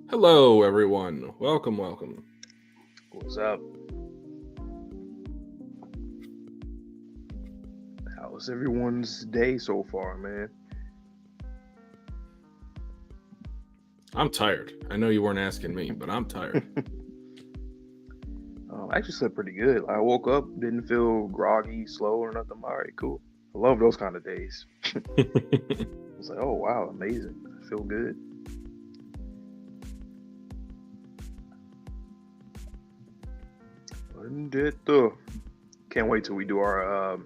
Hello, everyone. Welcome. What's up? How's everyone's day so far, man? I'm tired. I know you weren't asking me, but I'm tired. I actually slept pretty good. I woke up, didn't feel groggy, slow, or nothing. All right, cool. I love those kind of days. I was like, oh, wow, amazing. I feel good. Undead. Can't wait till we do our,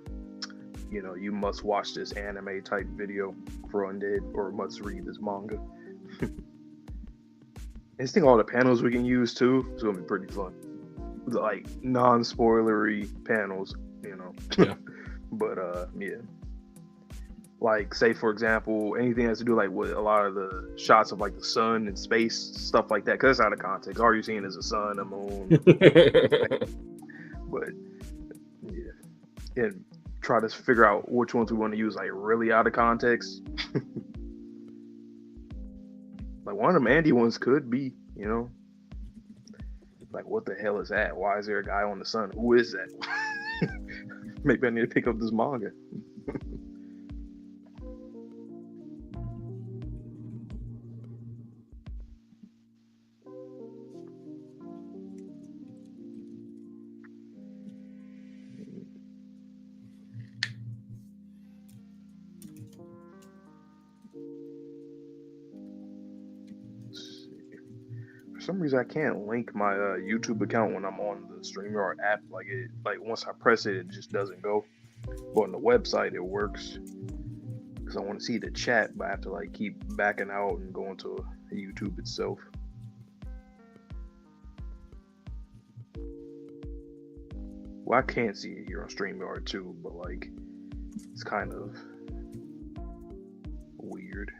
you must watch this anime type video for Undead or must read this manga. I think all the panels we can use too. It's gonna be pretty fun. Like non-spoilery panels, Yeah. But yeah. Like say for example, anything that has to do like with a lot of the shots of like the sun and space stuff like that. Cause it's out of context. All you're seeing is the sun, the moon. But yeah, and try to figure out which ones we want to use like really out of context. Like one of them Andy ones could be, like what the hell is that? Why is there a guy on the sun? Who is that? Maybe I need to pick up this manga. For some reason, I can't link my YouTube account when I'm on the StreamYard app. Like once I press it, it just doesn't go. But on the website, it works. Because I want to see the chat, but I have to like keep backing out and going to YouTube itself. Well, I can't see it here on StreamYard too, but like it's kind of weird.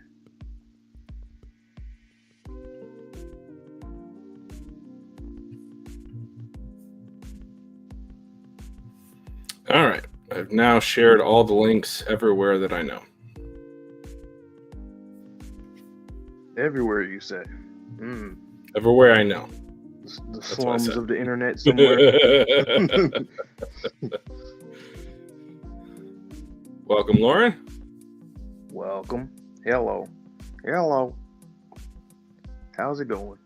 All right. I've now shared all the links everywhere that I know. Everywhere you say. Everywhere I know. The slums of the internet somewhere. Welcome, Lauren. Welcome. Hello. How's it going?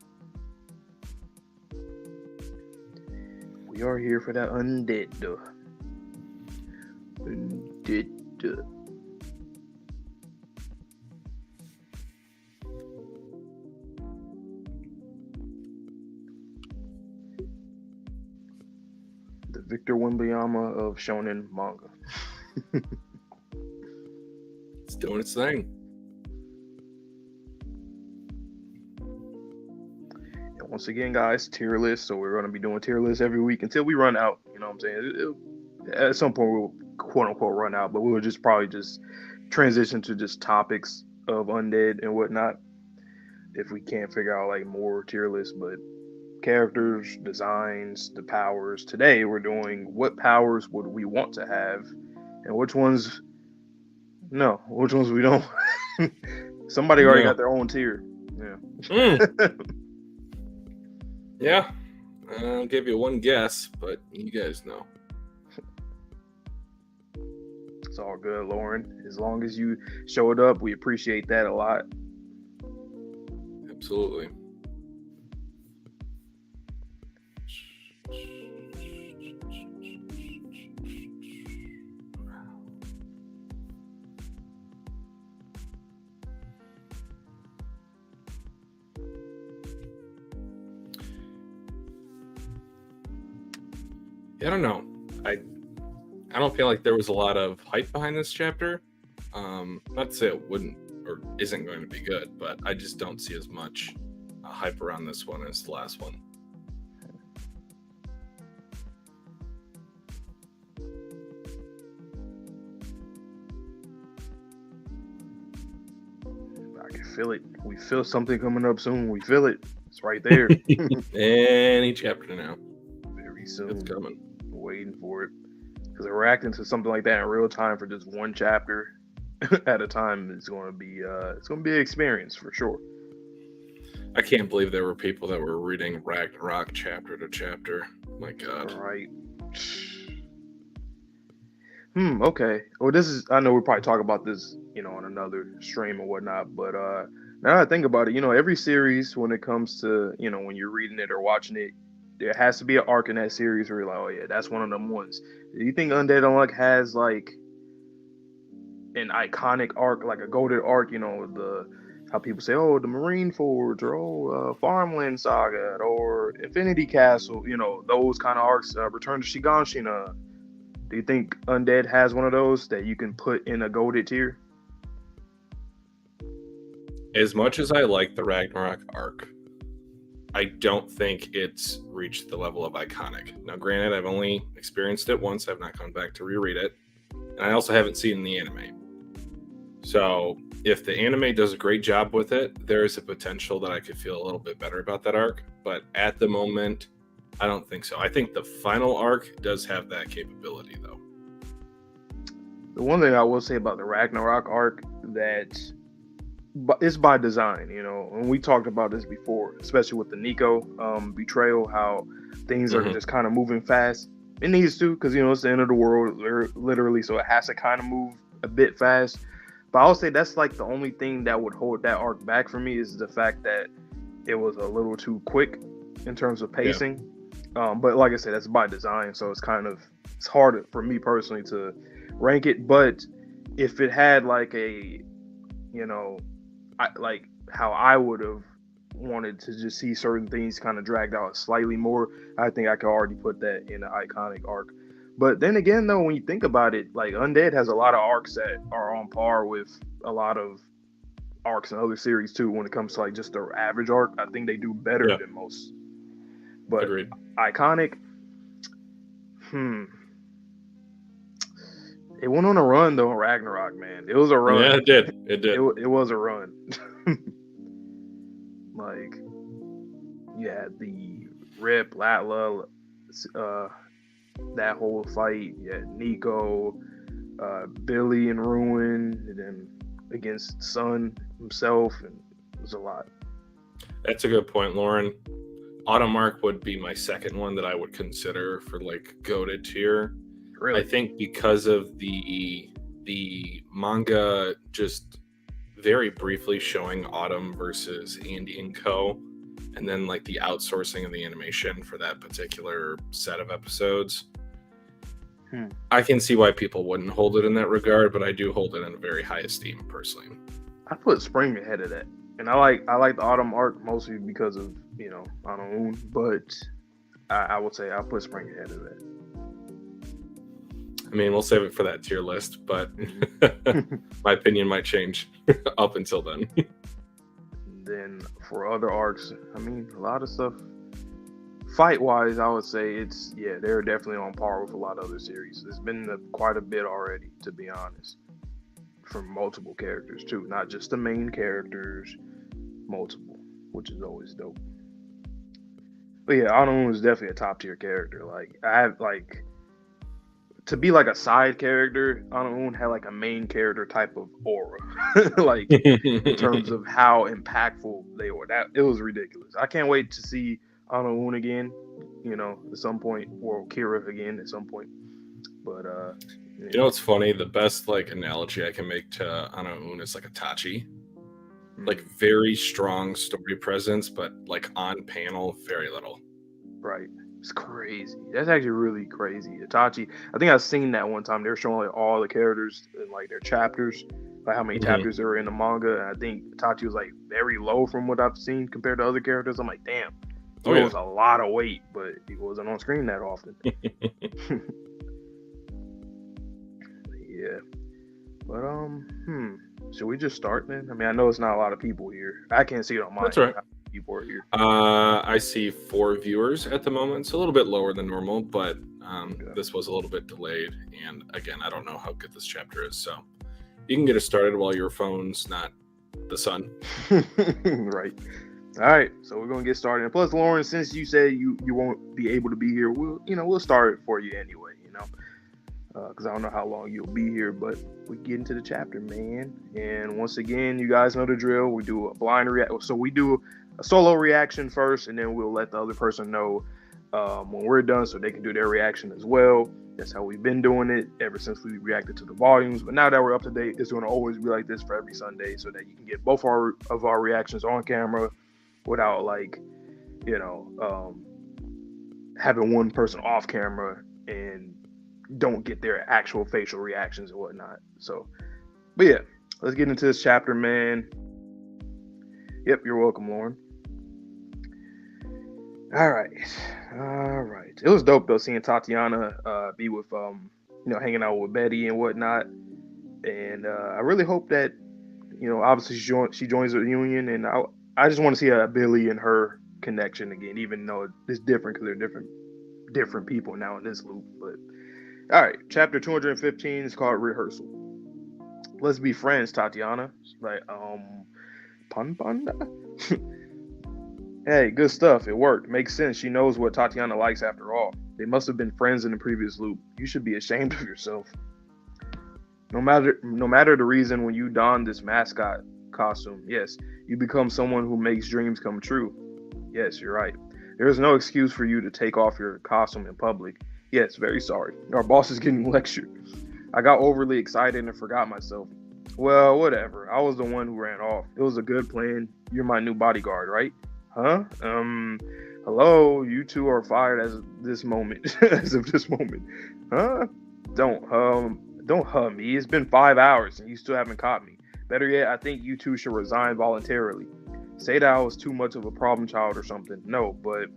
We are here for that undead. The Victor Wembanyama of shonen manga. It's doing its thing. And once again, guys, tier list. So we're going to be doing tier lists every week until we run out. You know what I'm saying? At some point, we'll quote unquote run out, but we'll probably transition to just topics of undead and whatnot if we can't figure out like more tier lists. But characters, designs, the powers. Today we're doing what powers would we want to have and which ones we don't. Somebody already got their own tier. Yeah. Yeah. I'll give you one guess, but you guys know. It's all good, Lauren. As long as you showed up, we appreciate that a lot. Absolutely. I don't know. I don't feel like there was a lot of hype behind this chapter. Not to say it wouldn't or isn't going to be good, but I just don't see as much hype around this one as the last one. I can feel it. We feel something coming up soon. We feel it. It's right there. Any chapter now. Very soon. It's coming. Waiting for it. Because reacting to something like that in real time for just one chapter at a time is going to be an experience for sure. I can't believe there were people that were reading Ragnarok chapter to chapter. My God. Right. Okay. Well, I know we'll probably talk about this, on another stream or whatnot, but now that I think about it, every series when it comes to, when you're reading it or watching it, there has to be an arc in that series where you're like, oh yeah, that's one of them ones. Do you think Undead Unluck has like an iconic arc, like a golden arc, the how people say, oh, the Marine Forge, or Farmland Saga, or Infinity Castle, those kind of arcs, Return to Shiganshina. Do you think Undead has one of those that you can put in a golded tier? As much as I like the Ragnarok arc, I don't think it's reached the level of iconic. Now, granted, I've only experienced it once. I've not gone back to reread it. And I also haven't seen the anime. So if the anime does a great job with it, there is a potential that I could feel a little bit better about that arc. But at the moment, I don't think so. I think the final arc does have that capability, though. The one thing I will say about the Ragnarok arc that it's by design, and we talked about this before, especially with the Nico betrayal, how things are just kind of moving fast. It needs to, because it's the end of the world, literally, so it has to kind of move a bit fast. But I'll say that's like the only thing that would hold that arc back for me is the fact that it was a little too quick in terms of pacing. Yeah. But like I said, that's by design, so it's hard for me personally to rank it. But if it had like a, like how I would have wanted to just see certain things kind of dragged out slightly more, I think I could already put that in an iconic arc. But then again, though, when you think about it, like Undead has a lot of arcs that are on par with a lot of arcs in other series too. When it comes to like just the average arc, I think they do better than most. But agreed. Iconic, it went on a run though. Ragnarok, man, it was a run. Yeah, it did. It was a run. Like, you had the Rip, Latla, that whole fight. You had Nico, Billy and Ruin, and then against Sun himself, and it was a lot. That's a good point, Lauren. Autumn Arc would be my second one that I would consider for like goated tier. Really? I think because of the manga just very briefly showing Autumn versus Andy and Co. And then like the outsourcing of the animation for that particular set of episodes. I can see why people wouldn't hold it in that regard, but I do hold it in a very high esteem personally. I put Spring ahead of that. And I like the Autumn arc mostly because of, Autumn, but I would say I'll put Spring ahead of that. I mean, we'll save it for that tier list, but my opinion might change up until then. Then for other arcs, I mean, a lot of stuff. Fight-wise, I would say they're definitely on par with a lot of other series. There's been quite a bit already, to be honest, from multiple characters too, not just the main characters, multiple, which is always dope. But yeah, Autumn is definitely a top-tier character. Like, I have like. To be like a side character, Autumn had like a main character type of aura, like in terms of how impactful they were. That it was ridiculous. I can't wait to see Autumn again, at some point, or Kira again at some point. But you know what's funny? The best like analogy I can make to Autumn is like Itachi, like very strong story presence, but like on panel, very little. Right. It's crazy. That's actually really crazy. Itachi, I think I've seen that one time. They were showing like all the characters in like their chapters, like how many chapters there were in the manga. And I think Itachi was like very low from what I've seen compared to other characters. I'm like, damn, it was a lot of weight, but he wasn't on screen that often. Yeah. But should we just start then? I mean, I know it's not a lot of people here. I can't see it on my That's right. People are here. I see 4 viewers at the moment. It's a little bit lower than normal, but this was a little bit delayed. And again, I don't know how good this chapter is, so you can get it started while your phone's not the sun. Right. All right, so we're gonna get started. And plus, Lauren, since you said you won't be able to be here, we'll start it for you anyway. Because I don't know how long you'll be here, but we get into the chapter, man. And once again, you guys know the drill. We do a blind react. So we do a solo reaction first, and then we'll let the other person know when we're done so they can do their reaction as well. That's how we've been doing it ever since we reacted to the volumes. But now that we're up to date, it's going to always be like this for every Sunday so that you can get both of our reactions on camera without, like, you know, having one person off camera and don't get their actual facial reactions and whatnot. So, but yeah, let's get into this chapter, man. Yep, you're welcome, Lauren. All right. It was dope though seeing Tatiana be with hanging out with Betty and whatnot. And I really hope that, you know, obviously she joins the reunion, and I just want to see a Billy and her connection again, even though it's different because they're different people now in this loop. But all right, chapter 215 is called Rehearsal. Let's be friends, Tatiana. Like, panda. Hey, good stuff. It worked. Makes sense. She knows what Tatiana likes after all. They must have been friends in the previous loop. You should be ashamed of yourself. No matter the reason, when you don this mascot costume, yes, you become someone who makes dreams come true. Yes, you're right. There is no excuse for you to take off your costume in public. Yes, very sorry. Our boss is getting lectured. I got overly excited and forgot myself. Well, whatever. I was the one who ran off. It was a good plan. You're my new bodyguard, right? Huh? Hello, you two are fired as of this moment. Huh? Don't hum me. It's been 5 hours and you still haven't caught me. Better yet, I think you two should resign voluntarily. Say that I was too much of a problem child or something. No, but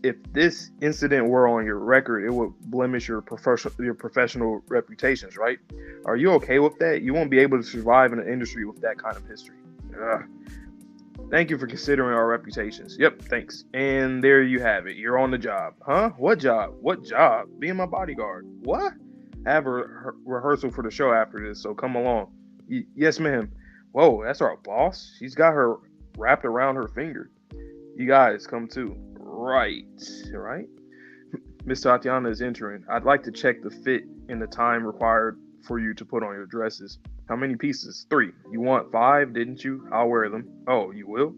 if this incident were on your record, it would blemish your professional reputations, right? Are you okay with that? You won't be able to survive in an industry with that kind of history. Ugh. Thank you for considering our reputations. Yep, thanks. And there you have it. You're on the job. Huh? What job? What job? Being my bodyguard. What? I have a rehearsal for the show after this, so come along. Yes, ma'am. Whoa, that's our boss? She's got her wrapped around her finger. You guys, come too. Right. Miss Tatiana is entering. I'd like to check the fit and the time required for you to put on your dresses. How many pieces? 3. You want 5, didn't you? I'll wear them. Oh, you will?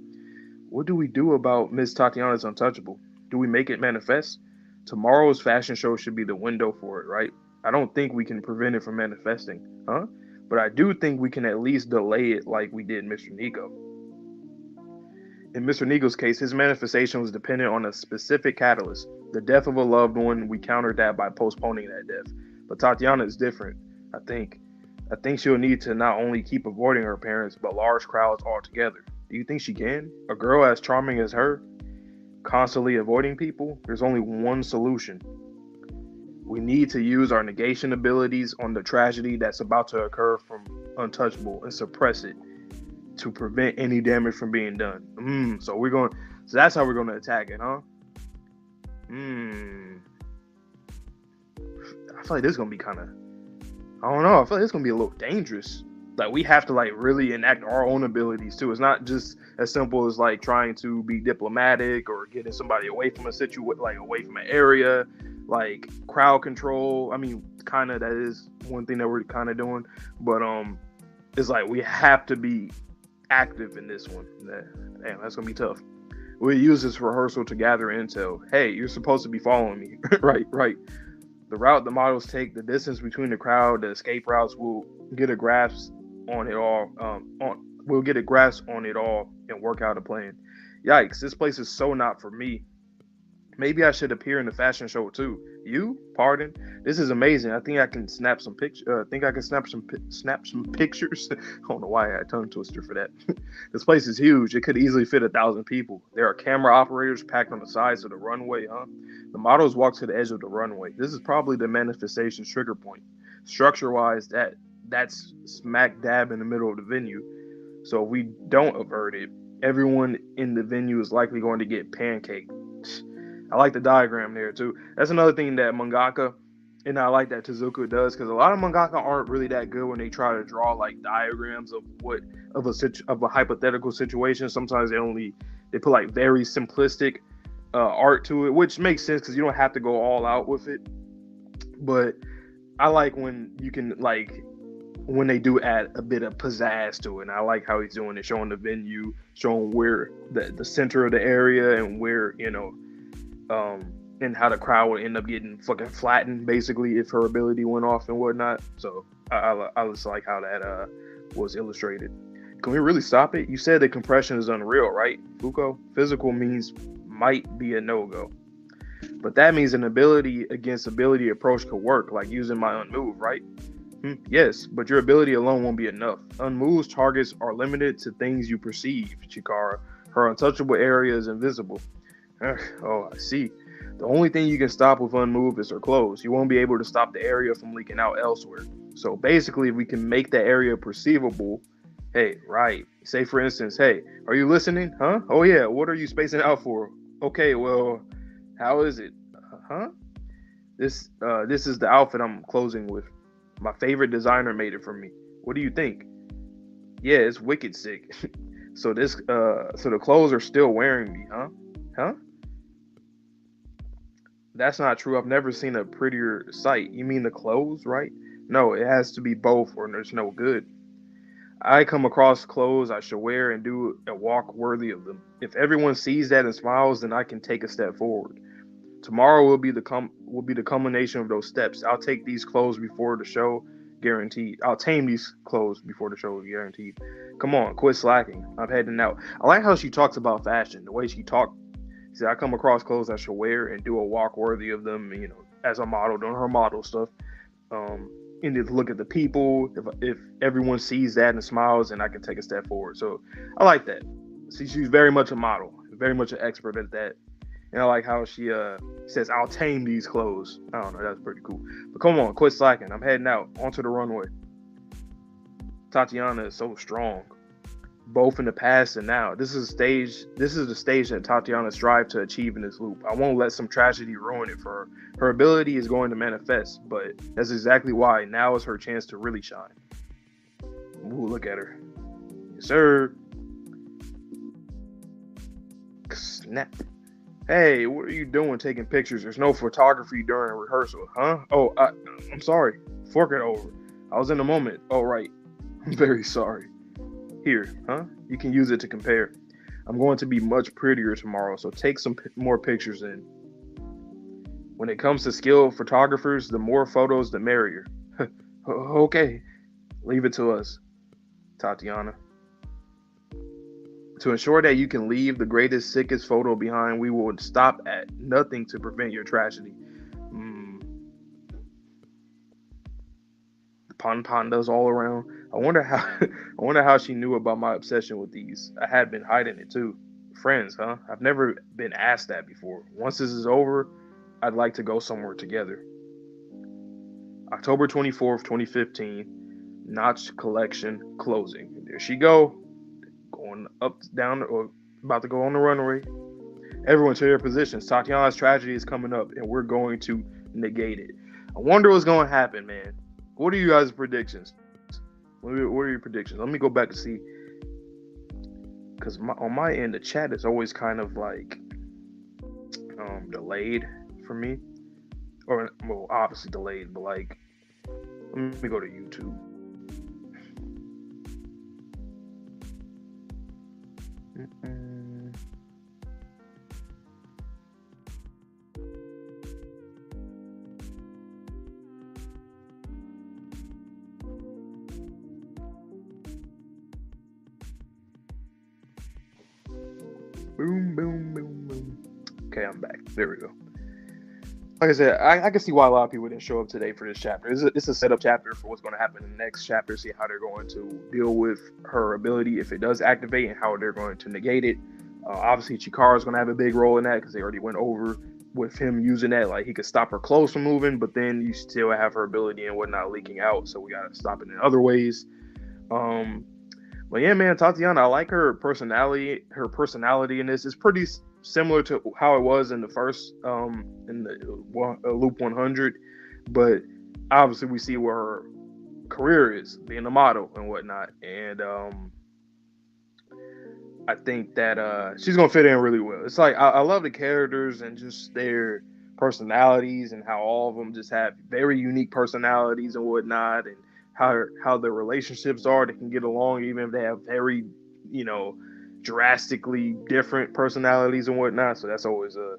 What do we do about Miss Tatiana's untouchable? Do we make it manifest? Tomorrow's fashion show should be the window for it, right? I don't think we can prevent it from manifesting, huh? But I do think we can at least delay it like we did Mr. Nico. In Mr. Nico's case, his manifestation was dependent on a specific catalyst. The death of a loved one, we countered that by postponing that death. But Tatiana is different, I think. I think she'll need to not only keep avoiding her parents, but large crowds altogether. Do you think she can? A girl as charming as her, constantly avoiding people? There's only one solution. We need to use our negation abilities on the tragedy that's about to occur from Untouchable and suppress it to prevent any damage from being done. So that's how we're going to attack it, huh? I feel like this is going to be kind of, I don't know. I feel like it's gonna be a little dangerous. Like, we have to, like, really enact our own abilities too. It's not just as simple as, like, trying to be diplomatic or getting somebody away from a situation, like away from an area, like crowd control. I mean, kind of that is one thing that we're kind of doing, but it's like we have to be active in this one. Damn, that's gonna be tough. We use this rehearsal to gather intel. Hey, you're supposed to be following me, right? The route the models take, the distance between the crowd, the escape routes, we'll get a grasp on it all. We'll get a grasp on it all and work out a plan. Yikes! This place is so not for me. Maybe I should appear in the fashion show too. You? Pardon? This is amazing. I think I can snap some pictures. Snap some pictures. I don't know why I had a tongue twister for that. This place is huge. It could easily fit 1,000 people. There are camera operators packed on the sides of the runway, huh? The models walk to the edge of the runway. This is probably the manifestation trigger point. Structure-wise, that's smack dab in the middle of the venue. So if we don't avert it, everyone in the venue is likely going to get pancaked. I like the diagram there too. That's another thing that mangaka, and I like that Tezuka does, because a lot of mangaka aren't really that good when they try to draw like diagrams of a hypothetical situation. Sometimes they put like very simplistic art to it, which makes sense because you don't have to go all out with it. But I like when you can like when they do add a bit of pizzazz to it. And I like how he's doing it, showing the venue, showing where the center of the area and where, and how the crowd would end up getting fucking flattened basically if her ability went off and whatnot. So I just like how that was illustrated. Can we really stop it? You said the compression is unreal, right, Fuko? Physical means might be a no-go. But that means an ability against ability approach could work, like using my unmove, right? Yes, but your ability alone won't be enough. Unmoved targets are limited to things you perceive, Chikara. Her untouchable area is invisible. Oh, I see. The only thing you can stop with unmoved is her clothes. You won't be able to stop the area from leaking out elsewhere. So basically, if we can make the area perceivable, hey, right. Say for instance, hey, are you listening? Huh? Oh yeah, what are you spacing out for? Okay, well, how is it? Huh? This is the outfit I'm closing with. My favorite designer made it for me. What do you think? Yeah, it's wicked sick. So the clothes are still wearing me, huh? Huh? That's not true. I've never seen a prettier sight. You mean the clothes, right? No, it has to be both or there's no good. I come across clothes I should wear and do a walk worthy of them. If everyone sees that and smiles, then I can take a step forward. Tomorrow will be the culmination of those steps. I'll take these clothes before the show, guaranteed. I'll tame these clothes before the show, guaranteed. Come on, quit slacking. I'm heading out. I like how she talks about fashion. The way she talked. See, I come across clothes I should wear and do a walk worthy of them. As a model, doing her model stuff. And to look at the people. If everyone sees that and smiles, then I can take a step forward. So I like that. See, she's very much a model, very much an expert at that. And I like how she says, I'll tame these clothes. I don't know, that's pretty cool. But come on, quit slacking. I'm heading out onto the runway. Tatiana is so strong, both in the past and now. This is the stage that Tatiana strives to achieve in this loop. I won't let some tragedy ruin it for her. Her ability is going to manifest, but that's exactly why now is her chance to really shine. Ooh, look at her. Yes, sir. Snap. Hey, what are you doing taking pictures? There's no photography during rehearsal, huh? Oh, I'm sorry. Fork it over. I was in the moment. Oh, right. I'm very sorry. Here, huh? You can use it to compare. I'm going to be much prettier tomorrow, so take some more pictures in. When it comes to skilled photographers, the more photos, the merrier. Okay. Leave it to us, Tatiana. To ensure that you can leave the greatest, sickest photo behind, we will stop at nothing to prevent your tragedy. The pandas all around. I wonder how she knew about my obsession with these. I had been hiding it too. Friends, huh? I've never been asked that before. Once this is over, I'd like to go somewhere together. October 24th, 2015. Notch Collection closing. There she go. Going up, down, or about to go on the runway. Everyone to their positions. Tatiana's tragedy is coming up, and we're going to negate it. I wonder what's going to happen, man. What are you guys' predictions? What are your predictions? Let me go back and see. Because on my end, the chat is always kind of like delayed for me. Or, well, obviously delayed, but like, let me go to YouTube. Boom, boom, boom, boom. Okay, I'm back. There we go. Like I said, I can see why a lot of people didn't show up today for this chapter. It's a setup chapter for what's going to happen in the next chapter, see how they're going to deal with her ability if it does activate and how they're going to negate it. Obviously, Chikara is going to have a big role in that because they already went over with him using that. Like, he could stop her clothes from moving, but then you still have her ability and whatnot leaking out, so we got to stop it in other ways. But yeah, man, Tatiana, I like her personality. Her personality in this is pretty similar to how it was in the first in the Loop 100, but obviously we see where her career is, being a model and whatnot, and I think that she's gonna fit in really well. It's like I love the characters and just their personalities and how all of them just have very unique personalities and whatnot, and how their relationships are. They can get along even if they have very, you know, drastically different personalities and whatnot. So that's always a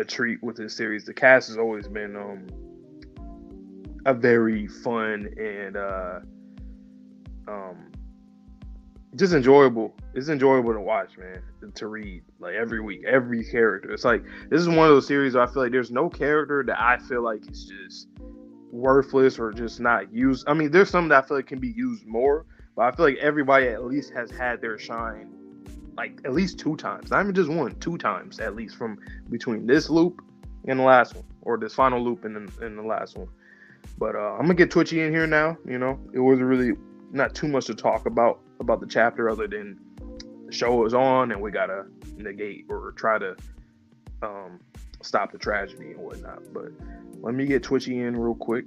treat with this series. The cast has always been a very fun and um just enjoyable. It's enjoyable to watch, man. To read like every week, every character. It's like this is one of those series where I feel like there's no character that I feel like is just worthless or just not used. I mean, there's some that I feel like can be used more, but I feel like everybody at least has had their shine, like at least 2 times, not even just 1, 2 times at least, from between this loop and the last one, or this final loop and the last one. But I'm gonna get Twitchy in here now. You know, it was really not too much to talk about the chapter other than the show is on and we gotta negate or try to stop the tragedy and whatnot. But let me get Twitchy in real quick.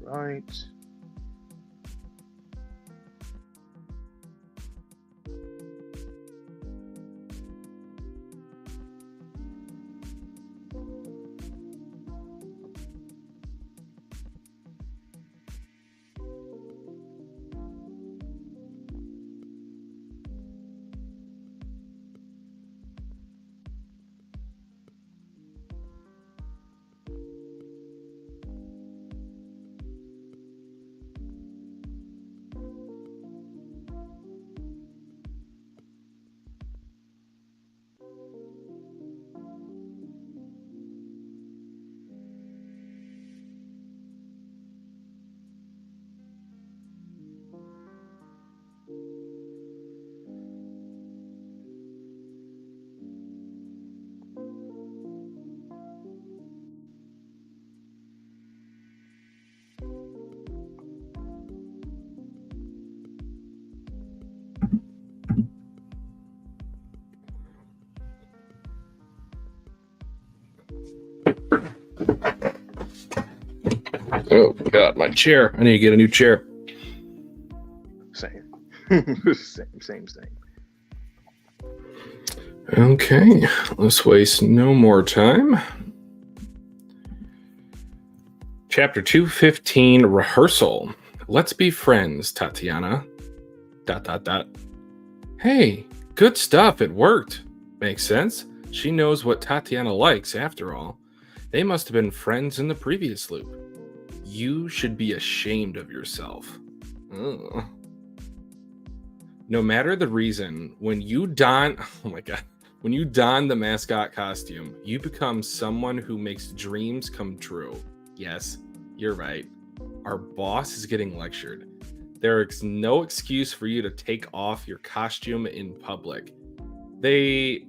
Right. Oh God, my chair! I need to get a new chair. Same. same. Okay, let's waste no more time. Chapter 215, Rehearsal. Let's be friends, Tatiana. ... Hey, good stuff. It worked. Makes sense. She knows what Tatiana likes, after all. They must have been friends in the previous loop. You should be ashamed of yourself. Ugh. No matter the reason, when you don... Oh my God. When you don the mascot costume, you become someone who makes dreams come true. Yes, you're right. Our boss is getting lectured. There is no excuse for you to take off your costume in public. I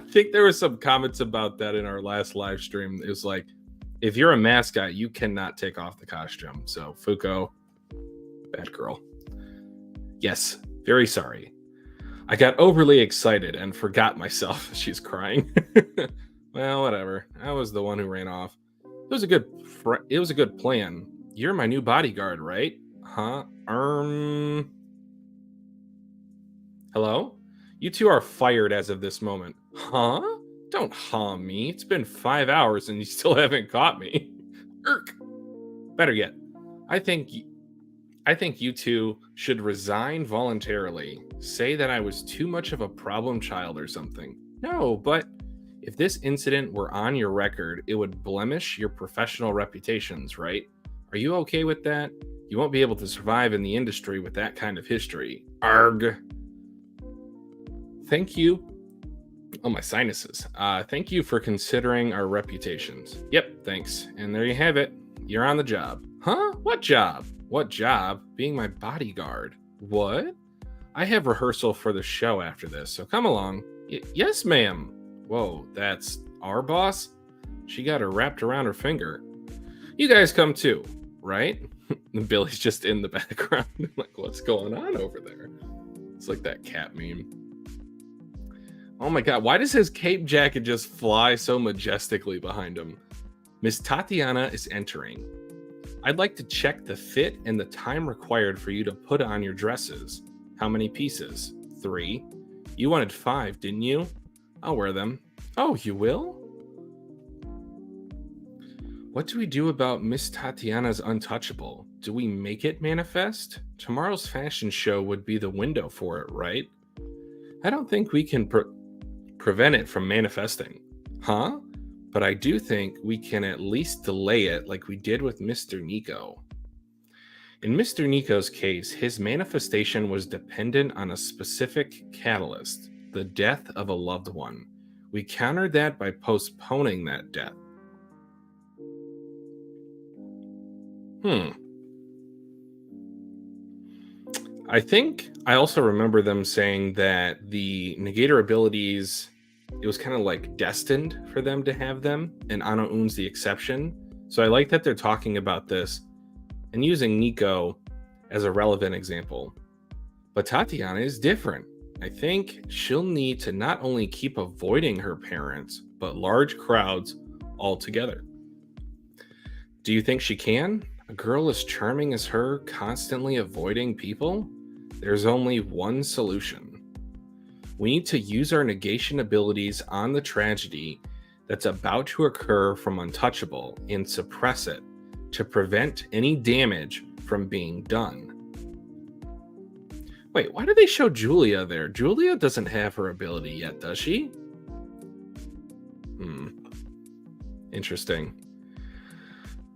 think there were some comments about that in our last live stream. It was like, if you're a mascot, you cannot take off the costume. So, Fuko, bad girl. Yes, very sorry. I got overly excited and forgot myself. She's crying. Well, whatever. I was the one who ran off. It was a good plan. You're my new bodyguard, right? Huh? Hello? You two are fired as of this moment. Huh? Don't me. It's been 5 hours and you still haven't caught me. Irk. Better yet, I think you two should resign voluntarily. Say that I was too much of a problem child or something. No, but if this incident were on your record, it would blemish your professional reputations, right? Are you okay with that? You won't be able to survive in the industry with that kind of history. Arg. Thank you. Oh, my sinuses. Thank you for considering our reputations. Yep, thanks. And there you have it. You're on the job. Huh? What job? What job? Being my bodyguard. What? I have rehearsal for the show after this, so come along. Yes, ma'am. Whoa, that's our boss? She got her wrapped around her finger. You guys come too, right? Billy's just in the background. Like, what's going on over there? It's like that cat meme. Oh my God, why does his cape jacket just fly so majestically behind him? Miss Tatiana is entering. I'd like to check the fit and the time required for you to put on your dresses. How many pieces? 3. You wanted 5, didn't you? I'll wear them. Oh, you will? What do we do about Miss Tatiana's untouchable? Do we make it manifest? Tomorrow's fashion show would be the window for it, right? I don't think we can prevent it from manifesting. Huh? But I do think we can at least delay it like we did with Mr. Nico. In Mr. Nico's case, his manifestation was dependent on a specific catalyst, the death of a loved one. We countered that by postponing that death. I think I also remember them saying that the Negator abilities, it was kind of like destined for them to have them, and Ano Un's the exception. So I like that they're talking about this and using Nico as a relevant example. But Tatiana is different. I think she'll need to not only keep avoiding her parents, but large crowds altogether. Do you think she can? A girl as charming as her constantly avoiding people? There's only one solution. We need to use our negation abilities on the tragedy that's about to occur from Untouchable and suppress it to prevent any damage from being done. Wait, why did they show Julia there? Julia doesn't have her ability yet, does she? Interesting.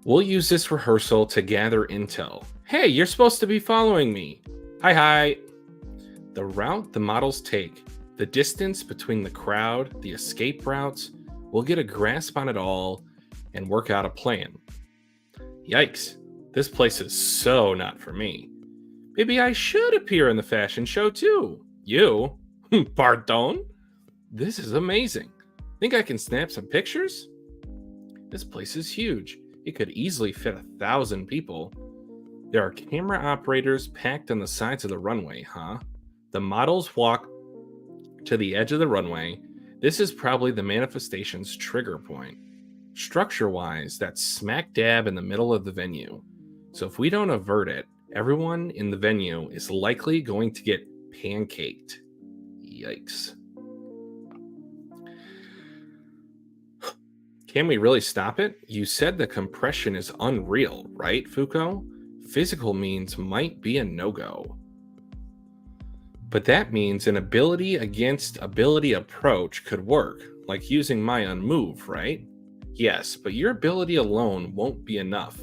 We'll use this rehearsal to gather intel. Hey, you're supposed to be following me. Hi. The route the models take, the distance between the crowd, the escape routes, we'll get a grasp on it all and work out a plan. Yikes, this place is so not for me. Maybe I should appear in the fashion show too. You? Pardon? This is amazing. Think I can snap some pictures? This place is huge. It could easily fit 1,000 people. There are camera operators packed on the sides of the runway, huh? The models walk to the edge of the runway. This is probably the manifestation's trigger point. Structure-wise, that's smack dab in the middle of the venue. So if we don't avert it, everyone in the venue is likely going to get pancaked. Yikes. Can we really stop it? You said the compression is unreal, right, Fuko? Physical means might be a no-go. But that means an ability against ability approach could work, like using my unmove, right? Yes, but your ability alone won't be enough.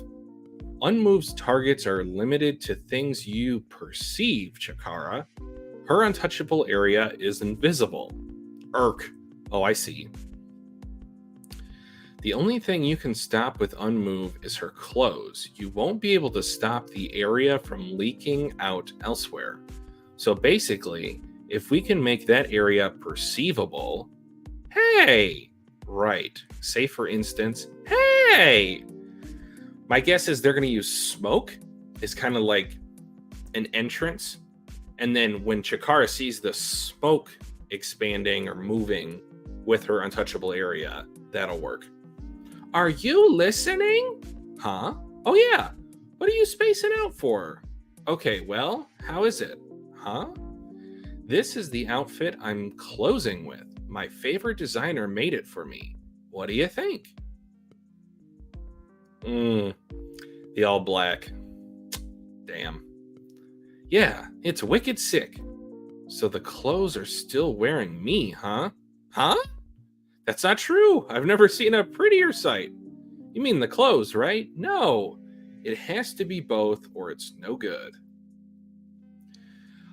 Unmove's targets are limited to things you perceive, Chikara. Her untouchable area is invisible. Irk. Oh, I see. The only thing you can stop with Unmove is her clothes. You won't be able to stop the area from leaking out elsewhere. So basically, if we can make that area perceivable, hey! Right. Say for instance, hey! My guess is they're going to use smoke as kind of like an entrance. And then when Chikara sees the smoke expanding or moving with her untouchable area, that'll work. Are you listening? Huh? Oh yeah. What are you spacing out for? Okay, well, how is it? Huh? This is the outfit I'm closing with. My favorite designer made it for me. What do you think? The all black. Damn. Yeah, it's wicked sick. So the clothes are still wearing me, huh? Huh? That's not true. I've never seen a prettier sight. You mean the clothes, right? No. It has to be both or it's no good.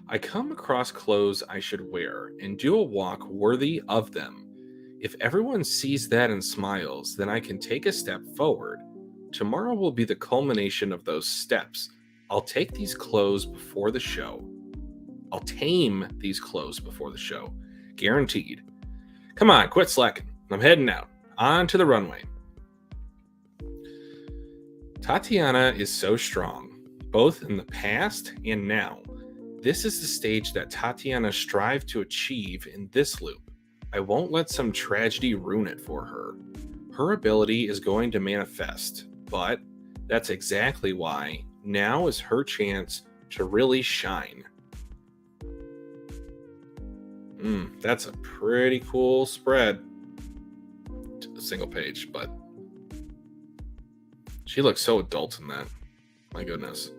I come across clothes I should wear and do a walk worthy of them. If everyone sees that and smiles, then I can take a step forward. Tomorrow will be the culmination of those steps. I'll take these clothes before the show. I'll tame these clothes before the show. Guaranteed. Come on, quit slacking. I'm heading out. On to the runway. Tatiana is so strong, both in the past and now. This is the stage that Tatiana strived to achieve in this loop. I won't let some tragedy ruin it for her. Her ability is going to manifest, but that's exactly why now is her chance to really shine. That's a pretty cool spread. A single page, but She looks so adult in that. My goodness.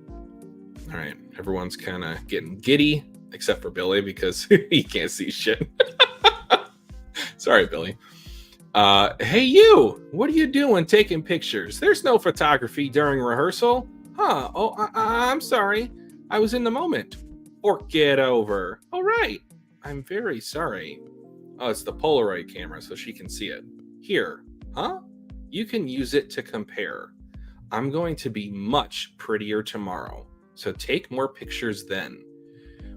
All right, everyone's kind of getting giddy, except for Billy because he can't see shit. Sorry, Billy. Hey, you! What are you doing taking pictures? There's no photography during rehearsal. Huh? Oh, I'm sorry. I was in the moment. Fork it over. All right. I'm very sorry. Oh, it's the Polaroid camera, so she can see it. Here. Huh? You can use it to compare. I'm going to be much prettier tomorrow, so take more pictures then.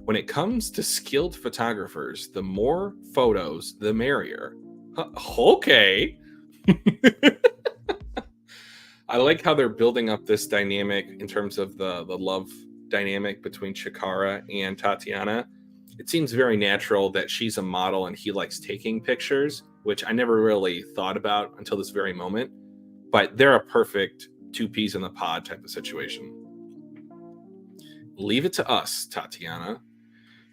When it comes to skilled photographers, the more photos, the merrier. Okay. I like how they're building up this dynamic in terms of the love dynamic between Chikara and Tatiana. It seems very natural that she's a model and he likes taking pictures, which I never really thought about until this very moment. But they're a perfect two peas in the pod type of situation. Leave it to us, Tatiana,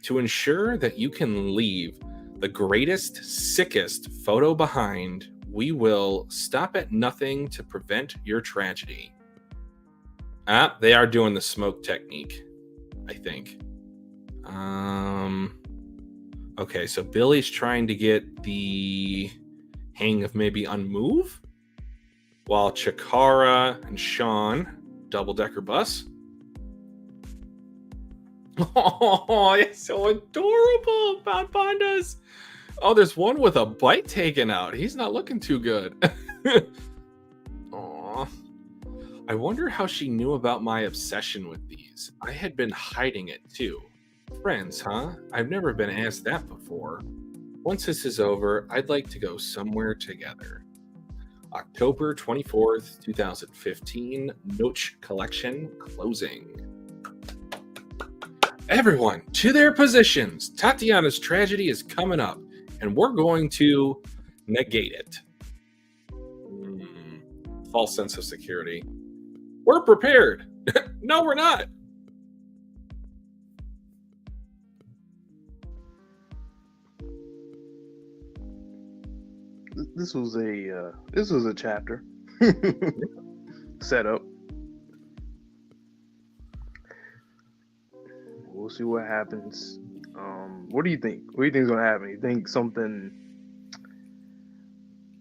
to ensure that you can leave the greatest, sickest photo behind. We will stop at nothing to prevent your tragedy. They are doing the smoke technique, I think. Okay, so Billy's trying to get the hang of maybe unmove, while Chikara and Sean double-decker bus. Oh, it's so adorable, Bound Pandas. Oh, there's one with a bite taken out. He's not looking too good. Aw. I wonder how she knew about my obsession with these. I had been hiding it too. Friends, huh? I've never been asked that before. Once this is over, I'd like to go somewhere together. October 24th, 2015, Noche Collection closing. Everyone, to their positions. Tatiana's tragedy is coming up, and we're going to negate it. False sense of security. We're prepared. No, we're not. This was a chapter setup. We'll see what happens. What do you think? What do you think is going to happen? You think something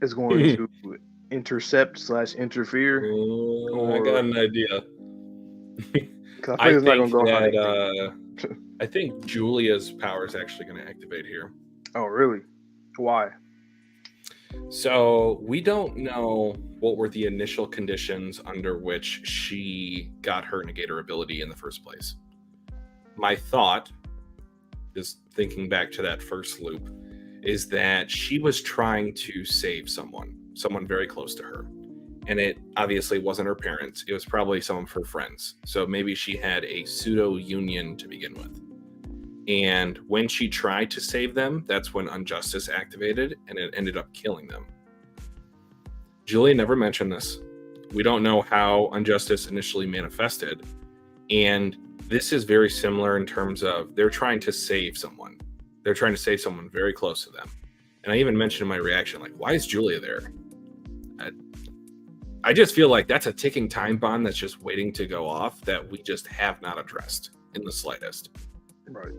is going to intercept/interfere? I got an idea. I think Julia's power is actually going to activate here. Oh, really? Why? So we don't know what were the initial conditions under which she got her Negator ability in the first place. My thought, just thinking back to that first loop, is that she was trying to save someone very close to her. And it obviously wasn't her parents. It was probably some of her friends. So maybe she had a pseudo union to begin with. And when she tried to save them, that's when Injustice activated and it ended up killing them. Julia never mentioned this. We don't know how Injustice initially manifested. And this is very similar in terms of they're trying to save someone. They're trying to save someone very close to them. And I even mentioned in my reaction, like, why is Julia there? I just feel like that's a ticking time bomb that's just waiting to go off that we just have not addressed in the slightest. Right.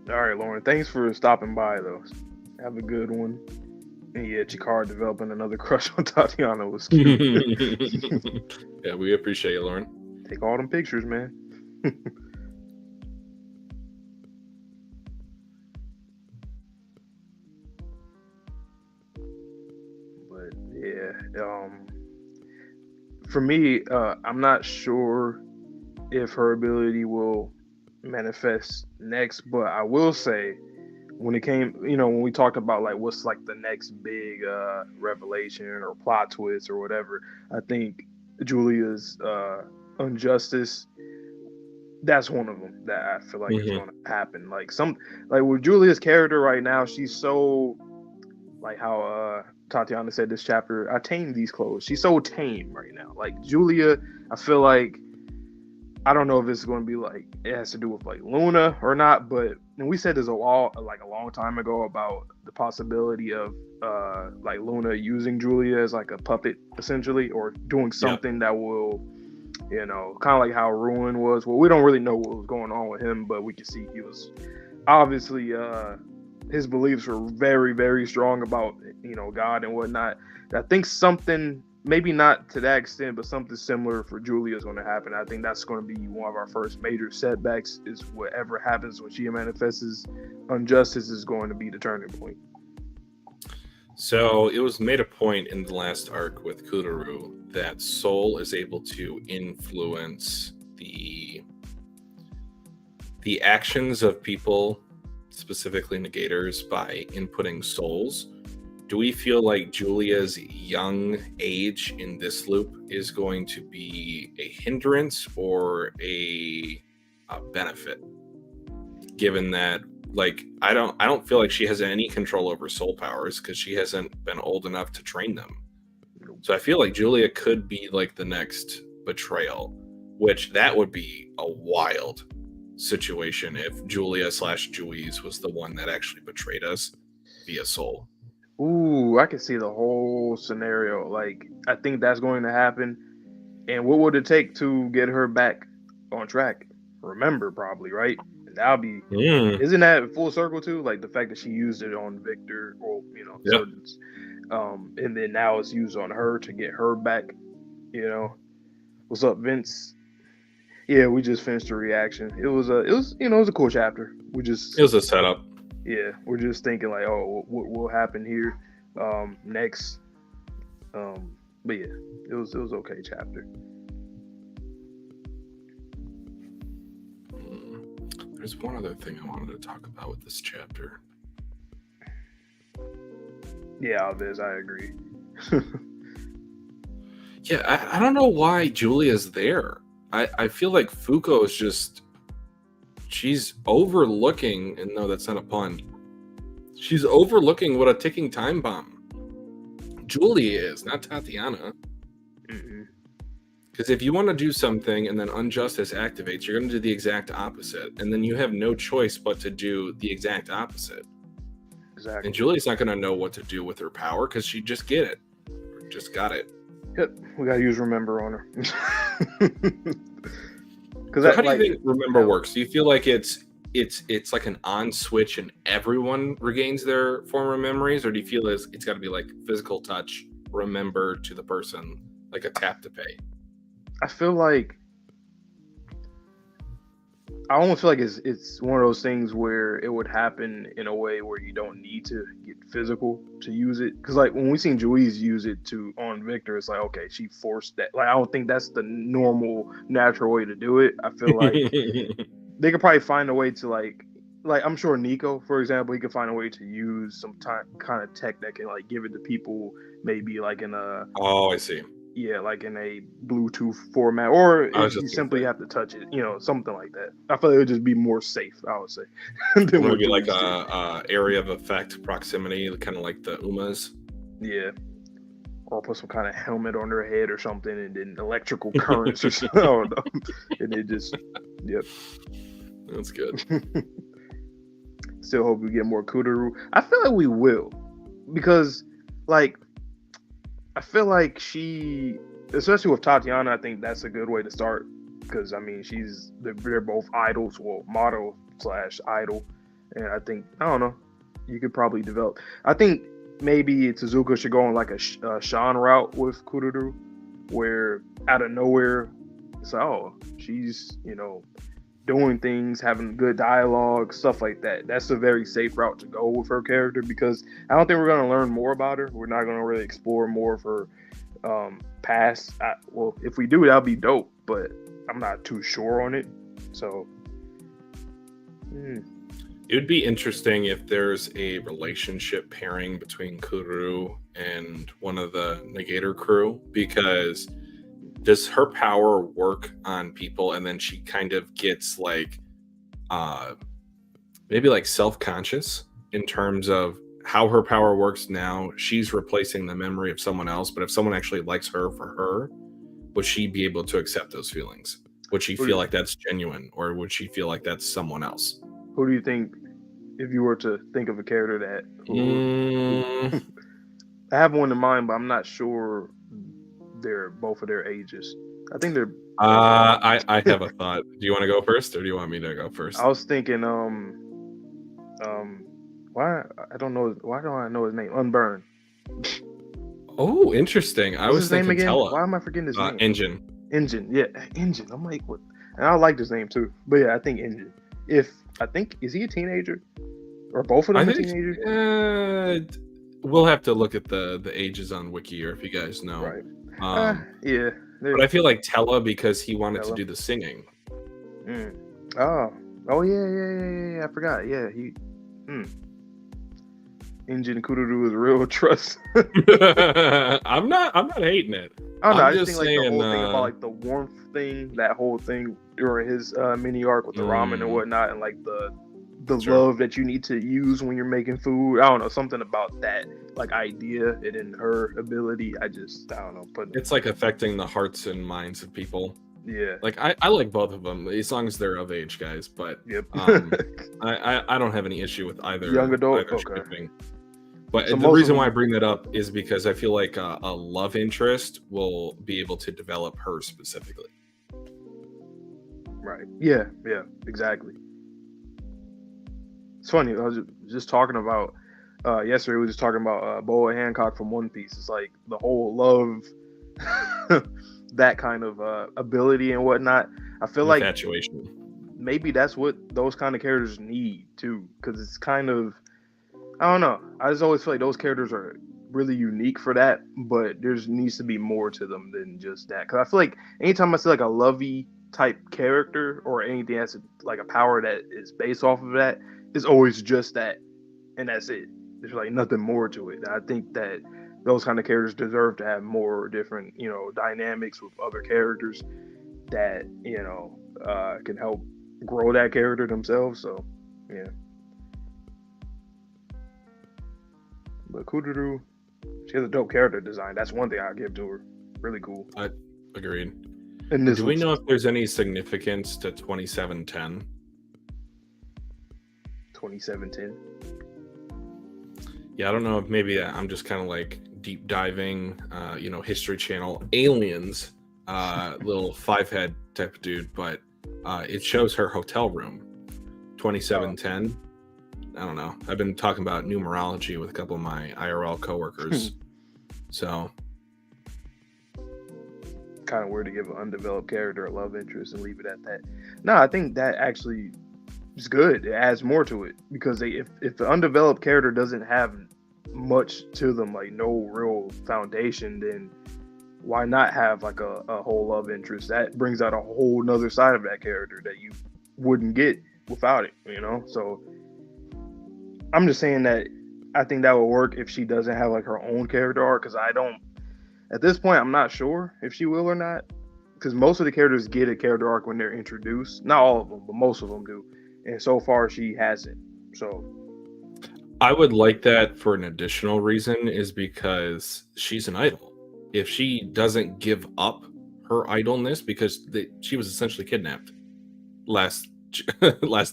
All right, Lauren. Thanks for stopping by, though. Have a good one. And yeah, Chikara developing another crush on Tatiana was cute. Yeah, we appreciate you, Lauren. Take all them pictures, man. But yeah, for me, I'm not sure if her ability will manifest next, but I will say when it came, when we talked about like what's like the next big revelation or plot twist or whatever, I think Julia's Injustice, that's one of them that I feel like is going to happen. Like with Julia's character right now, she's so like how Tatiana said this chapter, I tamed these clothes. She's so tame right now. Like Julia, I feel like, I don't know if it's going to be like it has to do with like Luna or not, but and we said this a long time ago about the possibility of like Luna using Julia as like a puppet essentially, or doing something that will, kind of like how Ruin was. Well, we don't really know what was going on with him, but we can see he was obviously his beliefs were very, very strong about God and whatnot. I think something, maybe not to that extent, but something similar for Julia is going to happen. I think that's going to be one of our first major setbacks. Is whatever happens when she manifests Injustice is going to be the turning point. So it was made a point in the last arc with Kuduru that Soul is able to influence the actions of people, specifically Negators, by inputting souls. Do we feel like Julia's young age in this loop is going to be a hindrance or a benefit? Given that, like, I don't feel like she has any control over soul powers because she hasn't been old enough to train them. So I feel like Julia could be like the next betrayal, which that would be a wild situation if Julia/Juiz was the one that actually betrayed us via soul. Ooh, I can see the whole scenario. Like, I think that's going to happen. And what would it take to get her back on track? Remember, probably, right? That'll be. Isn't that full circle too? Like the fact that she used it on Victor, or Surgeons, and then now it's used on her to get her back. What's up, Vince? Yeah, we just finished the reaction. It was a cool chapter. It was a setup. Yeah, we're just thinking like, oh, what will happen here next? But yeah, it was okay chapter. There's one other thing I wanted to talk about with this chapter. Yeah, Viz, I agree. Yeah, I don't know why Julia's there. I feel like Fuko is just, she's overlooking, and no, that's not a pun. She's overlooking what a ticking time bomb Julia is, not Tatiana. Because if you want to do something and then Injustice activates, you're going to do the exact opposite. And then you have no choice but to do the exact opposite. Exactly. And Julia's not going to know what to do with her power because she just got it. Yep, we got to use Remember on her. So how do you think Remember works? Do you feel like it's like an on switch and everyone regains their former memories? Or do you feel it's got to be like physical touch, remember to the person, like a tap to pay? I feel like I almost feel like it's one of those things where it would happen in a way where you don't need to get physical to use it. Because like when we seen Juiz use it on Victor, it's like, okay, she forced that. Like I don't think that's the normal, natural way to do it. I feel like they could probably find a way to like I'm sure Nico, for example, he could find a way to use some kind of tech that can like give it to people, maybe like in a. Oh, I see. Yeah, like in a Bluetooth format, or if you simply have to touch it, something like that. I feel like it would just be more safe, I would say. Maybe like a area of effect proximity, kind of like the Umas. Yeah. Or put some kind of helmet on their head or something, and then electrical currents or something. I don't know. And it just, yep. That's good. Still hope we get more Kuduru. I feel like we will. Because, like, I feel like she, especially with Tatiana, I think that's a good way to start. Because, I mean, they're both idols, well, model/idol. And I think, I don't know, you could probably develop. I think maybe Tezuka should go on like a Sean route with Kuduru, where out of nowhere, it's like, oh, she's, doing things, having good dialogue, stuff like that. That's a very safe route to go with her character, because I don't think we're going to learn more about her. We're not going to really explore more of her past. Well, if we do, that'll be dope, but I'm not too sure on it. So, It would be interesting if there's a relationship pairing between Kuru and one of the Negator crew, because does her power work on people and then she kind of gets like maybe like self-conscious in terms of how her power works now? She's replacing the memory of someone else, but if someone actually likes her for her, would she be able to accept those feelings? Would she feel like that's genuine, or would she feel like that's someone else? Who do you think If you were to think of a character that Mm, I have one in mind, but I'm not sure they're both of their ages. I think they're. I have a thought. Do you want to go first, or do you want me to go first? I was thinking, why I don't know. Why don't I know his name? Unburn. Oh, interesting. I What's was his name thinking again? Tella. Why am I forgetting his name? Engine. Engine. Yeah, Engine. I'm like, what? And I like his name too. But yeah, I think Engine. Is he a teenager? Or both of them I are think teenagers? we'll have to look at the ages on Wiki, or if you guys know. Right. Yeah. But I feel like Tella, because he wanted to Tella. do the singing. Oh. Oh yeah. I forgot. Yeah, he. Engine Kururu is real trust. I'm not hating it. I don't know. I'm I just think like saying, the whole thing about like the warmth thing, that whole thing during his mini arc with the ramen and whatnot, and like the love that you need to use when you're making food. I don't know, something about that like idea and in her ability. I don't know. But it's like affecting the hearts and minds of people. Yeah. Like I like both of them as long as they're of age, guys. But yep. I don't have any issue with either. Young adult. Either okay. shipping. But So the reason why I bring that up is because I feel like a love interest will be able to develop her specifically. Right. Yeah. Exactly. It's funny. I was just talking about yesterday. We were just talking about Boa Hancock from One Piece. It's like the whole love, that kind of ability and whatnot. I feel like infatuation. Maybe that's what those kind of characters need too, because it's kind of, I don't know. I just always feel like those characters are really unique for that, but there needs to be more to them than just that. Because I feel like anytime I see like a lovey type character or anything that's like a power that is based off of that, it's always just that, and that's it. There's like nothing more to it. And I think that those kind of characters deserve to have more different, dynamics with other characters that can help grow that character themselves. So yeah. But Kururu, she has a dope character design. That's one thing I'll give to her. Really cool. I agreed. And do we know if there's any significance to 2710? 2710? Yeah, I don't know if maybe I'm just kind of like deep diving, History Channel aliens, little 5-head type dude, but it shows her hotel room, 2710. I don't know. I've been talking about numerology with a couple of my IRL coworkers. So kind of weird to give an undeveloped character a love interest and leave it at that. No, I think that actually is good. It adds more to it, because if the undeveloped character doesn't have much to them, like no real foundation, then why not have like a whole love interest? That brings out a whole nother side of that character that you wouldn't get without it, So I'm just saying that I think that would work if she doesn't have like her own character arc, because at this point, I'm not sure if she will or not, because most of the characters get a character arc when they're introduced. Not all of them, but most of them do. And so far, she hasn't. So I would like that for an additional reason, is because she's an idol. If she doesn't give up her idleness, because she was essentially kidnapped last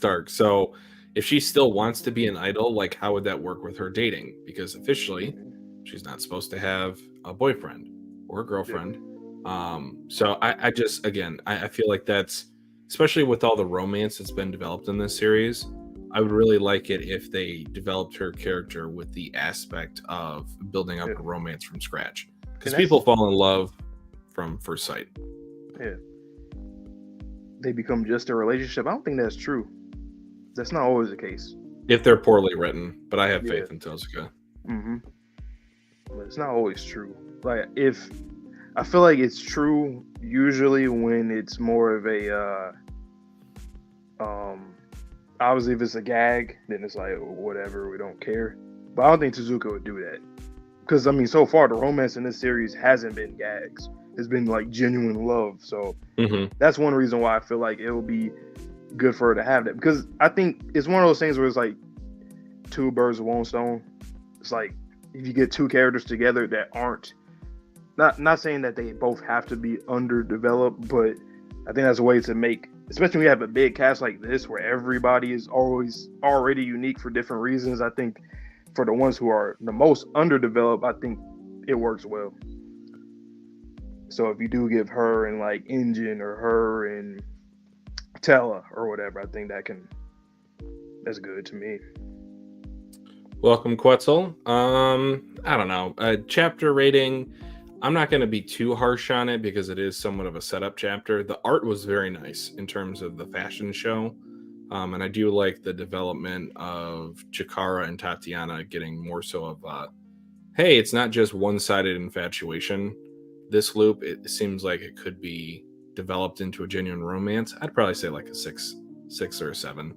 arc. So if she still wants to be an idol, like how would that work with her dating? Because officially, she's not supposed to have a boyfriend or a girlfriend. So I just, again, I feel like that's, especially with all the romance that's been developed in this series, I would really like it if they developed her character with the aspect of building up a romance from scratch. Because people fall in love from first sight. Yeah. They become just a relationship. I don't think that's true. That's not always the case. If they're poorly written, but I have faith in Tezuka. Mm-hmm. But it's not always true. Like, I feel like it's true usually when it's more of a obviously if it's a gag, then it's like whatever, we don't care. But I don't think Tezuka would do that, because so far the romance in this series hasn't been gags. It's been like genuine love. So that's one reason why I feel like it will be good for her to have that, because I think it's one of those things where it's like two birds with one stone. It's like if you get two characters together that aren't, not saying that they both have to be underdeveloped, but I think that's a way to make especially when you have a big cast like this where everybody is always already unique for different reasons. I think for the ones who are the most underdeveloped, I think it works well. So if you do give her and like Engine or her and Tella or whatever, I think that's good to me. Welcome, Quetzal. I don't know. Chapter rating, I'm not going to be too harsh on it because it is somewhat of a setup chapter. The art was very nice in terms of the fashion show. And I do like the development of Chikara and Tatiana getting more so of hey, it's not just one-sided infatuation. This loop, it seems like it could be developed into a genuine romance. I'd probably say like a six or a 7.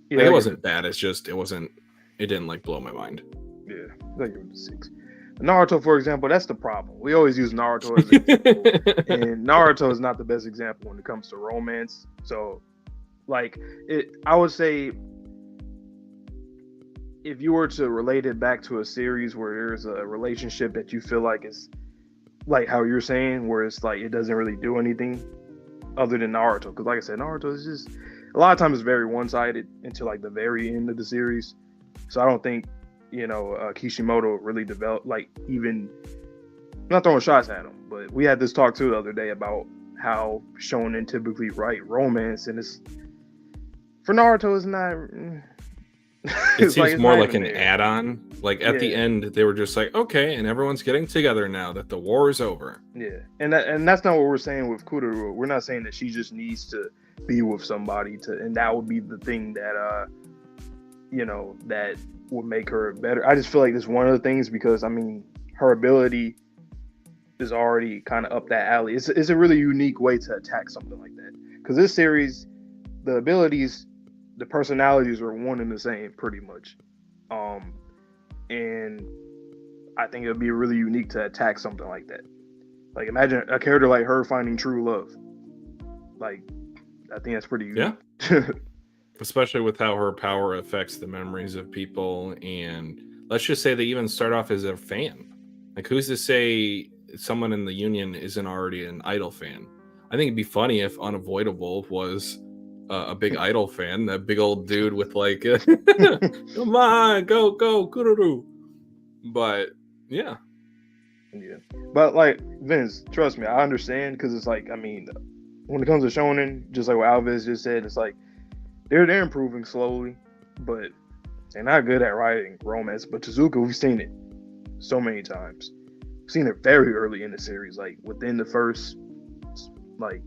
Yeah, Like, it wasn't bad. It's just it didn't like blow my mind. Yeah, I give it a 6. Naruto, for example, that's the problem. We always use Naruto as an example, and Naruto is not the best example when it comes to romance. So, like, I would say if you were to relate it back to a series where there's a relationship that you feel like is like how you're saying, where it's like it doesn't really do anything other than Naruto. Because, like I said, Naruto is just a lot of times it's very one-sided until like the very end of the series. So I don't think Kishimoto really developed, like, even, I'm not throwing shots at him, but we had this talk too the other day about how shonen typically write romance, and it's for Naruto is not. It seems more like an add-on. Like at the end, they were just like, okay, and everyone's getting together now that the war is over. Yeah, and that's not what we're saying with Kudaro. We're not saying that she just needs to be with somebody and that would be the thing that that would make her better. I just feel like it's one of the things because I mean her ability is already kind of up that alley. It's a really unique way to attack something like that because this series, the abilities, the personalities are one and the same pretty much, and I think it would be really unique to attack something like that. Like imagine a character like her finding true love. Like I think that's pretty unique. Yeah. Especially with how her power affects the memories of people. And let's just say they even start off as a fan. Like, who's to say someone in the Union isn't already an Idol fan? I think it'd be funny if Unavoidable was a big Idol fan. That big old dude with like, come on, go, Kururu. But, yeah. Yeah. But, like, Vince, trust me, I understand because it's like, I mean, when it comes to shonen, just like what Alves just said, it's like, they're improving slowly, but they're not good at writing romance. But Tezuka, we've seen it so many times. We've seen it very early in the series, like within the first, like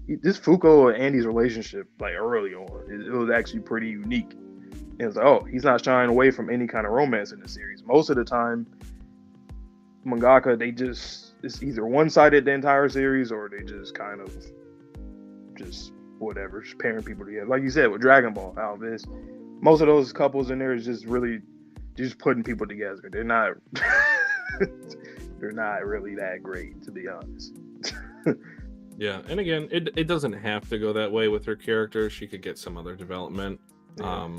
this Fuko and Andy's relationship, like early on, it was actually pretty unique. And it's like, oh, he's not shying away from any kind of romance in the series. Most of the time, mangaka, it's either one-sided the entire series or they just kind of just whatever, just pairing people together. Like you said with Dragon Ball, Alvis, most of those couples in there is just really just putting people together. They're not they're not really that great, to be honest. Yeah, and again, it doesn't have to go that way with her character. She could get some other development. Yeah.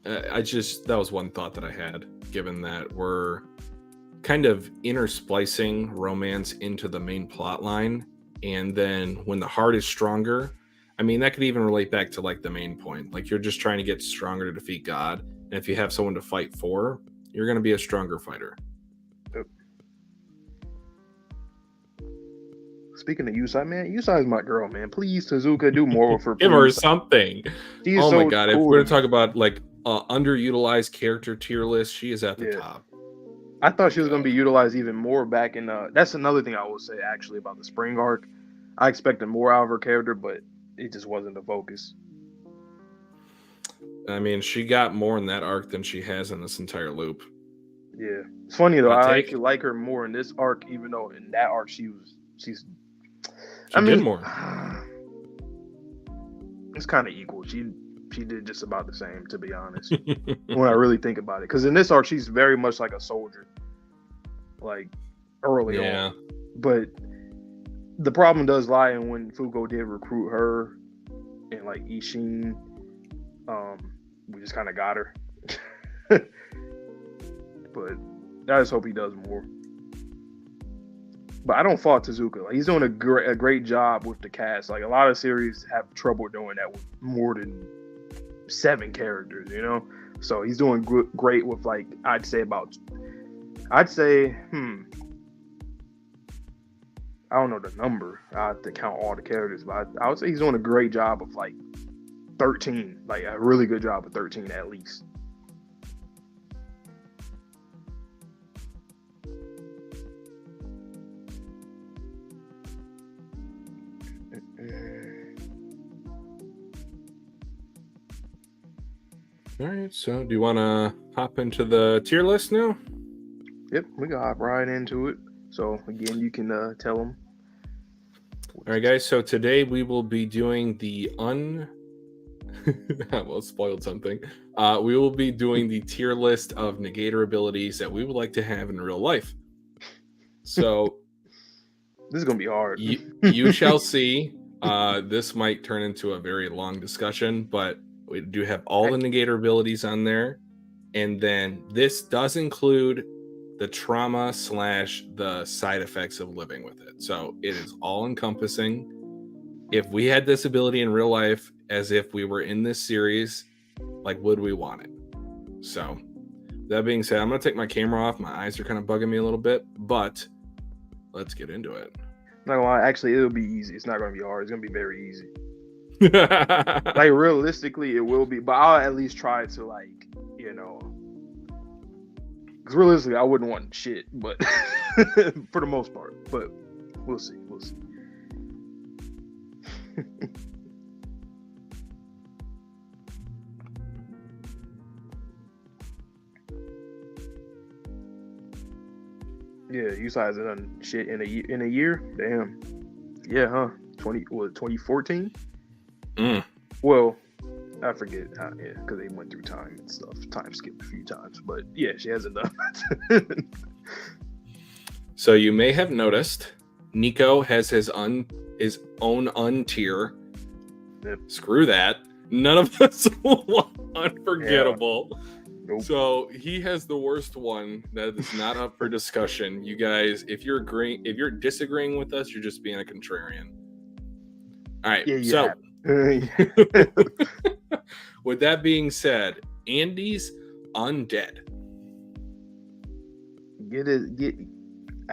That was one thought that I had, given that we're kind of intersplicing romance into the main plot line, and then when the heart is stronger, I mean, that could even relate back to like the main point. Like you're just trying to get stronger to defeat God. And if you have someone to fight for, you're going to be a stronger fighter. Yep. Speaking of Yusai, man, Yusai is my girl, man. Please, Tezuka, do more with her. Give her something. Oh my God. Cool, if we're going to talk about like underutilized character tier list, she is at the top. I thought she was going to be utilized even more back in. That's another thing I will say actually about the spring arc. I expected more out of her character, but it just wasn't the focus. I mean, she got more in that arc than she has in this entire loop. Yeah, it's funny though. I actually like her more in this arc, even though in that arc she did more. It's kind of equal. She did just about the same, to be honest. When I really think about it, because in this arc she's very much like a soldier, like early on. But the problem does lie in when Fugo did recruit her and like Ishin. We just kind of got her. But I just hope he does more. But I don't fault Tezuka. Like, he's doing a great job with the cast. Like a lot of series have trouble doing that with more than 7 characters, you know. So he's doing great with like I'd say I don't know the number. I have to count all the characters, but I would say he's doing a great job of like 13, like a really good job of 13 at least. All right, so do you want to hop into the tier list now? Yep, we can hop right into it. So again, you can tell them. All right, guys. So today we will be doing the well, spoiled something. We will be doing the tier list of Negator abilities that we would like to have in real life. So this is gonna be hard. You shall see. This might turn into a very long discussion, but we do have all the Negator abilities on there, and then this does include the trauma / the side effects of living with it. So it is all encompassing. If we had this ability in real life, as if we were in this series, like, would we want it? So that being said, I'm going to take my camera off. My eyes are kind of bugging me a little bit, but let's get into it. Not gonna lie, actually, it'll be easy. It's not going to be hard. It's going to be very easy. Like, realistically, it will be, but I'll at least try to, like, you know, because realistically, I wouldn't want shit, but for the most part. But we'll see. Yeah, you guys have done shit in a year. Damn. Yeah, huh? 2014. Well, I forget. Yeah, because they went through time and stuff. Time skipped a few times, but yeah, she hasn't done that. So you may have noticed, Nico has his own untier. Yep. Screw that. None of us want unforgettable. Yeah. Nope. So he has the worst one that is not up for discussion. You guys, if you're disagreeing with us, you're just being a contrarian. All right. Yeah, so with that being said, Andy's Undead. Get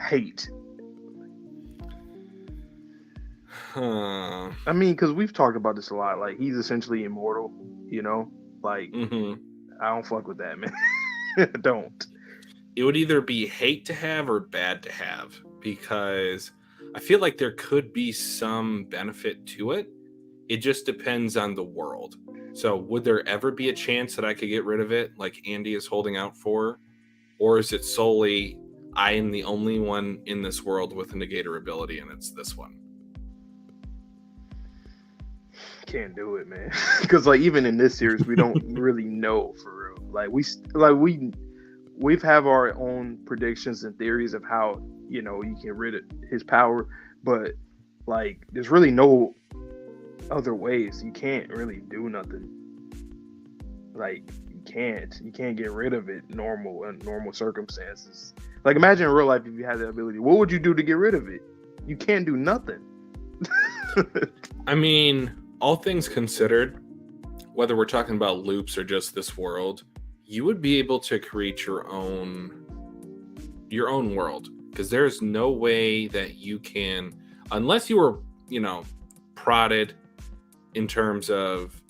hate. Huh. I mean, because we've talked about this a lot. Like, he's essentially immortal, you know? Like, I don't fuck with that, man. I don't. It would either be hate to have or bad to have, because I feel like there could be some benefit to it. It just depends on the world. So would there ever be a chance that I could get rid of it, like Andy is holding out for? Or is it solely, I am the only one in this world with a Negator ability, and it's this one? Can't do it, man. Because like even in this series, we don't really know for real. Like we've have our own predictions and theories of how, you know, you can rid of his power, but like there's really no other ways. You can't really do nothing. Like you can't get rid of it in normal circumstances. Like imagine in real life if you had that ability. What would you do to get rid of it? You can't do nothing. I mean, all things considered, whether we're talking about loops or just this world, you would be able to create your own world, because there's no way that you can, unless you were, you know, prodded in terms of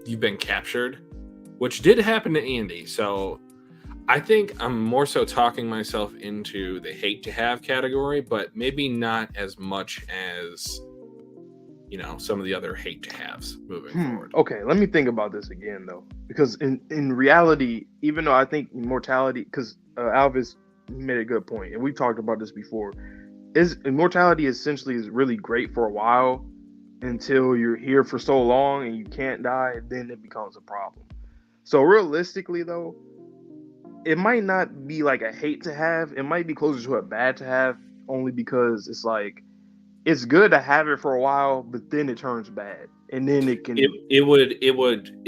you've been captured, which did happen to Andy. So I think I'm more so talking myself into the hate to have category, but maybe not as much as, you know, some of the other hate to haves moving forward. Okay, let me think about this again though, because in reality, even though I think immortality, because Alvis made a good point, and we've talked about this before, is immortality essentially is really great for a while until you're here for so long and you can't die, and then it becomes a problem. So realistically though, it might not be like a hate to have, it might be closer to a bad to have, only because it's like it's good to have it for a while, but then it turns bad, and then it can. It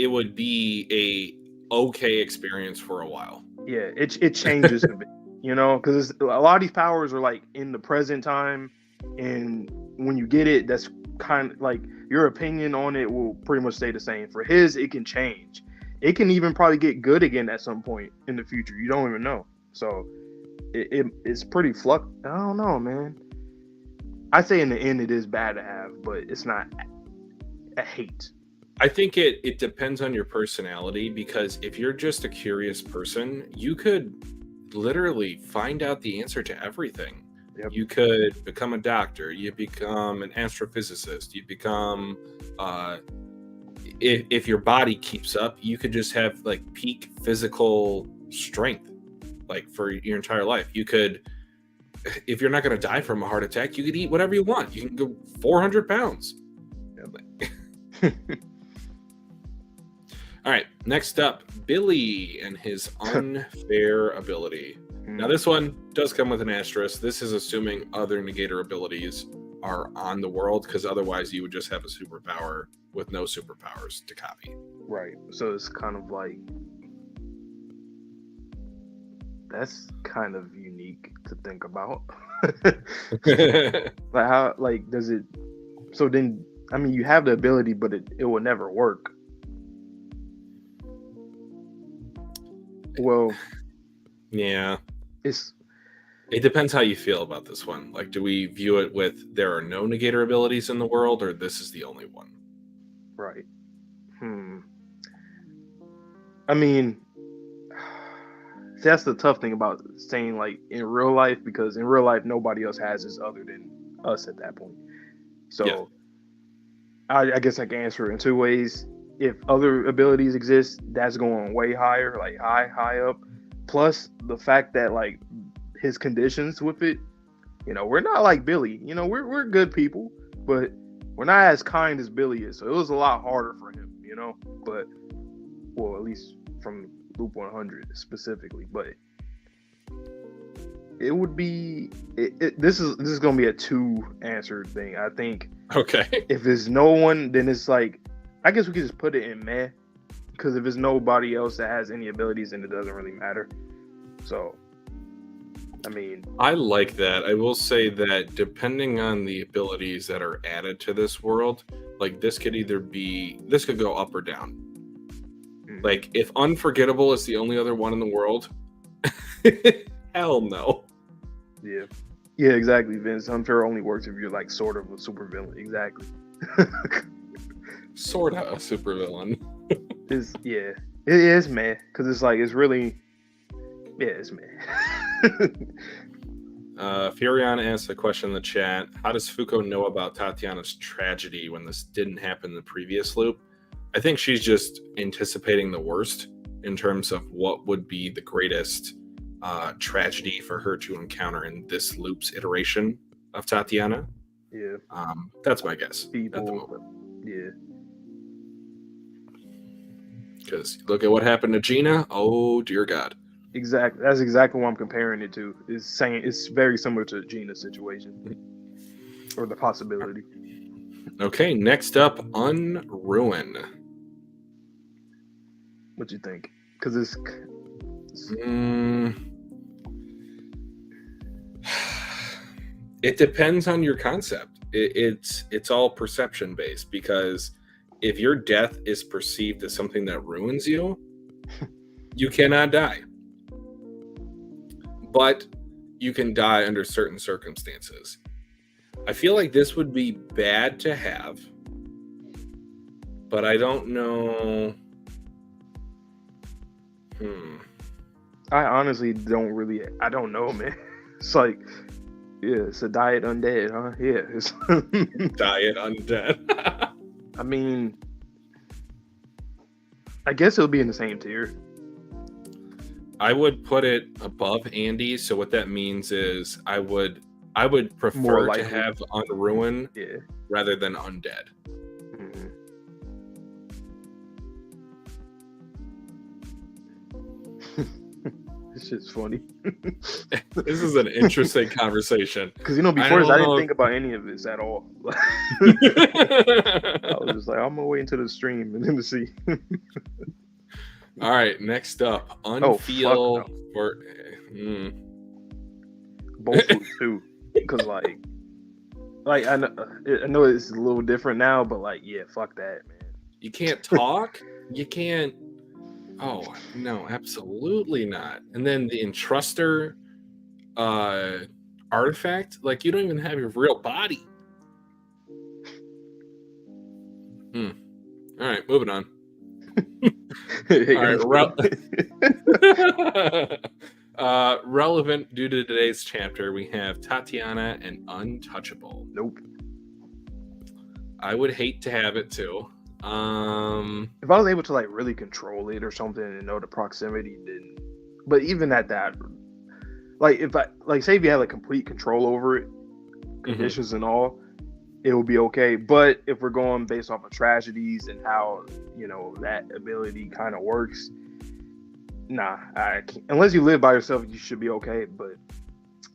would be a okay experience for a while. Yeah, it changes a bit. you know, because a lot of these powers are like in the present time, and when you get it, that's kind of like your opinion on it will pretty much stay the same. For his, it can change. It can even probably get good again at some point in the future. You don't even know. So it's pretty flux. I don't know, man. I say in the end it is bad to have, but it's not a hate. I think it depends on your personality, because if you're just a curious person, you could literally find out the answer to everything. Yep. You could become a doctor, you become an astrophysicist, you become if your body keeps up, you could just have like peak physical strength like for your entire life. You could, if you're not going to die from a heart attack, you could eat whatever you want. You can go 400 pounds. Yep. All right, next up, Billy and his unfair ability. Now, this one does come with an asterisk. This is assuming other Negator abilities are on the world, because otherwise you would just have a superpower with no superpowers to copy. Right. So it's kind of like, that's kind of unique to think about. Like how, like, does it? So then, I mean, you have the ability, but it will never work. Well, yeah, it depends how you feel about this one. Like, do we view it with there are no Negator abilities in the world, or this is the only one? Right. I mean, that's the tough thing about saying like in real life, because in real life nobody else has this other than us at that point. So yeah. I guess I can answer it in two ways. If other abilities exist, that's going way higher, like high up. Plus the fact that like his conditions with it, you know, we're not like Billy. You know, we're good people, but we're not as kind as Billy is. So it was a lot harder for him, you know. But well, at least from Loop 100 specifically. But it would be this is gonna be a 2 answer thing. I think. Okay. If there's no one, then it's like, I guess we could just put it in meh, because if there's nobody else that has any abilities, then it doesn't really matter. So, I mean, I like that. I will say that depending on the abilities that are added to this world, like this could go up or down. Mm-hmm. Like if Unforgettable is the only other one in the world, hell no. Yeah. Yeah, exactly, Vince. Unfair only works if you're like sort of a supervillain. Exactly. Sort of a supervillain. It is meh, because it's like it's really, it's meh. Furion asked a question in the chat. How does Fuko know about Tatiana's tragedy when this didn't happen in the previous loop? I think she's just anticipating the worst in terms of what would be the greatest tragedy for her to encounter in this loop's iteration of Tatiana. Yeah. That's my guess at the moment. Yeah. Because look at what happened to Gina. Oh dear God. Exactly. That's exactly what I'm comparing it to. It's very similar to Gina's situation, or the possibility. Okay. Next up, Unruin. What you think? Because it's it depends on your concept. It's all perception based, because if your death is perceived as something that ruins you, you cannot die. But you can die under certain circumstances. I feel like this would be bad to have, but I don't know. I honestly don't know, man. It's like, yeah, it's a diet undead, huh? Yeah. It's Diet undead. I mean, I guess it'll be in the same tier. I would put it above Andy. So what that means is I would prefer to have Unruin rather than Undead. Mm-hmm. This shit's funny. This is an interesting conversation. Because, you know, before this, I didn't think about any of this at all. I was just like, I'm going to wait until the stream and then to see. All right, next up, Unfeel. both foods too, because like I know it's a little different now, but like yeah, fuck that, man. You can't talk. You can't. Oh no, absolutely not. And then the Entruster artifact, like you don't even have your real body. All right, moving on. All right, relevant due to today's chapter, we have Tatiana and Untouchable. Nope. I would hate to have it too. If I was able to like really control it or something and know the proximity, then. But even at that, like if I like say if you had like complete control over it, conditions and all, it will be okay. But if we're going based off of tragedies and how that ability kind of works, nah, I can't. Unless you live by yourself, you should be okay. But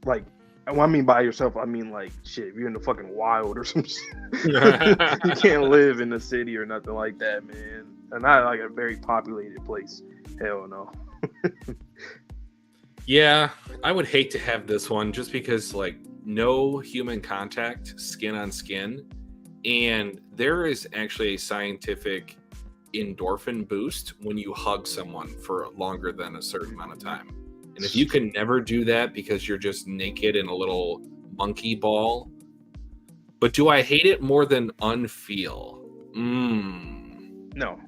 like, when I mean by yourself, I mean like shit. If you're in the fucking wild or some shit, you can't live in the city or nothing like that, man. And not like a very populated place. Hell no. Yeah, I would hate to have this one just because like no human contact, skin on skin, and there is actually a scientific endorphin boost when you hug someone for longer than a certain amount of time. And if you can never do that because you're just naked in a little monkey ball, but do I hate it more than unfeel? No.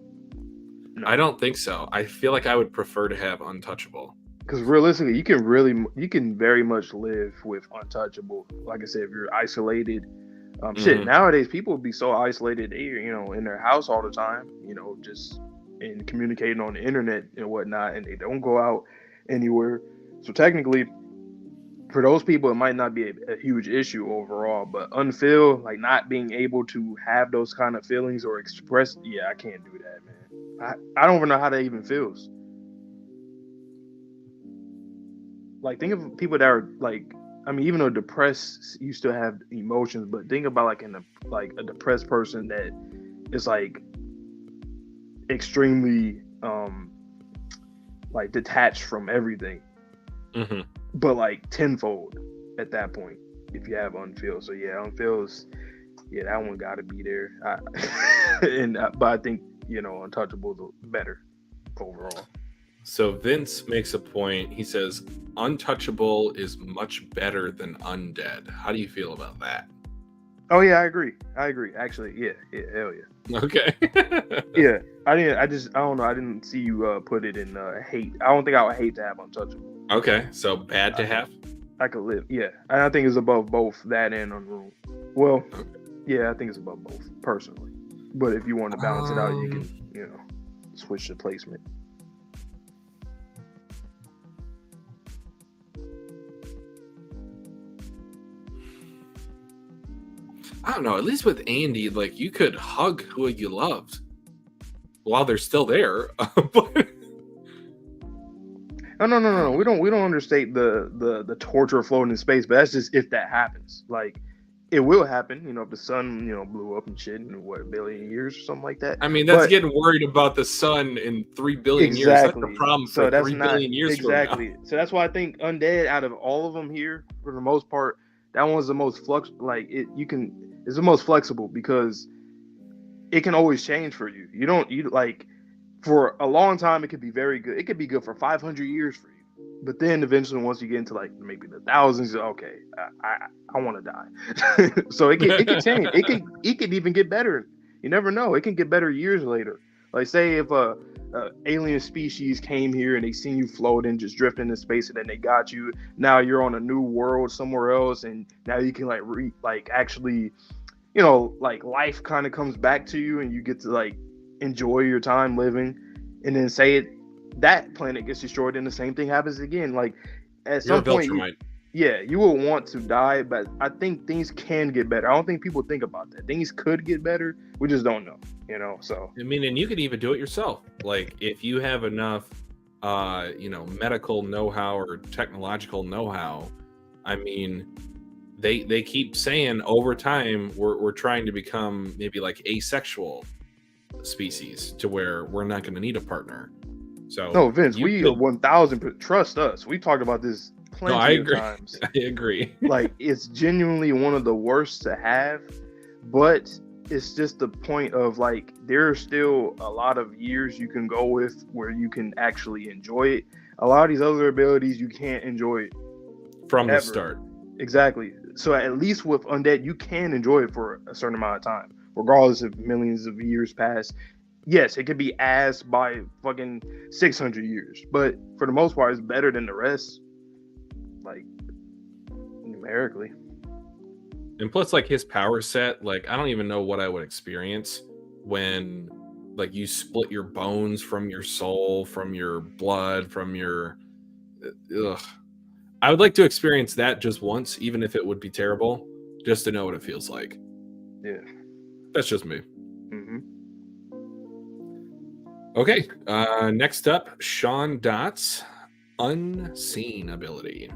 I don't think so. I feel like I would prefer to have untouchable. Because realistically, you can very much live with untouchable. Like I said, if you're isolated, shit. Nowadays, people would be so isolated, in their house all the time, just and communicating on the internet and whatnot, and they don't go out anywhere. So technically, for those people, it might not be a huge issue overall. But unfeel, like not being able to have those kind of feelings or express, I can't do that, man. I don't even know how that even feels. Like, think of people that are like, I mean, even though depressed, you still have emotions, but think about like a depressed person that is like extremely like detached from everything, but like tenfold at that point if you have unfeel. So unfeel is that one got to be there. But I think untouchable is better overall. So Vince makes a point. He says untouchable is much better than undead. How do you feel about that? Oh yeah, I agree. Actually, yeah, hell yeah. Okay. Yeah, I don't know. I didn't see you put it in hate. I don't think I would hate to have untouchable. Okay, so bad to have. I could live. Yeah, and I think it's above both that and unruled. Well, yeah, I think it's above both personally. But if you want to balance it out, you can switch the placement. I don't know. At least with Andy, like you could hug who you loved while they're still there. No. We don't understate the torture floating in space, but that's just if that happens. Like it will happen. If the sun blew up and shit in a billion years or something like that. I mean, that's getting worried about the sun in 3 billion years. That's the problem for 3 billion years. Exactly. So that's why I think Undead, out of all of them here, for the most part, that one's the most it's the most flexible because it can always change for you. You like for a long time it could be very good. It could be good for 500 years for you. But then eventually once you get into like maybe the thousands, okay, I want to die. So it can change. It could even get better. You never know. It can get better years later. Like say if a alien species came here and they seen you floating, just drifting in space, and then they got you. Now you're on a new world somewhere else, and now you can actually, like life kind of comes back to you, and you get to like enjoy your time living. And then that planet gets destroyed, and the same thing happens again. Like at some point, you will want to die, but I think things can get better. I don't think people think about that. Things could get better. We just don't know, so. I mean, and you can even do it yourself. Like if you have enough, medical know-how or technological know-how, I mean, they keep saying over time, we're trying to become maybe like asexual species to where we're not going to need a partner. So no, Vince, we 1000% trust us. We talked about this No, I plenty of agree. times. I agree. Like, it's genuinely one of the worst to have, but it's just the point of, like, there are still a lot of years you can go with where you can actually enjoy it. A lot of these other abilities, you can't enjoy it From the ever. start. Exactly. So at least with Undead, you can enjoy it for a certain amount of time, regardless if millions of years pass. Yes, it could be ass by fucking 600 years, but for the most part, it's better than the rest, like, numerically. And plus, like, his power set, like, I don't even know what I would experience when, like, you split your bones from your soul, from your blood, from your... Ugh. I would like to experience that just once, even if it would be terrible, just to know what it feels like. Yeah. That's just me. Mm-hmm. Okay, next up, Sean Dot's Unseen ability.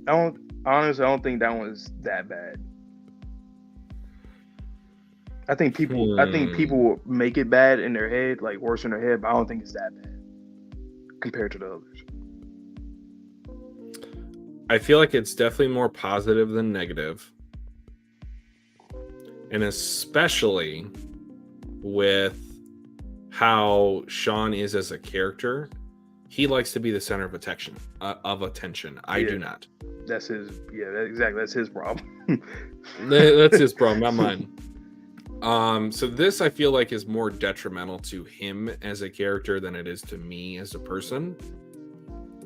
I don't think that one's that bad. I think people will make it bad in their head, like worse in their head, but I don't think it's that bad compared to the others. I feel like it's definitely more positive than negative. And especially with how Sean is as a character, he likes to be the center of attention. I do not. That's his. Yeah, exactly. That's his problem. That's his problem, not mine. So this I feel like is more detrimental to him as a character than it is to me as a person.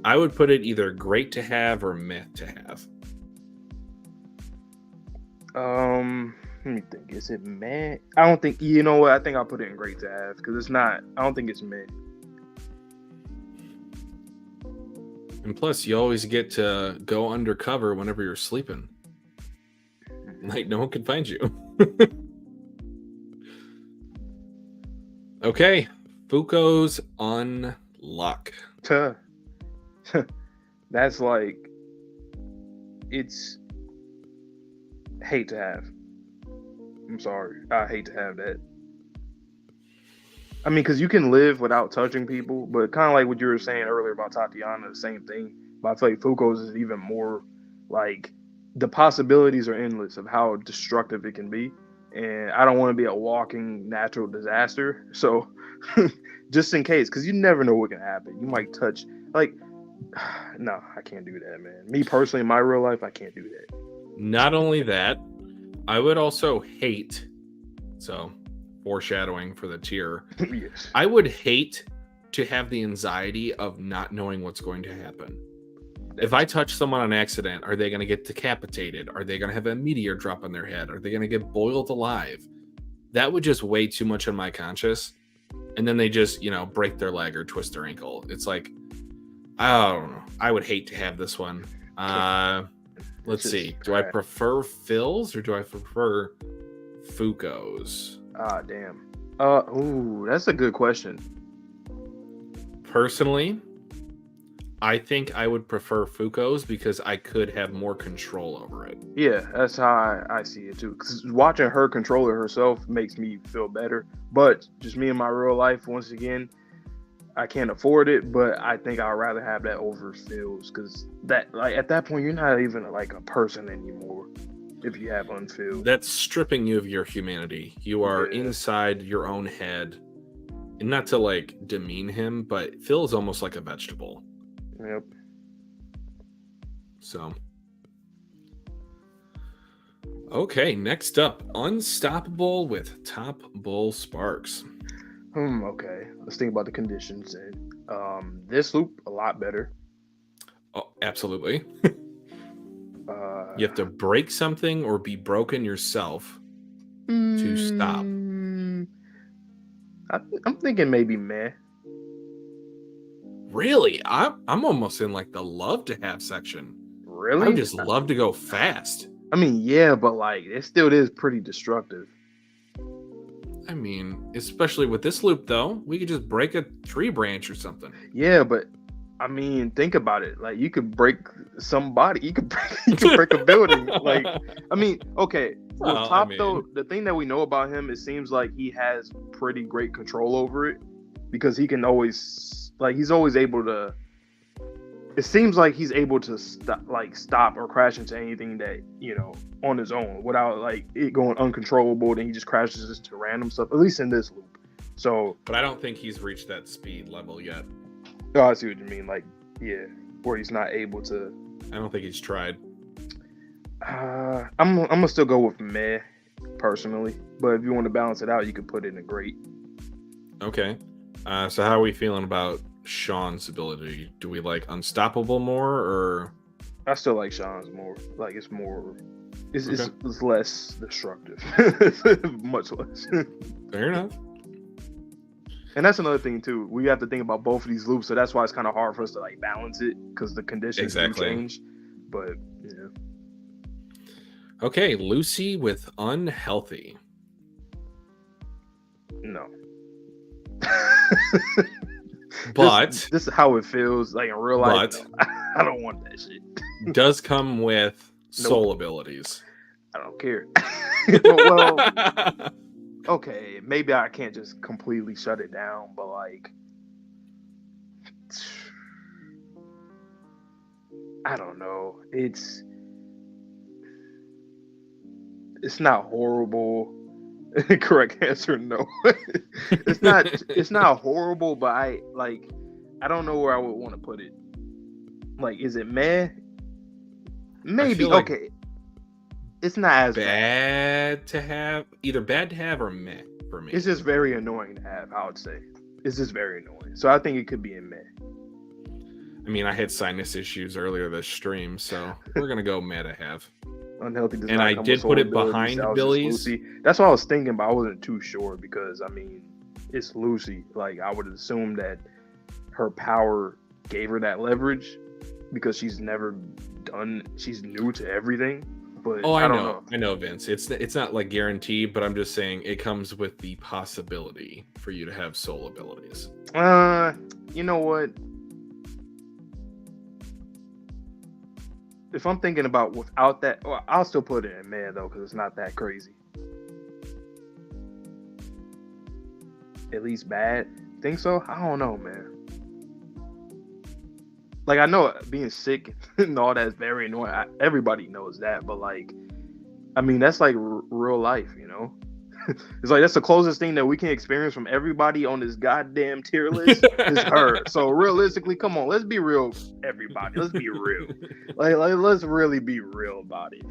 I would put it either great to have or meh to have. Let me think. Is it meh? I don't think. You know what? I think I'll put it in great to have because it's not. I don't think it's meh. And plus, you always get to go undercover whenever you're sleeping. Like, no one can find you. Okay, Fuko's Unluck. That's like, it's hate to have. I'm sorry. I hate to have that. I mean, because you can live without touching people, but kind of like what you were saying earlier about Tatiana, the same thing. But I feel like Fuko's is even more, like, the possibilities are endless of how destructive it can be. And I don't want to be a walking natural disaster. So just in case, because you never know what can happen. You might touch, like, no, I can't do that, man. Me personally, in my real life, I can't do that. Not only that, I would also hate, so foreshadowing for the tier, Yes. I would hate to have the anxiety of not knowing what's going to happen. If I touch someone on accident, are they going to get decapitated? Are they going to have a meteor drop on their head? Are they going to get boiled alive? That would just weigh too much on my conscience. And then they just, break their leg or twist their ankle. It's like, I don't know. I would hate to have this one. Let's see. Do I prefer Phil's or do I prefer Fuko's? Ah, damn. Ooh, that's a good question. Personally, I think I would prefer Fuko's because I could have more control over it. Yeah, that's how I see it too. Because watching her control it herself makes me feel better. But just me in my real life, once again, I can't afford it. But I think I'd rather have that over Phil's because that, like, at that point, you're not even like a person anymore if you have unfilled. That's stripping you of your humanity. You are inside your own head. And not to like demean him, but Phil is almost like a vegetable. Yep. So, okay, next up, Unstoppable with Top Bull Sparks. Okay, let's think about the conditions. And this loop a lot better. Oh, absolutely. You have to break something or be broken yourself to stop. I'm thinking maybe meh. Really? I'm almost in like the love to have section. Really? I would just love to go fast. I mean, yeah, but like it still is pretty destructive. I mean, especially with this loop though, we could just break a tree branch or something. Yeah, but I mean, think about it. Like you could break somebody. You could break a building. Like, I mean, okay. Well, though, the thing that we know about him, it seems like he has pretty great control over it because he can always, like, he's always able to it seems like he's able to stop or crash into anything that on his own without like it going uncontrollable. Then he just crashes into random stuff. At least in this loop. So, but I don't think he's reached that speed level yet. Oh, I see what you mean. Like, yeah, where he's not able to. I don't think he's tried. I'm gonna still go with meh, personally. But if you want to balance it out, you could put it in a great. Okay. So how are we feeling about Sean's ability? Do we like Unstoppable more, or? I still like Sean's more. Like it's more. It's less destructive. Much less. Fair enough. And that's another thing too. We have to think about both of these loops, so that's why it's kind of hard for us to like balance it because the conditions do change. But yeah. Okay, Lucy with unhealthy. No. But this is how it feels like in real life. No, I don't want that shit. Does come with soul abilities. I don't care. Well, okay, maybe I can't just completely shut it down, but like, I don't know. It's not horrible. Correct answer, no. It's not horrible, but I don't know where I would want to put it. Like, is it meh? Maybe okay. It's not as bad to have. Either bad to have or meh for me. It's just very annoying to have, I would say. It's just very annoying. So I think it could be in meh. I mean, I had sinus issues earlier this stream, so we're gonna go meh to have. Unhealthy does and not I come did with put it abilities. behind Billy's. That's what I was thinking, but I wasn't too sure because I mean, it's Lucy. Like I would assume that her power gave her that leverage because she's never done. She's new to everything. But I don't know, Vince. It's not like guaranteed, but I'm just saying it comes with the possibility for you to have soul abilities. You know what? If I'm thinking about without that, well, I'll still put it in meh though, because it's not that crazy. At least bad. Think so? I don't know, man. Like I know being sick and all that is very annoying. Everybody knows that, but like, I mean, that's like real life, you know. It's like that's the closest thing that we can experience from everybody on this goddamn tier list is her. So realistically, come on, let's be real, everybody. Let's be real. Like let's really be real about it.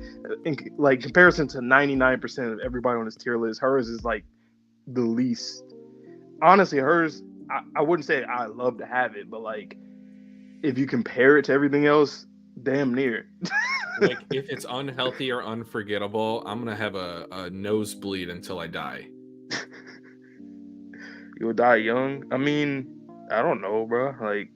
In like comparison to 99% of everybody on this tier list, hers is like the least. Honestly, hers, I wouldn't say I love to have it, but like if you compare it to everything else, damn near. Like if it's unhealthy or unforgettable, I'm gonna have a nosebleed until I die. You'll die young. I mean, I don't know, bro. Like,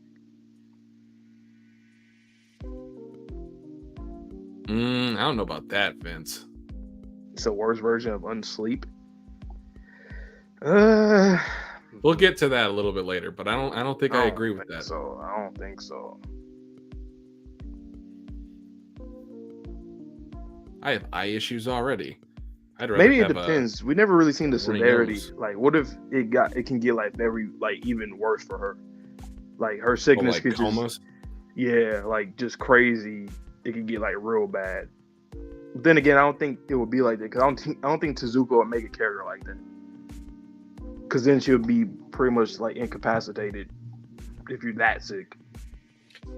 I don't know about that, Vince. It's a worse version of unsleep. We'll get to that a little bit later, but I don't think I agree with that. So I don't think so. I have eye issues already. Maybe it depends. We never really seen the severity. Like, what if it can get like very like even worse for her? Like her sickness could just like just crazy. It could get like real bad. But then again, I don't think it would be like that because I don't think Tezuka would make a character like that. Because then she would be pretty much like incapacitated if you're that sick.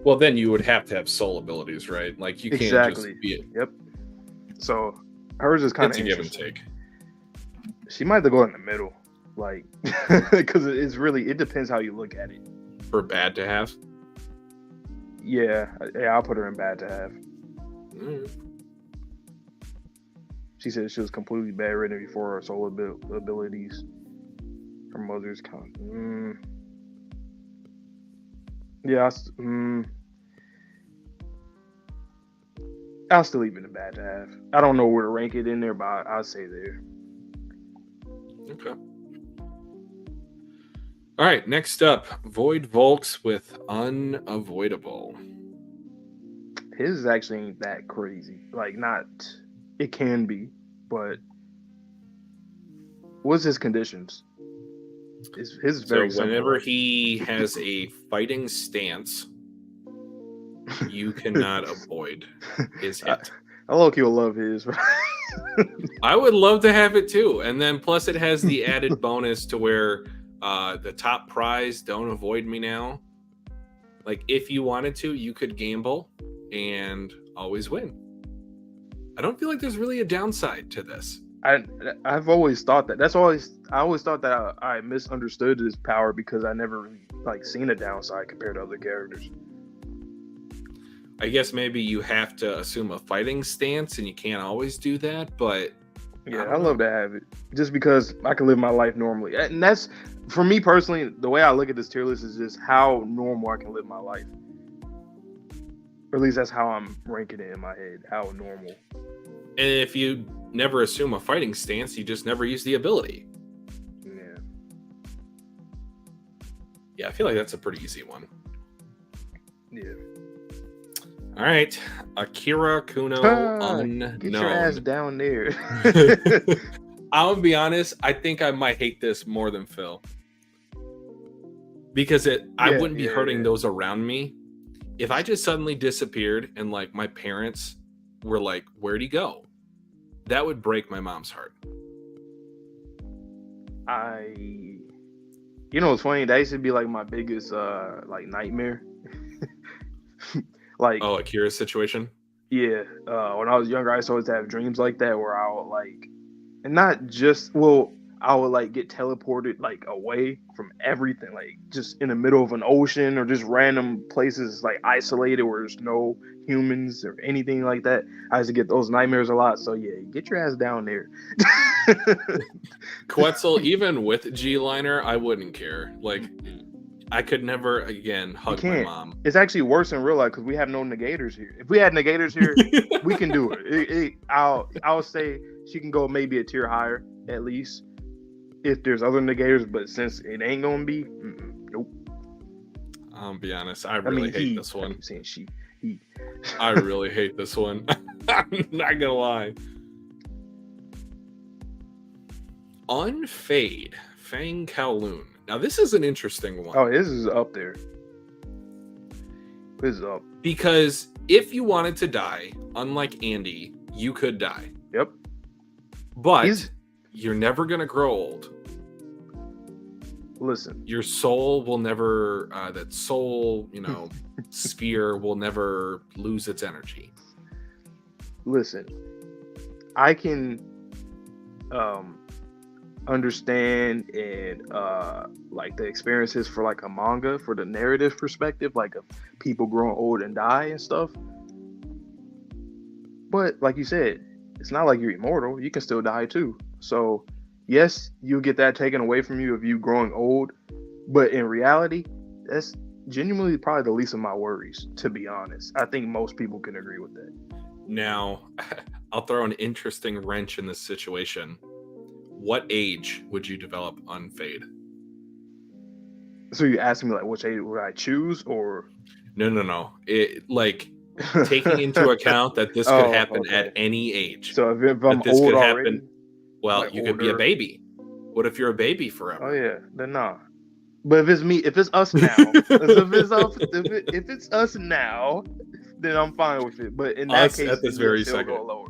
Well, then you would have to have soul abilities, right? Like you can't just be it. Yep. So hers is kind of give and take. She might have to go in the middle, like, because it depends how you look at it. For bad to have. Yeah, I'll put her in bad to have. She said she was completely bedridden before her soul abilities. Her mother's count. Yeah, I'll still leave it in bad to have. I don't know where to rank it in there, but I'll say there. Okay. All right, next up, Void Volks with Unavoidable. His actually ain't that crazy. Like, not... It can be, but... What's his conditions? His very so whenever he has a fighting stance, you cannot avoid his hit. I low-key will love his. I would love to have it too. And then plus it has the added bonus to where the top prize, don't avoid me now. Like if you wanted to, you could gamble and always win. I don't feel like there's really a downside to this. I've always thought that. I always thought that I misunderstood his power because I never really like seen a downside compared to other characters. I guess maybe you have to assume a fighting stance and you can't always do that, but yeah, I love to have it just because I can live my life normally. And that's, for me personally, the way I look at this tier list is just how normal I can live my life. Or at least that's how I'm ranking it in my head, how normal. And if you never assume a fighting stance, you just never use the ability. Yeah. Yeah, I feel like that's a pretty easy one. Yeah. All right, Akira Kuno Unknown. Get your ass down there. I'm gonna be honest. I think I might hate this more than Phil because I wouldn't be hurting those around me if I just suddenly disappeared and like my parents were like, "Where'd he go?" That would break my mom's heart. You know, it's funny. That used to be like my biggest like nightmare. Like, oh, Akira's situation. Yeah, when I was younger, I used to always have dreams like that where I would like, and not just I would like get teleported like away from everything, like just in the middle of an ocean or just random places like isolated where there's no humans or anything like that. I used to get those nightmares a lot. So yeah, get your ass down there. Quetzal, even with G-Liner, I wouldn't care. Like, I could never again hug my mom. It's actually worse in real life because we have no negators here. If we had negators here, we can do it. I'll say she can go maybe a tier higher at least if there's other negators, but since it ain't gonna be, nope. I'll be honest, I really hate this one. I'm saying he. I really hate this one. I'm not gonna lie. Unfade Fang Kowloon. Now this is an interesting one. Oh, this is up there. This is up. Because if you wanted to die, unlike Andy, you could die. Yep. But you're never gonna grow old. Listen. Your soul will never that soul, sphere will never lose its energy. Listen. I can understand and like the experiences for like a manga for the narrative perspective, like of people growing old and die and stuff, but like you said, it's not like you're immortal. You can still die too. So yes, you'll get that taken away from you of you growing old, but in reality, that's genuinely probably the least of my worries, to be honest. I think most people can agree with that. Now I'll throw an interesting wrench in this situation. What age would you develop Unfade? So you asking me like which age would I choose, or no? It like taking into account that this could happen at any age. So if I'm old already, well, like you could be a baby. What if you're a baby forever? Oh yeah, then nah. But if it's me, if it's us now, if it's us now, then I'm fine with it. But in that case, at this very second, go lower.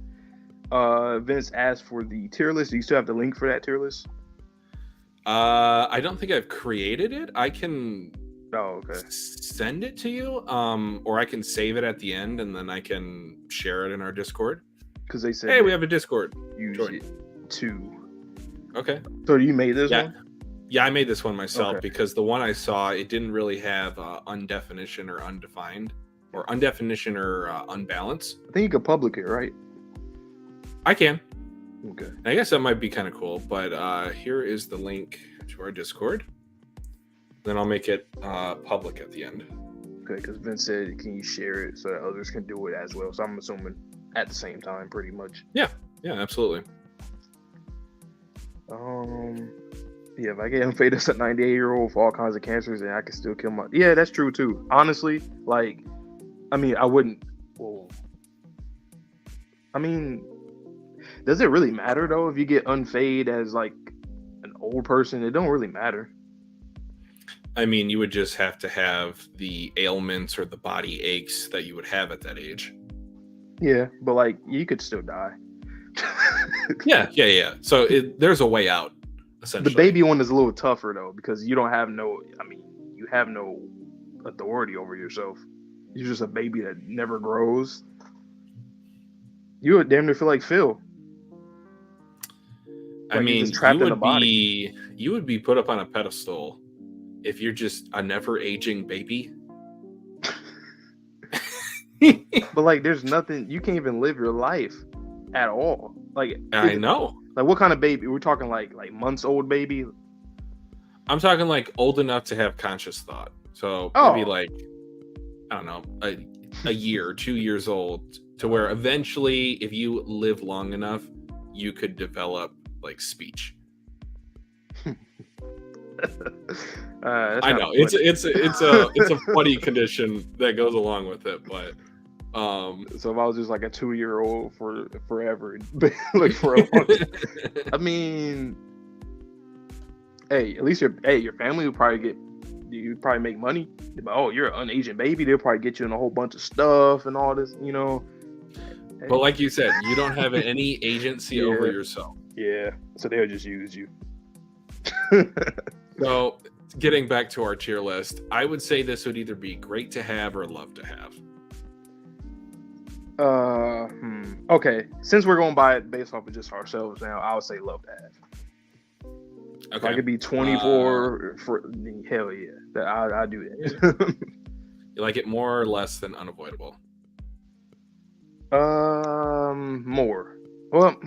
Vince asked for the tier list. Do you still have the link for that tier list? I don't think I've created it. I can send it to you, or I can save it at the end and then I can share it in our Discord. Because they said, hey, we have a Discord. Use it too. Okay. So you made this one? Yeah, I made this one myself because the one I saw, it didn't really have undefinition or undefined, or undefinition or unbalanced. I think you could public it, right? I can. Okay. I guess that might be kind of cool, but here is the link to our Discord. Then I'll make it public at the end. Okay, because Vince said, can you share it so that others can do it as well? So I'm assuming at the same time, pretty much. Yeah, absolutely. Yeah, if I get Unfade as a 98-year-old with all kinds of cancers, and I can still kill my... Yeah, that's true, too. Honestly, like, I mean, I wouldn't... Well, I mean... Does it really matter though if you get Unfade as like an old person? It don't really matter. I mean, you would just have to have the ailments or the body aches that you would have at that age. Yeah, but like you could still die. Yeah. So there's a way out, The essentially. baby one is a little tougher though because you don't have no. I mean, you have no authority over yourself. You're just a baby that never grows. You would damn near feel like Phil. I Like you're mean, just trapped in a body. you would be put up on a pedestal if you're just a never aging baby. But like, there's nothing. You can't even live your life at all. Like I know. Like what kind of baby? We're talking like months old baby. I'm talking like old enough to have conscious thought. So maybe like, I don't know, a year, 2 years old, to where eventually, if you live long enough, you could develop like speech. I know it's a funny condition that goes along with it, but so if I was just like a 2-year-old for forever, like for a long time, I mean, hey, at least your family would probably you'd probably make money. Oh, you're an unaging baby, they'll probably get you in a whole bunch of stuff and all this, you know. Hey. But like you said, you don't have any agency over yourself. Yeah, so they'll just use you. So, getting back to our tier list, I would say this would either be great to have or love to have. Okay, since we're going by it based off of just ourselves now, I would say love to have. Okay. If I could be 24 for hell yeah, I do that. You like it more or less than unavoidable? More. Well,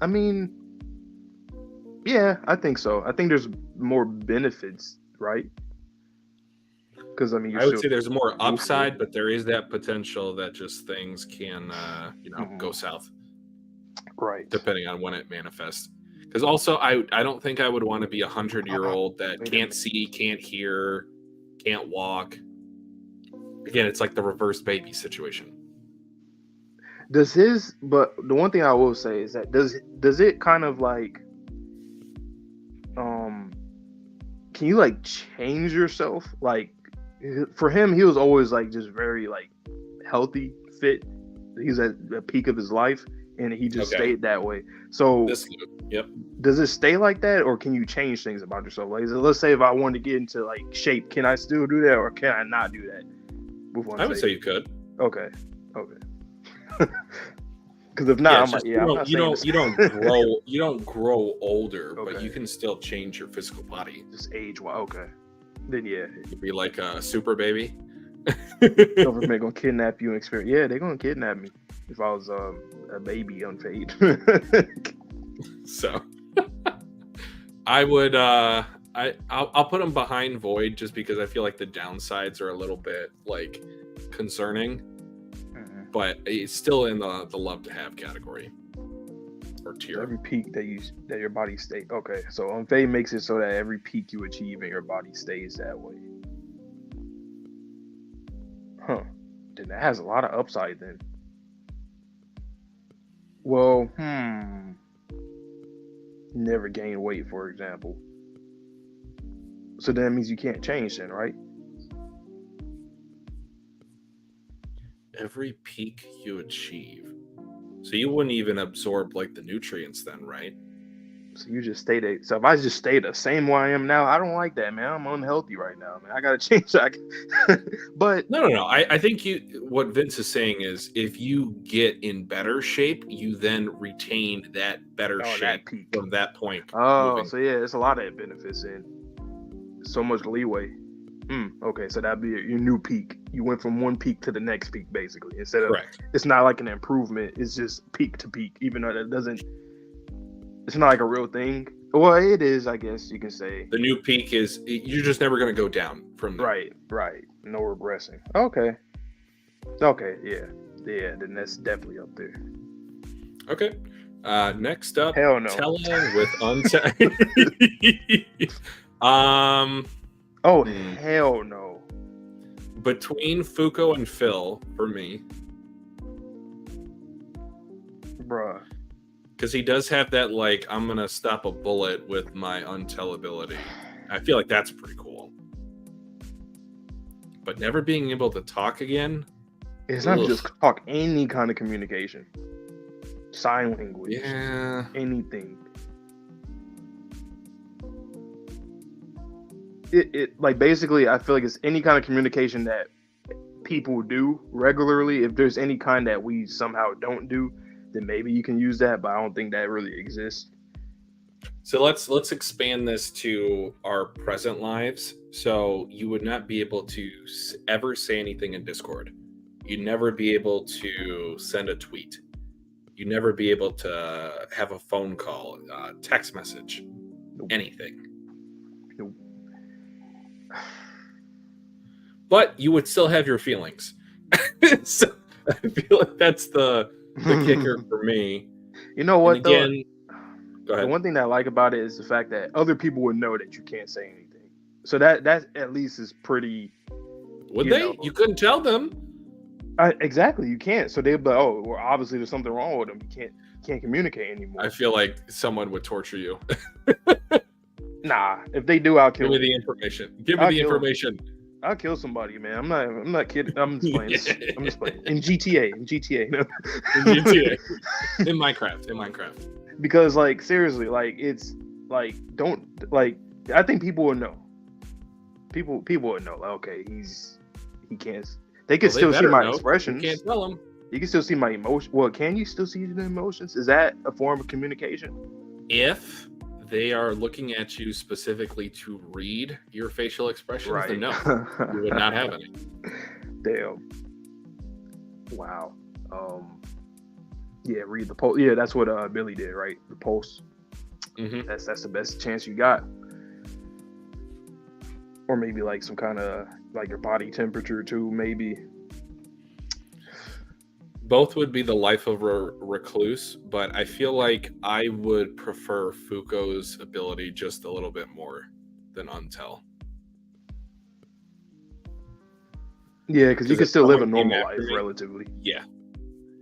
I mean, yeah, I think so. I think there's more benefits, right? Because I mean, I would say there's more upside, but there is that potential that just things can, go south. Right. Depending on when it manifests. Because also, I don't think I would want to be 100-year-old that can't see, can't hear, can't walk. Again, it's like the reverse baby situation. But the one thing I will say is that does it kind of like, can you like change yourself? Like for him, he was always like just very like healthy, fit. He's at the peak of his life, and he just stayed that way. So yep. Does it stay like that, or can you change things about yourself? Like, let's say if I wanted to get into like shape, can I still do that, or can I not do that? I would say you could. Okay. Because if not, I'm like, you don't grow older, but you can still change your physical body. Just age. Well, okay. Then yeah, you'd be like a super baby. Government gonna kidnap you and experience. Yeah, they're gonna kidnap me if I was a baby unpaid. So I would I'll put them behind Void just because I feel like the downsides are a little bit like concerning, but it's still in the love to have category or tier. Every peak that your body stays. Okay, so Unfade makes it so that every peak you achieve in your body stays that way. Huh. Then that has a lot of upside then. Well, never gain weight, for example. So that means you can't change then, right? Every peak you achieve. So you wouldn't even absorb like the nutrients then, right? So you just stay there. So if I just stay the same way I am now, I don't like that, man. I'm unhealthy right now, man. I gotta change that. But no. I think what Vince is saying is if you get in better shape, you then retain that better shape from that point. So yeah, it's a lot of benefits in so much leeway. Okay, so that'd be your new peak. You went from one peak to the next peak, basically. Instead of It's not like an improvement. It's just peak to peak, even though that doesn't. It's not like a real thing. Well, it is, I guess you can say. The new peak is you're just never going to go down from there. Right. No regressing. Okay. Yeah. Then that's definitely up there. Okay. Next up, hell no. Tella with untapped. Hell no. Between Fuko and Phil, for me, bruh. Because he does have that, like, I'm going to stop a bullet with my untell ability. I feel like that's pretty cool. But never being able to talk again? It's not just talk, any kind of communication. Sign language. Yeah. Anything. It like, basically, I feel like it's any kind of communication that people do regularly. If there's any kind that we somehow don't do, then maybe you can use that, but I don't think that really exists. So let's expand this to our present lives. So you would not be able to ever say anything in Discord. You'd never be able to send a tweet. You'd never be able to have a phone call, text message, anything. Nope. But you would still have your feelings. So I feel like that's the kicker for me. You know what, and again, though? The one thing that I like about it is the fact that other people would know that you can't say anything. So that at least is pretty. Would they? You couldn't tell them. Exactly, you can't. So they'd be like, oh, well, obviously there's something wrong with them. You can't communicate anymore. I feel like someone would torture you. Nah, if they do, I'll kill them. Give me the information. Give me the information. I'll kill somebody, man. I'm not kidding. I'm just playing. I'm just playing. In GTA. No. In GTA. In Minecraft. Because, like, seriously, like, it's like, don't, like, I think people would know. People would know. Like, okay, he can't. They can still see my expressions. You can't tell them. You can still see my emotion. Well, can you still see the emotions? Is that a form of communication? If they are looking at you specifically to read your facial expressions, right, then no, you would not have any. Damn. Wow. Yeah, read the post. Yeah, that's what Billy did, right? The post. Mm-hmm. That's the best chance you got. Or maybe like some kind of like your body temperature too, maybe. Both would be the life of a recluse, but I feel like I would prefer Fuko's ability just a little bit more than Untell. Yeah, because you can still live a normal life, relatively. Yeah.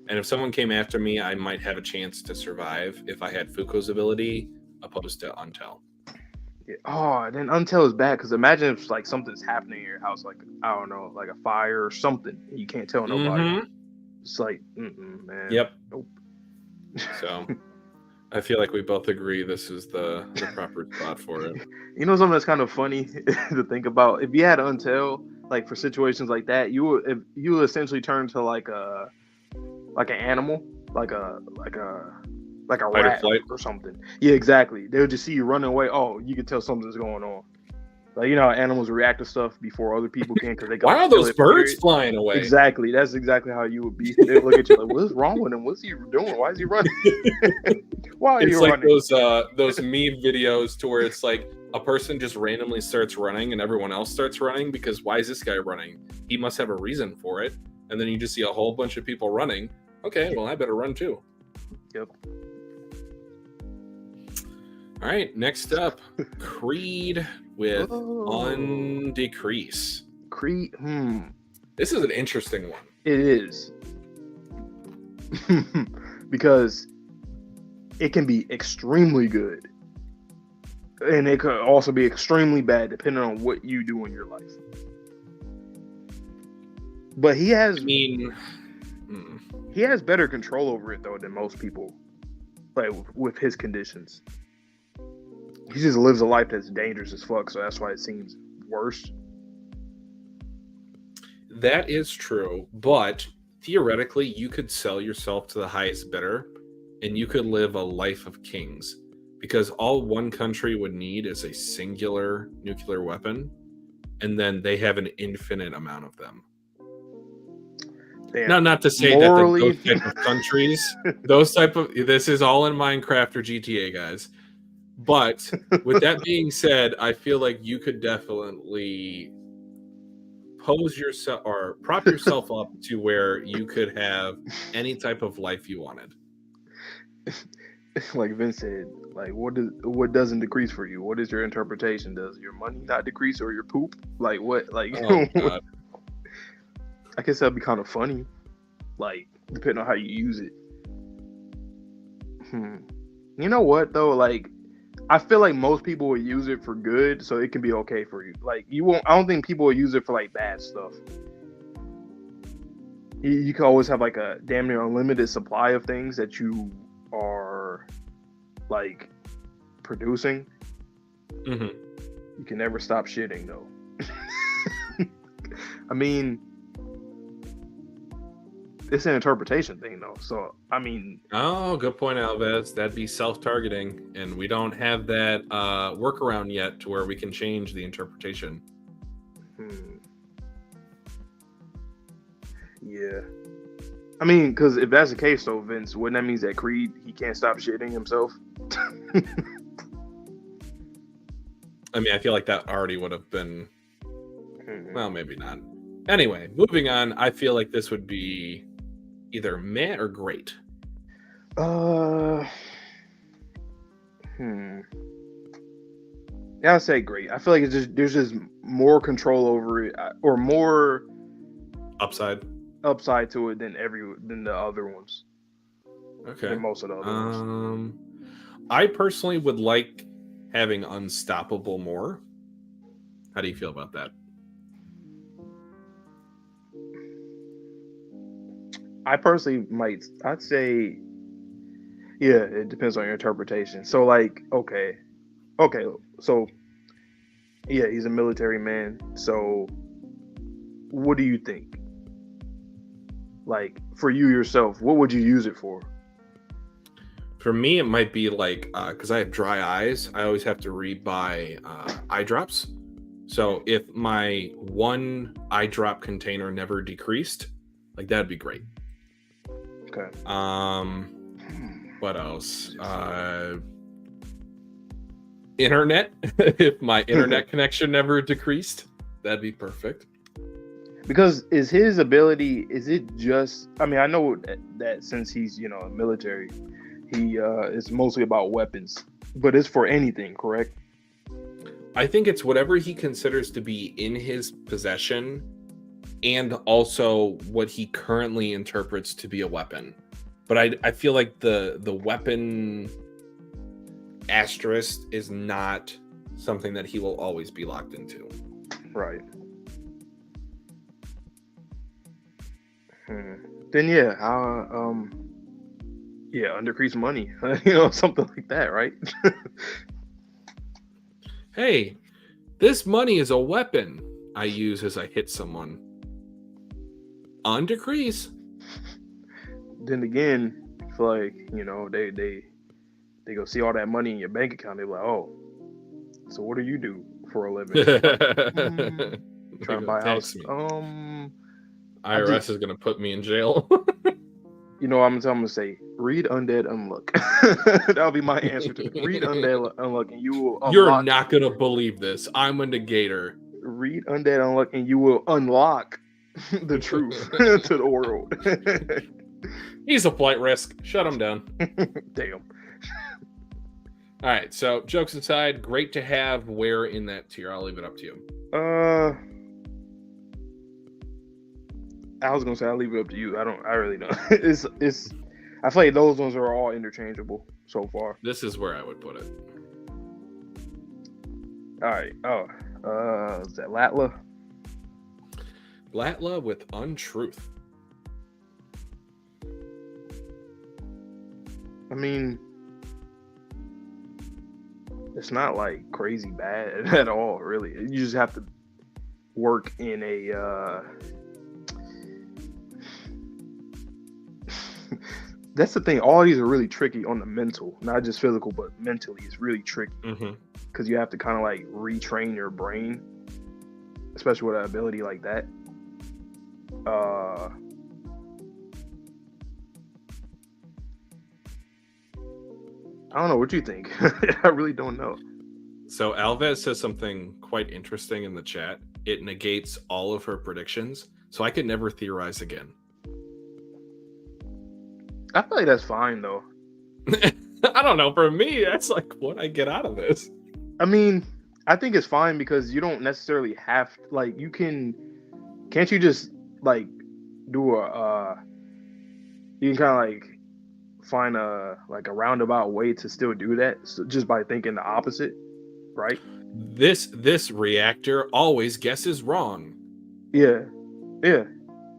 And if someone came after me, I might have a chance to survive if I had Fuko's ability opposed to Untell. Yeah. Oh, then Untell is bad because imagine if like something's happening in your house, like I don't know, like a fire or something, and you can't tell nobody. Mm-hmm. It's like, man. Yep. Nope. So, I feel like we both agree this is the proper spot for it. You know something that's kind of funny to think about? If you had Untell, like for situations like that, you would essentially turn to like an animal, like a rat or something. Yeah, exactly. They would just see you running away. Oh, you could tell something's going on. Like, you know how animals react to stuff before other people can because they got. Why are those birds flying away? Exactly. That's exactly how you would be. They look at you like, "What's wrong with him? What's he doing? Why is he running? Why are you running?" It's like those meme videos to where it's like a person just randomly starts running and everyone else starts running because why is this guy running? He must have a reason for it. And then you just see a whole bunch of people running. Okay, well, I better run too. Yep. All right, next up, Creed with Undecrease. Creed, This is an interesting one. It is. Because it can be extremely good. And it could also be extremely bad depending on what you do in your life. But he has he has better control over it though than most people, like with his conditions. He just lives a life that's dangerous as fuck, so that's why it seems worse. That is true, but theoretically, you could sell yourself to the highest bidder, and you could live a life of kings, because all one country would need is a singular nuclear weapon, and then they have an infinite amount of them. Damn. Not to say morally... that those type of countries, this is all in Minecraft or GTA, guys. But with that being said, I feel like you could definitely pose yourself or prop yourself up to where you could have any type of life you wanted. Like Vince said, like what doesn't decrease for you? What is your interpretation? Does your money not decrease or your poop? Like what? Like God. I guess that'd be kind of funny, like depending on how you use it. You know what though? Like, I feel like most people will use it for good, so it can be okay for you. Like, you won't. I don't think people will use it for like bad stuff. You can always have like a damn near unlimited supply of things that you are like producing. Mm-hmm. You can never stop shitting though. I mean, it's an interpretation thing though. So I mean, Oh, good point, Alves. That'd be self-targeting, and we don't have that workaround yet to where we can change the interpretation. Yeah. I mean, because if that's the case though, Vince, wouldn't that mean that Creed, he can't stop shitting himself? I mean, I feel like that already would have been, well, maybe not. Anyway, moving on. I feel like this would be either meh or great. Yeah, I'd say great. I feel like it's just there's just more control over it, or more Upside to it than the other ones. Okay. Than most of the other ones. I personally would like having Unstoppable more. How do you feel about that? I personally I'd say, yeah, it depends on your interpretation. So like, okay, so yeah, he's a military man. So what do you think? Like, for you yourself, what would you use it for? For me, it might be like, because I have dry eyes, I always have to rebuy eye drops. So if my one eye drop container never decreased, like that'd be great. Okay. What else? Internet. If my internet connection never decreased, that'd be perfect. Because is his ability, is it just, I mean, I know that since he's, military, he is mostly about weapons, but it's for anything, correct? I think it's whatever he considers to be in his possession, and also what he currently interprets to be a weapon. But I feel like the weapon asterisk is not something that he will always be locked into. Right. Then yeah, undecreased money, something like that, right? Hey, this money is a weapon I use as I hit someone. Undecrease. Then again, I feel like, they go see all that money in your bank account. They're like, oh, so what do you do for a living? Trying to buy a house. IRS is gonna put me in jail. I'm gonna say, read Undead Unluck. That'll be my answer to it. Read Undead Unluck, and you will unlock. You're not gonna believe this. I'm a Negator. Read Undead Unluck, and you will unlock the truth to the world. He's a flight risk. Shut him down. Damn. All right. So, jokes aside, great to have. Where in that tier? I'll leave it up to you. I was gonna say I'll leave it up to you. I really don't. It's. I feel like those ones are all interchangeable so far. This is where I would put it. All right. Is that Latla? Latla with Untruth. I mean, it's not like crazy bad at all, really. You just have to work in a. That's the thing. All these are really tricky on the mental, not just physical, but mentally. It's really tricky because you have to kind of like retrain your brain, especially with an ability like that. I don't know. What you think? I really don't know. So Alves says something quite interesting in the chat. It negates all of her predictions, so I could never theorize again. I feel like that's fine though. I don't know. For me, that's like what I get out of this. I mean, I think it's fine because you don't necessarily have like you can't you just like do you can kind of like find a roundabout way to still do that, so just by thinking the opposite, right? This reactor always guesses wrong. Yeah, yeah.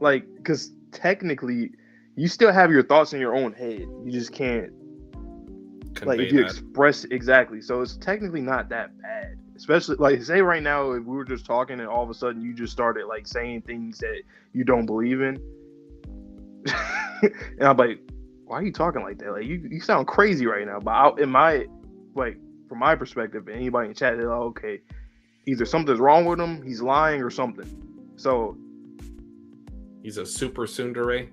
Like, because technically, you still have your thoughts in your own head. You just can't, like, Convey if you that. express exactly. So it's technically not that bad. Especially, like, say right now, if we were just talking and all of a sudden you just started like saying things that you don't believe in, and I'm like, why are you talking like that? Like, you sound crazy right now. But in my, like, from my perspective, anybody in chat, they're like, okay, either something's wrong with him, he's lying, or something. So He's a super tsundere.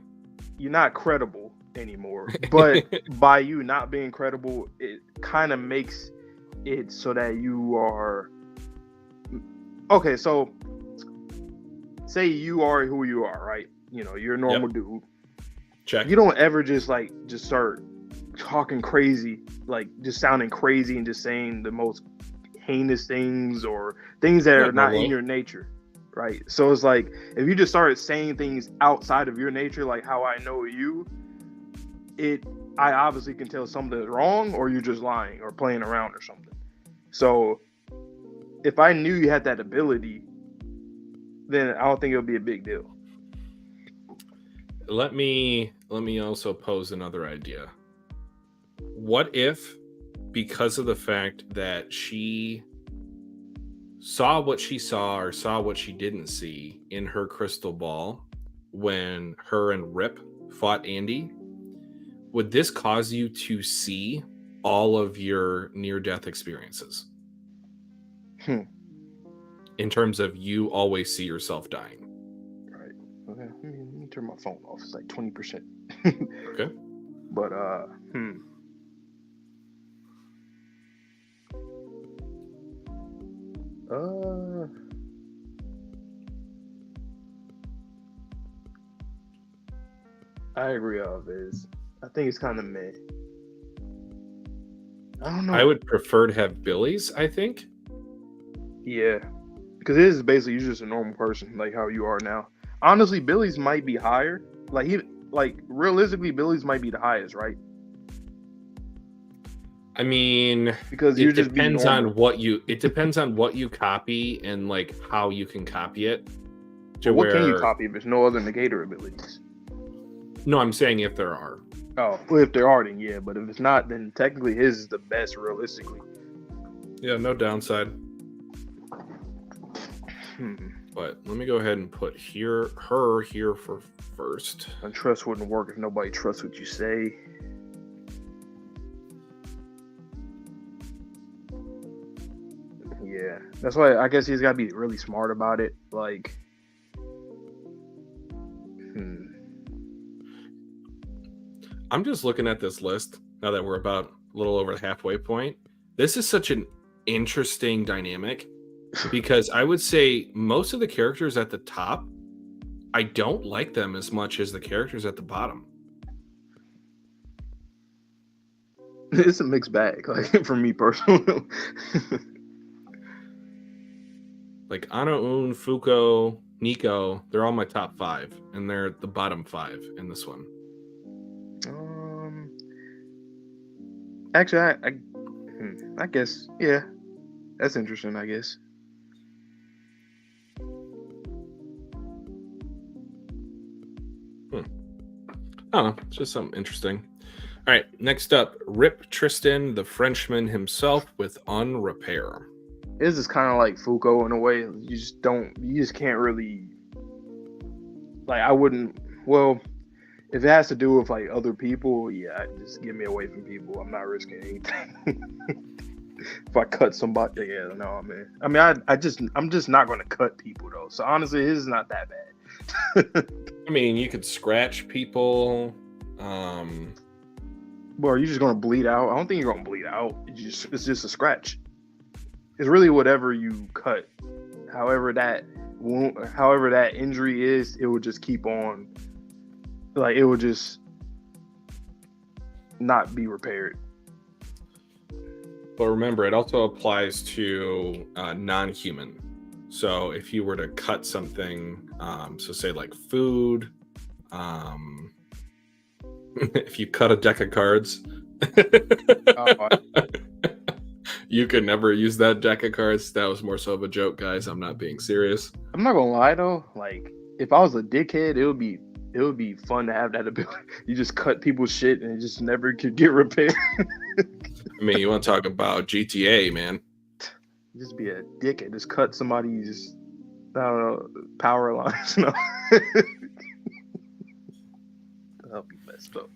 you're not credible anymore. But by you not being credible, it kind of makes it so that you are okay. So say you are who you are, right? You know, you're a normal dude. Check. You don't ever just start talking crazy, like just sounding crazy and just saying the most heinous things or things that are not in your nature, right? So it's like if you just started saying things outside of your nature, like how I know you, I obviously can tell something's wrong or you're just lying or playing around or something. So if I knew you had that ability, then I don't think it would be a big deal. Let me also pose another idea. What if, because of the fact that she saw what she saw or saw what she didn't see in her crystal ball when her and Rip fought Andy, would this cause you to see all of your near-death experiences? In terms of you always see yourself dying. Right. Okay. Let me turn my phone off. It's like 20%. Okay. But I agree of is I think it's kind of meh. I don't know. I would prefer to have Billy's, I think. Yeah. Because it is basically you're just a normal person, like how you are now. Honestly, Billy's might be higher. Like realistically, Billy's might be the highest, right? I mean, because it depends on what you copy and like how you can copy it. What can you copy if there's no other negator abilities? No, I'm saying if there are. Oh, well, if there are, then yeah. But if it's not, then technically his is the best, realistically. Yeah, no downside. But let me go ahead and put her here for first. And trust wouldn't work if nobody trusts what you say. Yeah, that's why I guess he's got to be really smart about it. Like, I'm just looking at this list now that we're about a little over the halfway point. This is such an interesting dynamic because I would say most of the characters at the top, I don't like them as much as the characters at the bottom. It's a mixed bag, like for me personally. Like Ano-un, Fuko, Nico, they're all my top 5, and they're the bottom 5 in this one. Actually, I guess, yeah, that's interesting. I guess. I don't know. It's just something interesting. All right, next up, Rip Tristan, the Frenchman himself, with Unrepair. This is kind of like Fuko in a way. You just can't really, like, I wouldn't, well, if it has to do with like other people, yeah, just get me away from people. I'm not risking anything. If I cut somebody, yeah, no, man. I mean, I'm just not going to cut people though. So honestly, it is not that bad. I mean, you could scratch people. Well, are you just going to bleed out? I don't think you're going to bleed out. It's just a scratch. It's really whatever you cut. However that injury is, it will just keep on. Like, it will just not be repaired. But remember, it also applies to non-human. So if you were to cut something, so say like food, If you cut a deck of cards, Oh, you could never use that deck of cards. That was more so of a joke, guys. I'm not being serious. I'm not gonna lie though. Like, if I was a dickhead, it would be fun to have that ability. You just cut people's shit and it just never could get repaired. I mean, you want to talk about GTA, man? Just be a dickhead. Just cut somebody's, I don't know, power lines. No. That'll be messed up.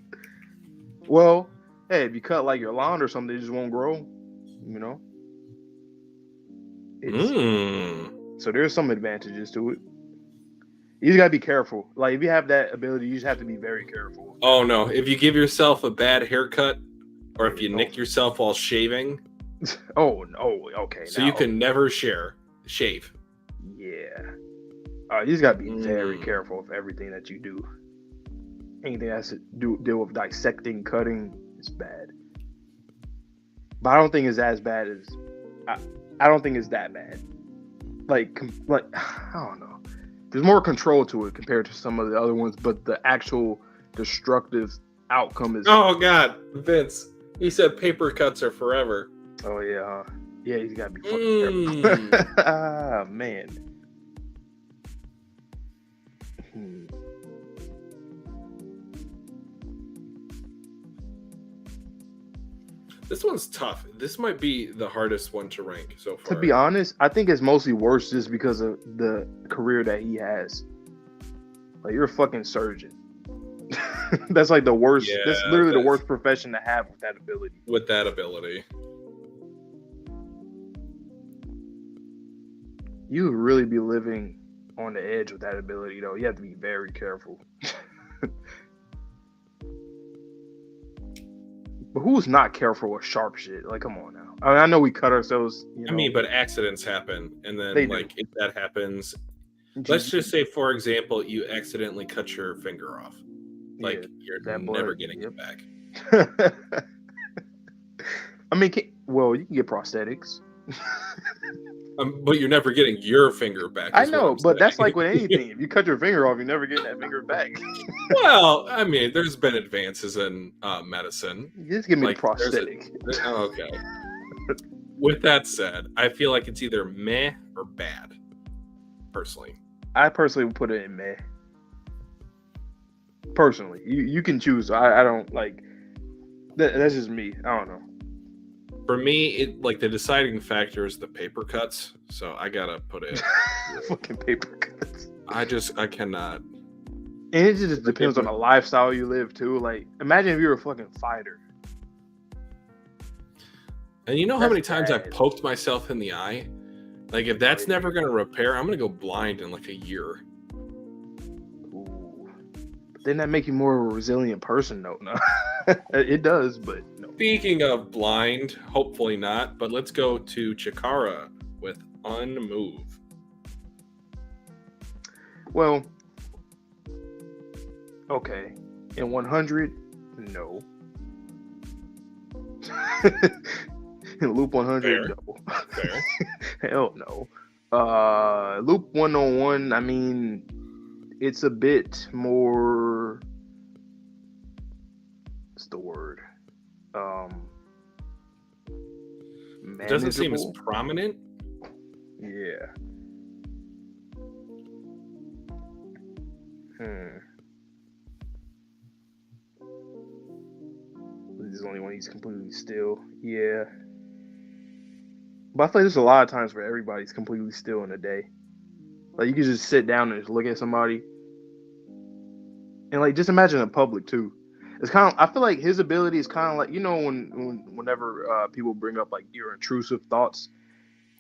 Well, hey, if you cut like your lawn or something, it just won't grow. You know. So there's some advantages to it. You just gotta be careful. Like if you have that ability, you just have to be very careful. Oh no! If you give yourself a bad haircut, or if you nick yourself while shaving, oh no, okay. So now, you can never shave. Yeah. You just gotta be very careful of everything that you do. Anything that has to deal with dissecting, cutting is bad. But I don't think it's as bad as I don't think it's that bad. Like I don't know. There's more control to it compared to some of the other ones, but the actual destructive outcome is. Oh God, Vince! He said paper cuts are forever. Oh yeah, yeah. He's gotta be fucking careful. Ah man. This one's tough. This might be the hardest one to rank so far. To be honest, I think it's mostly worse just because of the career that he has. Like, you're a fucking surgeon. That's like the worst. Yeah, that's literally the worst profession to have with that ability. With that ability. You would really be living on the edge with that ability, though. You have to be very careful. But who's not careful with sharp shit? Like, come on now. I know we cut ourselves. You know. I mean, but accidents happen, and then like if that happens, let's just say, for example, you accidentally cut your finger off. Like you're never getting it back. I mean, you can get prosthetics. But you're never getting your finger back. I know, but that's like with anything. If you cut your finger off, you're never getting that finger back. Well, I mean, there's been advances in medicine. Just give me a prosthetic. Okay. With that said, I feel like it's either meh or bad. Personally, I personally would put it in meh. Personally, you can choose. I don't like. That's just me. I don't know. For me, the deciding factor is the paper cuts, so I gotta put it. Fucking paper cuts. I cannot. And it just depends on the lifestyle you live too. Like, imagine if you were a fucking fighter. And you know how many times I've poked myself in the eye? Like, if that's never gonna repair, I'm gonna go blind in like a year. Ooh. But then that make you more of a resilient person, though. No, it does, but no. Speaking of blind, hopefully not, but let's go to Chikara with Unmove. Well, okay. In 100, no. In Loop 100, Fair. no. Fair. Hell no. Loop 101, I mean, it's a bit more. What's the word? It doesn't seem as prominent. Yeah. This is the only one he's completely still. Yeah. But I feel like there's a lot of times where everybody's completely still in a day. Like, you can just sit down and just look at somebody. And, like, just imagine in public, too. It's kind of, I feel like his ability is kind of like, you know, whenever people bring up, like, your intrusive thoughts.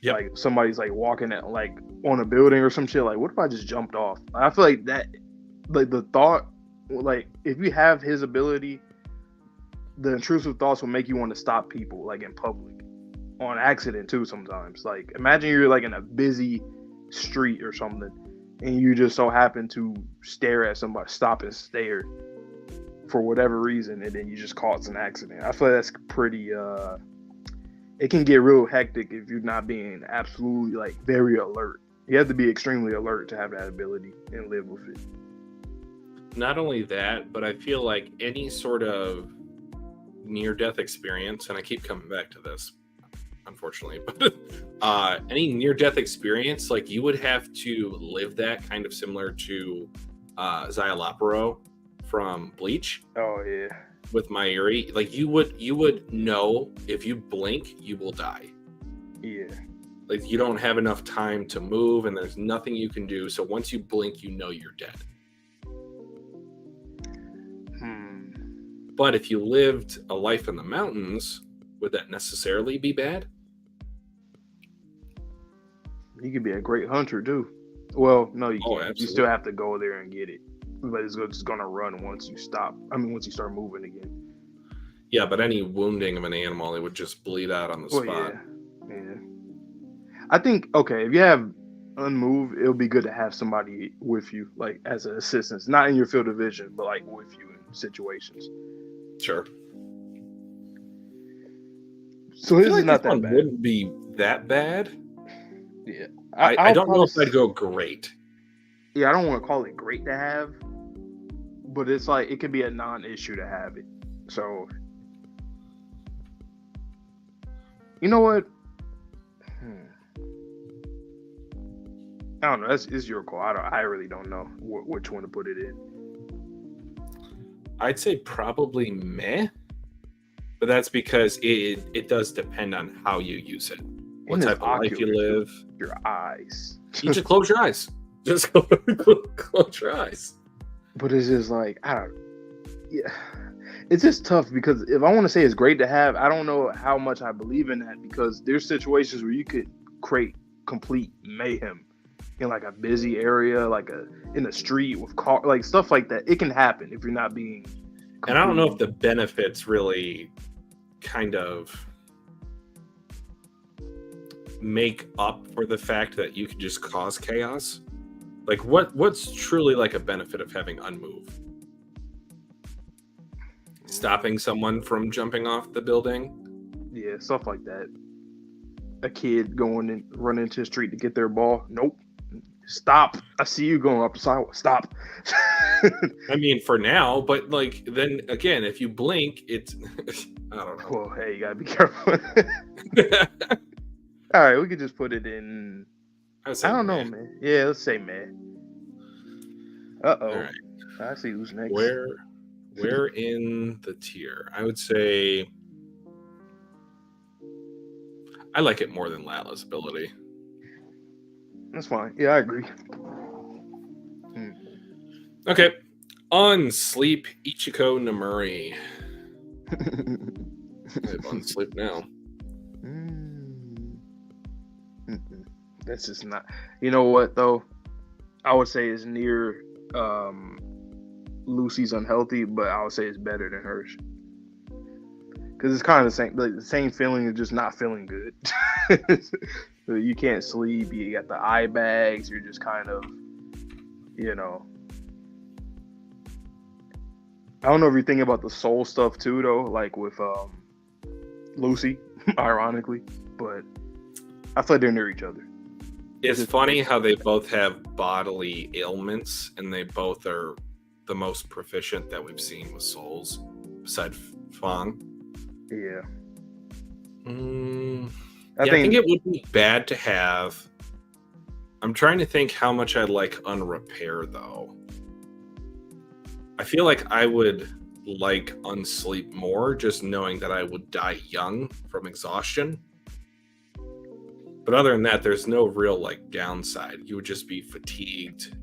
Yep. Like, somebody's, like, walking at, like, on a building or some shit. Like, what if I just jumped off? I feel like that, like, the thought, like, if you have his ability, the intrusive thoughts will make you want to stop people, like, in public. On accident, too, sometimes. Like, imagine you're, like, in a busy street or something, and you just so happen to stare at somebody, stop and stare for whatever reason, and then you just cause an accident. I feel like that's pretty, it can get real hectic if you're not being absolutely, like, very alert. You have to be extremely alert to have that ability and live with it. not only that, but I feel like any sort of near-death experience, and I keep coming back to this, unfortunately, but any near-death experience, like you would have to live that kind of similar to Xyolopero from Bleach Oh yeah. with Mayuri. Like you would know if you blink, you will die. Yeah. Like you don't have enough time to move, and there's nothing you can do. So once you blink, you know you're dead. But if you lived a life in the mountains, would that necessarily be bad? You could be a great hunter too. Well, no, you can't. Absolutely. You still have to go there and get it, but it's just gonna run once you stop. I mean, once you start moving again. Yeah, but any wounding of an animal, it would just bleed out on the spot. Yeah. I think if you have unmove, it'll be good to have somebody with you, like as an assistance, not in your field of vision, but like with you in situations. Sure. So this is not that bad. Wouldn't be that bad. Yeah, I don't know if I'd go great. Yeah, I don't want to call it great to have, but it's like it could be a non-issue to have it. So, you know what? I don't know. It's your call. I really don't know which one to put it in. I'd say probably meh, but that's because it does depend on how you use it, what type of life you live. Your eyes. You just close your eyes. Just close your eyes. But it's just like it's just tough because if I want to say it's great to have, I don't know how much I believe in that because there's situations where you could create complete mayhem in like a busy area, like in a street with car, like stuff like that. It can happen if you're not being complete. And I don't know if the benefits really kind of make up for the fact that you can just cause chaos. Like what's truly like a benefit of having unmove? Stopping someone from jumping off the building? Yeah, stuff like that. A kid going and running into the street to get their ball. Nope. Stop. I see you going up the sidewalk. Stop. I mean, for now, but like then again, if you blink, it's I don't know. Well, hey, you gotta be careful. All right, we could just put it in. I don't know, man. Yeah, let's say man. Uh-oh. All right. I see who's next. Where in the tier? I would say I like it more than Lala's ability. That's fine. Yeah, I agree. Okay. On sleep, Ichiko Namuri. I have on sleep now. That's just not. You know what though? I would say it's near Lucy's unhealthy, but I would say it's better than hers because it's kind of the same. Like the same feeling of just not feeling good. You can't sleep. You got the eye bags. You're just kind of, I don't know if you're thinking about the soul stuff too, though, like with Lucy, ironically, but I feel like they're near each other. It's funny how they both have bodily ailments, and they both are the most proficient that we've seen with souls, besides Fang. Yeah. I think it would be bad to have. I'm trying to think how much I like Unrepair, though. I feel like I would like Unsleep more, just knowing that I would die young from exhaustion. But other than that, there's no real like downside. You would just be fatigued.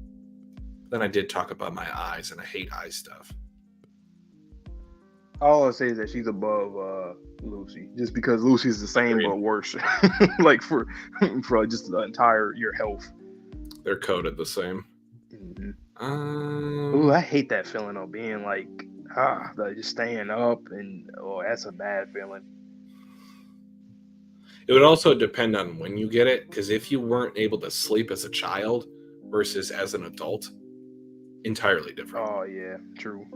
Then I did talk about my eyes, and I hate eye stuff. All I'll say is that she's above Lucy, just because Lucy's the same but worse. Like for just the entire your health. They're coded the same. Ooh, I hate that feeling of being like just staying up, and that's a bad feeling. It would also depend on when you get it, because if you weren't able to sleep as a child versus as an adult, entirely different. Oh yeah, true.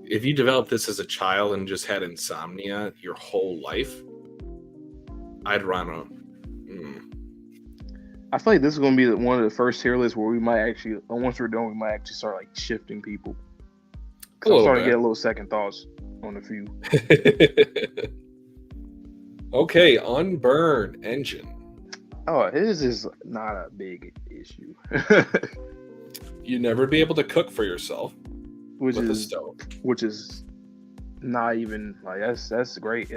If you developed this as a child and just had insomnia your whole life, I'd run I feel like this is gonna be one of the first tier lists where we might actually, once we're done, we might actually start like shifting people. Cause I'm starting to get a little second thoughts on a few. Okay, unburn engine. Oh, his is not a big issue. You never be able to cook for yourself which with is a stove. Which is not even like that's great.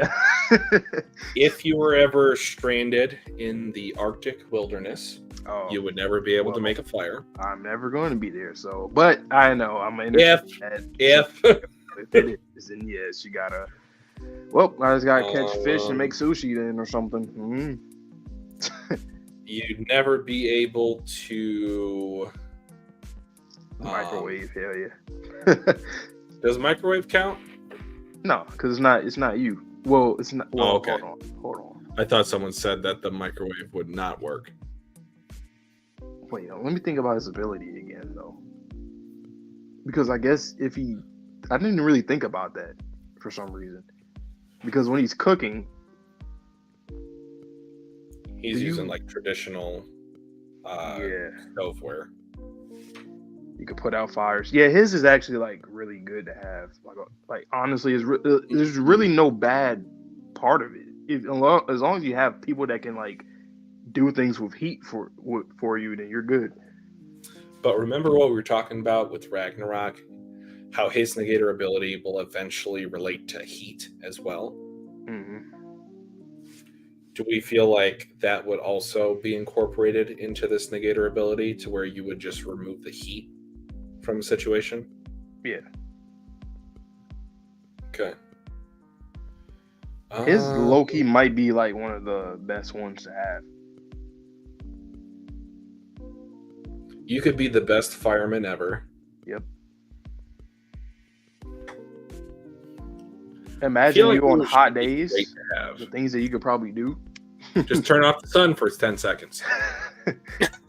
If you were ever stranded in the Arctic wilderness, you would never be able to make a fire. I'm never going to be there. So, but I know I'm in. If it is, then yes, you gotta. Well, I just gotta catch fish and make sushi then or something. You'd never be able to microwave. Hell yeah. Does microwave count? No, because it's not you. Well, it's not. Well, okay. Hold on. I thought someone said that the microwave would not work. Wait, let me think about his ability again, though. Because I guess I didn't really think about that for some reason. Because when he's cooking, he's using like traditional stoveware. You could put out fires. Yeah, his is actually like really good to have. Like honestly, there's really no bad part of it. As long as you have people that can like do things with heat for you, then you're good. But remember what we were talking about with Ragnarok, how his Negator ability will eventually relate to heat as well. Mm-hmm. Do we feel like that would also be incorporated into this Negator ability to where you would just remove the heat from a situation? Yeah. Okay. His Loki might be like one of the best ones to have. You could be the best fireman ever. Yep. Imagine you on hot days, the things that you could probably do. Just turn off the sun for 10 seconds.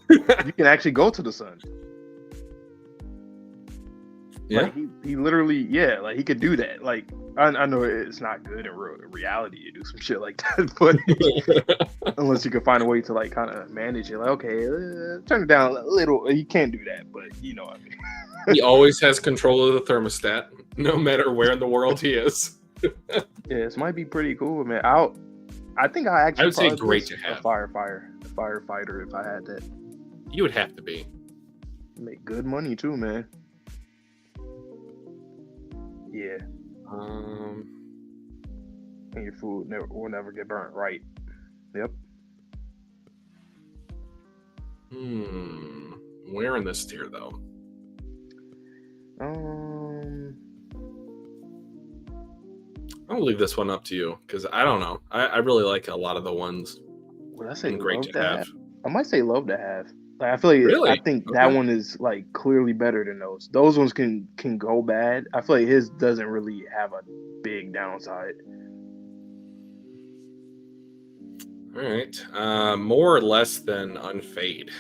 You can actually go to the sun. Yeah. Like he literally, like he could do that. Like I know it's not good in reality to do some shit like that, but unless you can find a way to like kind of manage it, like okay, turn it down a little. You can't do that, but you know what I mean. He always has control of the thermostat, no matter where in the world he is. Yeah, this might be pretty cool, man. I think I would say great to have a firefighter if I had that. You would have to be. Make good money too, man. Yeah. And your food will never get burnt, right? Yep. Where in this tier though? I'll leave this one up to you because I don't know. I really like a lot of the ones. Would I say great to have? I might say love to have. Like I feel like really? I think that one is like clearly better than those. Those ones can go bad. I feel like his doesn't really have a big downside. All right. More or less than unfade.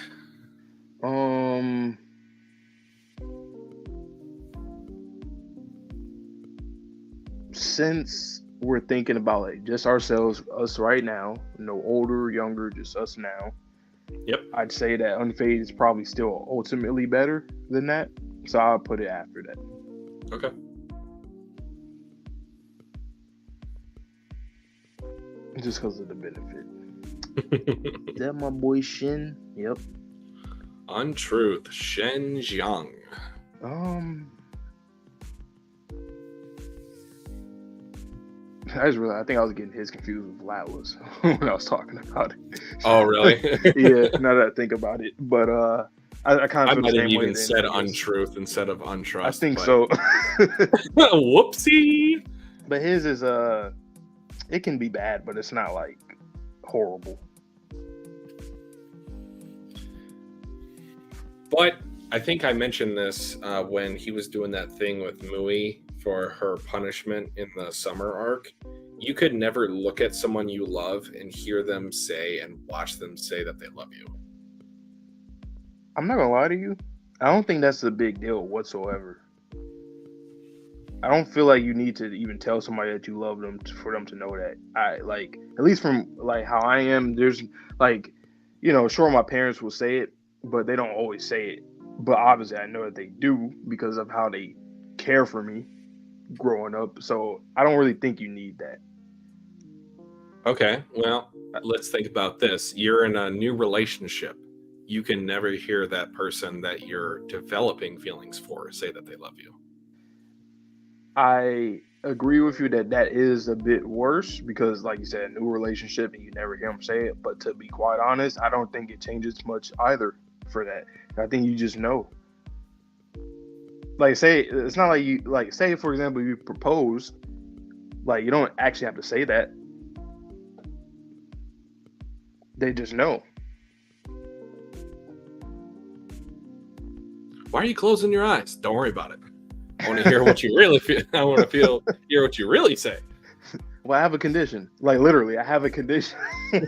Since we're thinking about like just ourselves, us right now, no older, younger, just us now. Yep. I'd say that unfade is probably still ultimately better than that. So I'll put it after that. Okay. Just because of the benefit. Is that my boy Shin? Yep. Untruth, Shen Jiang. I think I was getting his confused with Latlas when I was talking about it. Oh, really? Yeah, now that I think about it. But I kind of might have even said untruth instead of untrust. I think so. Whoopsie. But his is it can be bad, but it's not like horrible. But I think I mentioned this when he was doing that thing with Mui for her punishment in the summer arc. You could never look at someone you love and hear them say and watch them say that they love you. I'm not gonna lie to you. I don't think that's a big deal whatsoever. I don't feel like you need to even tell somebody that you love them for them to know that. I like, at least from like how I am, there's like, sure, my parents will say it, but they don't always say it. But obviously, I know that they do because of how they care for me growing up. So I don't really think you need that. Okay, well, let's think about this. You're in a new relationship. You can never hear that person that you're developing feelings for say that they love you. I agree with you that that is a bit worse because, like you said, a new relationship and you never hear them say it. But to be quite honest, I don't think it changes much either for that. I think you just know. Like, say it's not like you like say for example you propose, like you don't actually have to say that. They just know. Why are you closing your eyes? Don't worry about it. I want to hear what you really feel. I want to hear what you really say. Well, I have a condition. Like literally, I have a condition.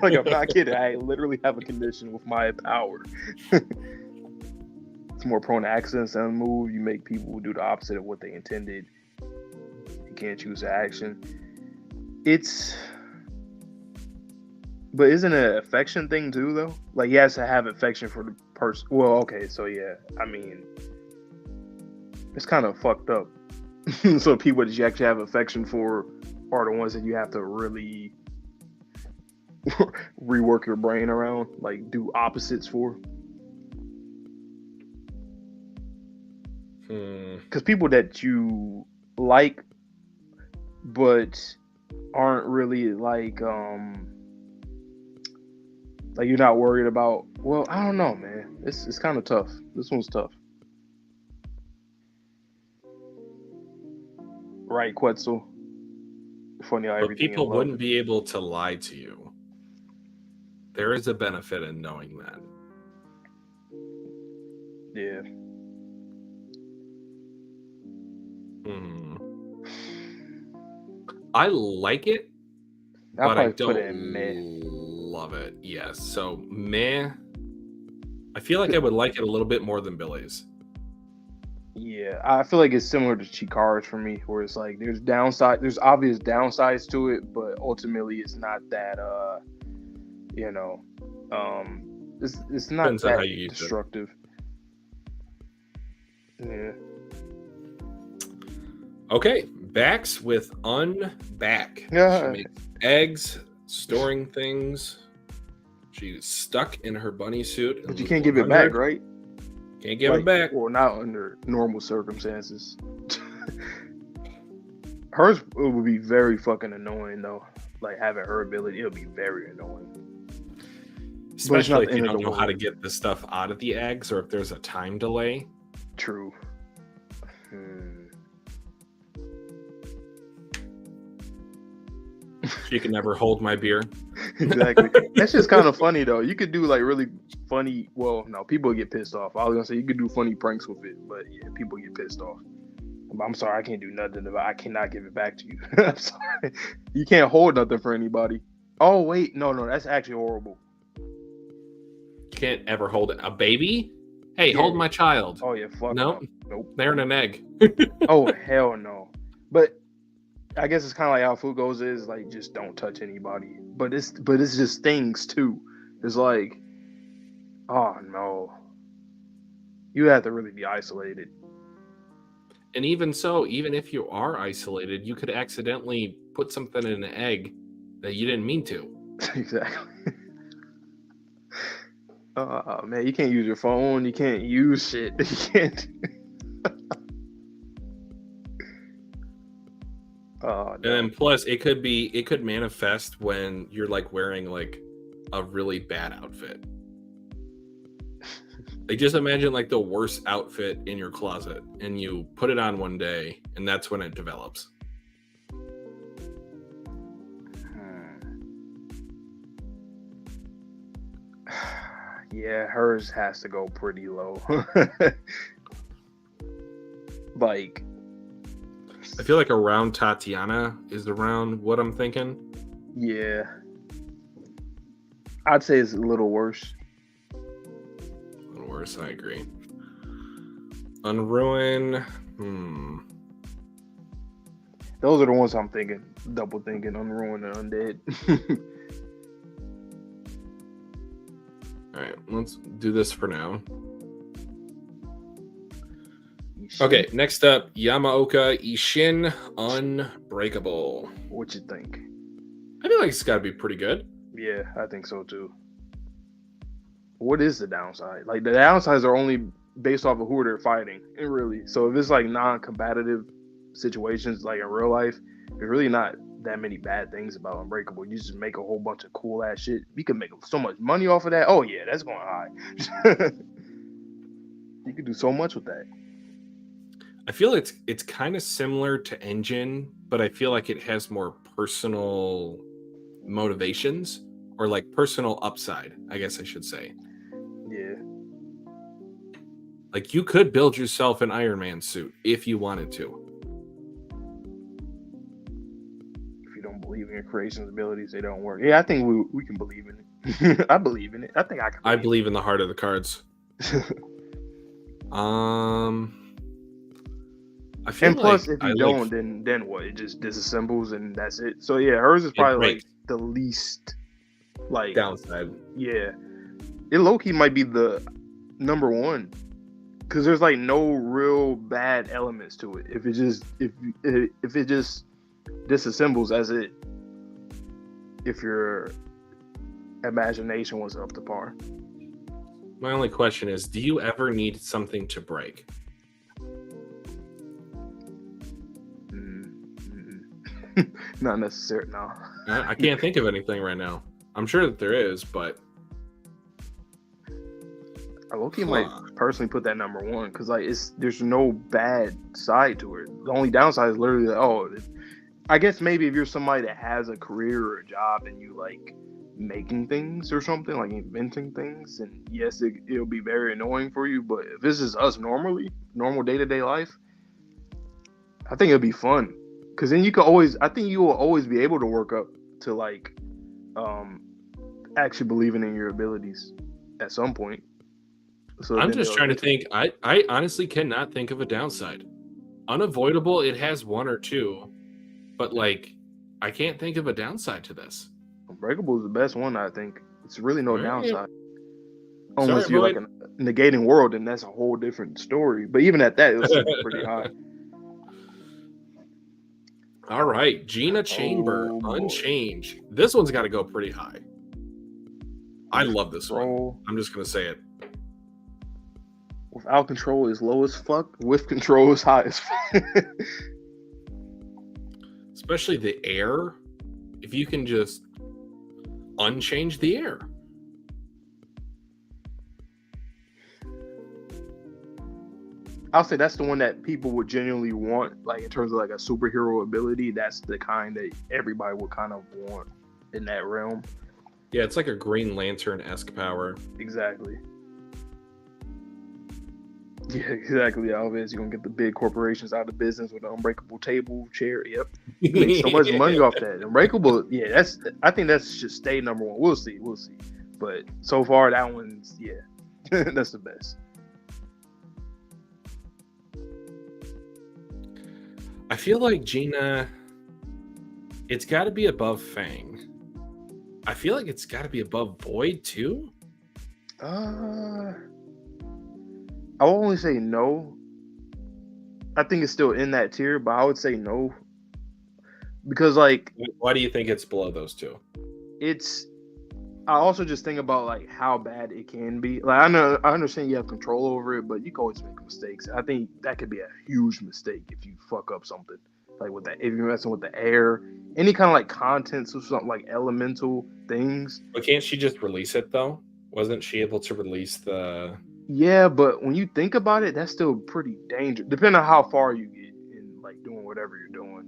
Like I'm not kidding. I literally have a condition with my power. It's more prone to accidents and move. You make people do the opposite of what they intended. You can't choose the action. But isn't it an affection thing too, though? Like, he has to have affection for the person. Well, okay, so yeah. I mean, it's kind of fucked up. So people that you actually have affection for are the ones that you have to really rework your brain around, like do opposites for. Because people that you like, but aren't really like you're not worried about. Well, I don't know, man. It's kind of tough. This one's tough. Right, Quetzal? Funny how But everything people in love. wouldn't be able to lie to you. There is a benefit in knowing that. Yeah. I like it, I'll but I probably put it don't in meh. love it. Yes, so meh. I feel like I would like it a little bit more than Billy's. Yeah, I feel like it's similar to Chikara's for me, where it's like there's obvious downsides to it, but ultimately it's not that it's not Depends on how that you use it. destructive. Yeah. Okay, Bax with Unback. Yeah. She makes eggs, storing things. She's stuck in her bunny suit. But you can't give it back, right? Can't give it back. Well, not under normal circumstances. Hers would be very fucking annoying though. Like having her ability, it'll be very annoying. Especially if you don't know how to get the stuff out of the eggs or if there's a time delay. True. She can never hold my beer. Exactly. That's just kind of funny though. You could do like really funny. Well, no, people get pissed off. I was gonna say you could do funny pranks with it, but yeah, people get pissed off. I'm sorry, I can't do nothing about. I cannot give it back to you. I'm sorry. You can't hold nothing for anybody. Oh wait, no, that's actually horrible. You can't ever hold it. A baby? Hey, yeah. Hold my child. Oh yeah, fuck. Nope. They're in an egg. Oh hell no. But I guess it's kind of like how food goes is like just don't touch anybody. But it's just things too. It's like, oh no, you have to really be isolated. And even so, even if you are isolated, you could accidentally put something in an egg that you didn't mean to. Exactly. Man, you can't use your phone. You can't use shit. You can't. No. And then plus it could manifest when you're like wearing like a really bad outfit. Like just imagine like the worst outfit in your closet and you put it on one day and that's when it develops. Yeah, hers has to go pretty low. Like I feel like around Tatiana is around what I'm thinking. Yeah. I'd say it's a little worse. A little worse, I agree. Unruin. Those are the ones I'm thinking. Double thinking. Unruin and Undead. let's do this for now. Okay, next up, Yamaoka Ishin Unbreakable. What you think? I feel like it's got to be pretty good. Yeah, I think so too. What is the downside? Like the downsides are only based off of who they're fighting, and really. So if it's like non-combative situations, like in real life, there's really not that many bad things about Unbreakable. You just make a whole bunch of cool ass shit. You can make so much money off of that. Oh yeah, that's going high. You can do so much with that. I feel it's kind of similar to Engine, but I feel like it has more personal motivations or like personal upside, I guess I should say. Yeah. Like you could build yourself an Iron Man suit if you wanted to. If you don't believe in your creation's abilities, they don't work. Yeah, I think we can believe in it. I believe in it. I think I can. I believe in the heart of the cards. I feel and plus, like if you don't, then what? It just disassembles and that's it. So yeah, hers is probably like the least like downside. Yeah, it low key might be the number one because there's like no real bad elements to it. If it just disassembles as it, if your imagination was up to par. My only question is, do you ever need something to break? Not necessarily, no. I can't think of anything right now. I'm sure that there is, but I low-key might personally put that number one because like there's no bad side to it. The only downside is literally I guess maybe if you're somebody that has a career or a job and you like making things or something, like inventing things, and yes, it'll be very annoying for you. But if this is us normal day-to-day life, I think it'll be fun. Because then you will always be able to work up to like actually believing in your abilities at some point. So I'm just trying to think. I honestly cannot think of a downside. Unavoidable, it has one or two, but like I can't think of a downside to this. Unbreakable is the best one, I think. It's really no downside. Yeah. Unless you're like a negating world, and that's a whole different story. But even at that, it was pretty high. All right, Gina Chamber, Unchanged. This one's got to go pretty high. I love this one. I'm just going to say it. Without control is low as fuck. With control is high as fuck. Especially the air. If you can just unchange the air. I'll say that's the one that people would genuinely want, like in terms of like a superhero ability. That's the kind that everybody would kind of want in that realm. Yeah, it's like a Green Lantern-esque power. Exactly. Yeah, exactly. Always, you're gonna get the big corporations out of business with an unbreakable table, chair. Yep, you make so much money off that. Unbreakable. Yeah, I think that should stay number one. We'll see. But so far, that one's that's the best. I feel like Gina, it's got to be above Fang. I feel like it's got to be above Void too. I'll only say no. I think it's still in that tier, but I would say no because like. Why do you think it's below those two? I also just think about like how bad it can be. Like I understand you have control over it, but you can always make mistakes. I think that could be a huge mistake if you fuck up something. Like with that, if you're messing with the air, any kind of like contents of something like elemental things. But can't she just release it though? Wasn't she able to release the? Yeah, but when you think about it, that's still pretty dangerous. Depending on how far you get in like doing whatever you're doing.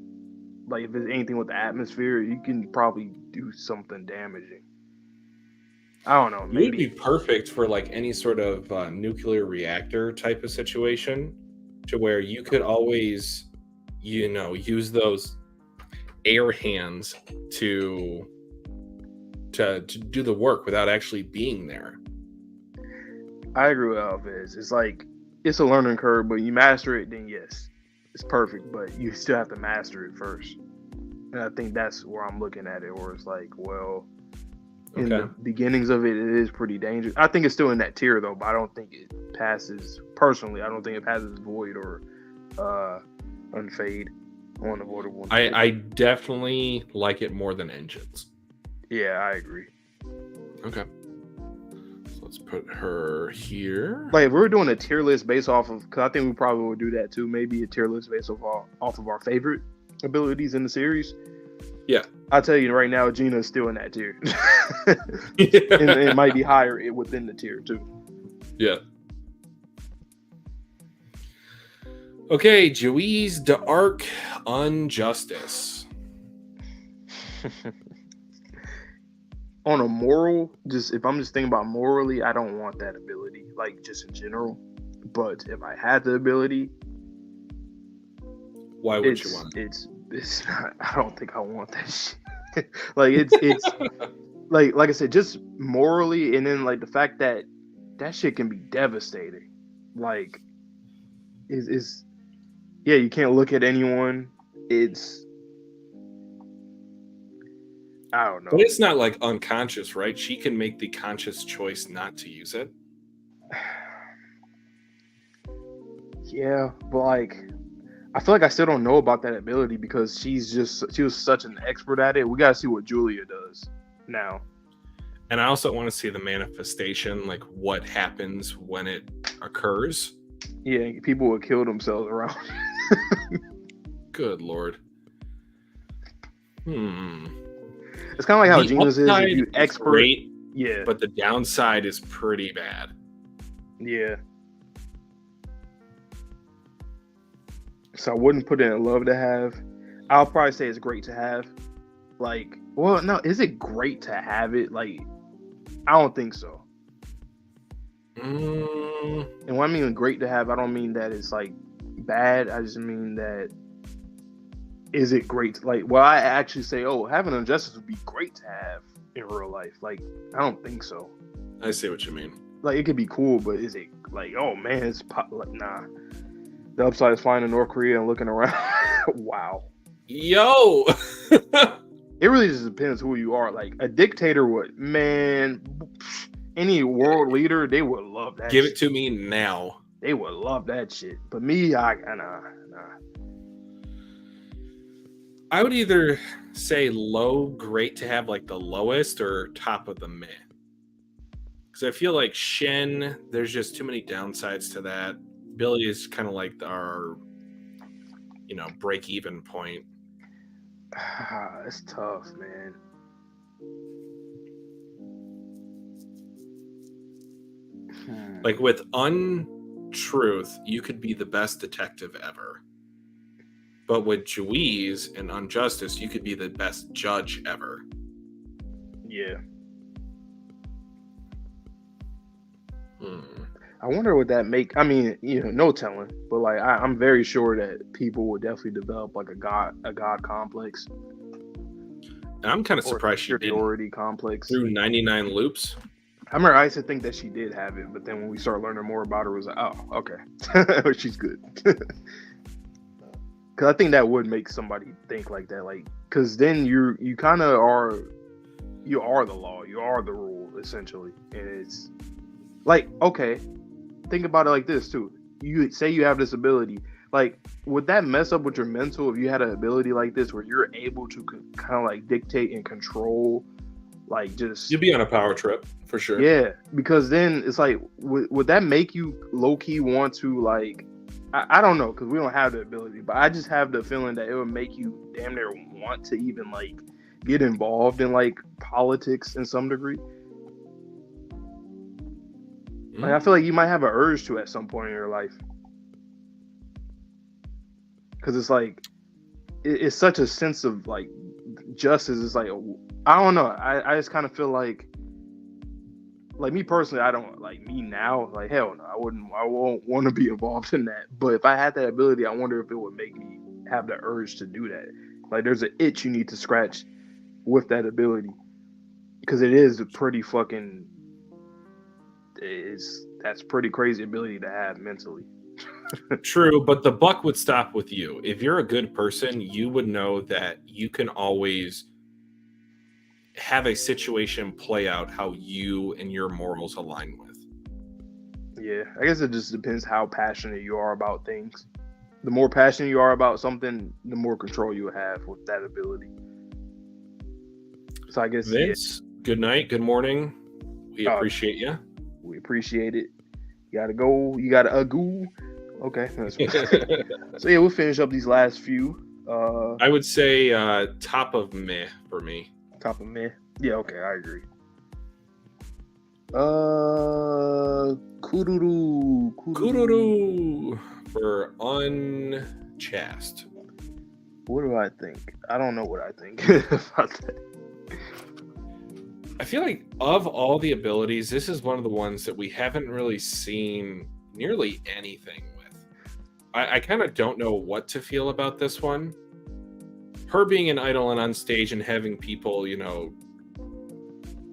Like if it's anything with the atmosphere, you can probably do something damaging. I don't know. Maybe. It would be perfect for like any sort of nuclear reactor type of situation, to where you could always, use those air hands to do the work without actually being there. I agree with Alves. It's like it's a learning curve, but you master it, then yes, it's perfect. But you still have to master it first. And I think that's where I'm looking at it, where it's like, well, In the beginnings of it, it is pretty dangerous. I think it's still in that tier though, but I don't think it passes. Personally, I don't think it passes Void or Unfade. Unavoidable. I definitely like it more than Engines. Yeah, I agree. Okay. So let's put her here. Like, if we're doing a tier list based off of, because I think we probably would do that too. Maybe a tier list based off of our favorite abilities in the series. Yeah. I'll tell you right now, Gina is still in that tier. And it might be higher within the tier too. Yeah. Okay, Juiz d'Arc Unjustice. On a moral, just if I'm just thinking about morally, I don't want that ability, like just in general. But if I had the ability, why would you want it? It's not. I don't think I want that shit. Like it's like I said, just morally, and then like the fact that shit can be devastating. Like is yeah, you can't look at anyone. It's I don't know. But it's not like unconscious, right? She can make the conscious choice not to use it. Yeah, but like I feel like I still don't know about that ability because she was such an expert at it. We gotta see what Julia does now. And I also want to see the manifestation, like what happens when it occurs. Yeah, people would kill themselves around. Good Lord. It's kind of like how Gina's is. If you expert, great, yeah, but the downside is pretty bad. Yeah. So I wouldn't put it in love to have. I'll probably say it's great to have. Like, well, no, is it great to have it? Like, I don't think so. And when I mean great to have, I don't mean that it's like bad. I just mean that is it great to, like, well, I actually say, oh, having Unjustice would be great to have in real life. Like, I don't think so. I see what you mean. Like, it could be cool, but is it like, oh man, it's like, nah. The upside is flying to North Korea and looking around. Wow. Yo. It really just depends who you are. Like a dictator would, man, any world leader, they would love that. Give it to me now. They would love that shit. But me, nah. I would either say low, great to have like the lowest, or top of the meh. Because I feel like Shen, there's just too many downsides to that. Billy is kind of like our, break-even point. It's tough, man. Like with Untruth, you could be the best detective ever. But with Juiz and Unjustice, you could be the best judge ever. Yeah. I wonder what that make. I mean, no telling, but like I'm very sure that people would definitely develop like a god complex. And I'm kind of surprised she didn't. Complex through 99 loops. I remember I used to think that she did have it, but then when we started learning more about her, it was like, oh, okay, she's good. Because I think that would make somebody think like that, like, because then you kind of are the law, you are the rule essentially, and it's like, okay. Think about it like this too. You say you have this ability. Like, would that mess up with your mental if you had an ability like this where you're able to kind of like dictate and control, like just... You'd be on a power trip for sure. Yeah, because then it's like, would that make you low key want to like... I don't know, because we don't have the ability, but I just have the feeling that it would make you damn near want to even like get involved in like politics in some degree. Like, I feel like you might have an urge to at some point in your life. Because it's like, it's such a sense of like justice. It's like, I don't know. I just kind of feel like me personally, I don't like me now. Like, hell no, I won't want to be involved in that. But if I had that ability, I wonder if it would make me have the urge to do that. Like, there's an itch you need to scratch with that ability. Because it is a pretty fucking... that's pretty crazy ability to have mentally. True, but the buck would stop with you. If you're a good person, you would know that you can always have a situation play out how you and your morals align with. Yeah, I guess it just depends how passionate you are about things. The more passionate you are about something, the more control you have with that ability. So I guess Vince, good night, good morning. We appreciate you. We appreciate it. You gotta go. You gotta agoo. Okay. So yeah, we'll finish up these last few. I would say top of meh for me. Top of meh. Yeah. Okay, I agree. Kururu for unchast. What do I think? I don't know what I think about that. I feel like of all the abilities, this is one of the ones that we haven't really seen nearly anything with. I kind of don't know what to feel about this one. Her being an idol and on stage and having people,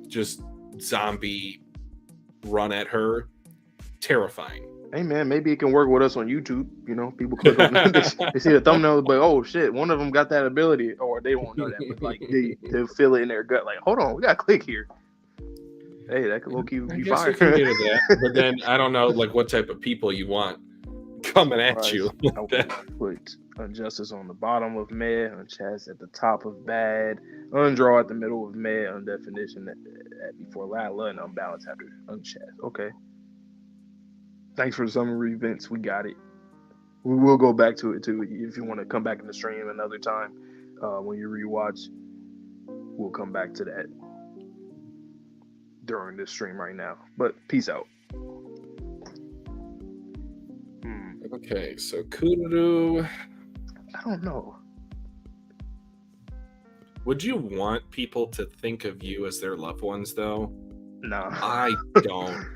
just zombie run at her, terrifying. Hey man, maybe it can work with us on YouTube. People click on they see the thumbnail, but oh shit, one of them got that ability, or they won't know that, but like they'll feel it in their gut. Like, hold on, we got to click here. Hey, that could low key be fire. That, but then I don't know, like what type of people you want coming at you. I put Injustice on the bottom of meh, Unchast at the top of bad, Undraw at the middle of meh, Undefinition at before Lala, and Unbalanced after Unchast. Okay. Thanks for the summary, Vince. We got it. We will go back to it too if you want to come back in the stream another time. When you rewatch, we'll come back to that during this stream right now. But peace out. Okay, so Kururu. I don't know. Would you want people to think of you as their loved ones, though? No. I don't.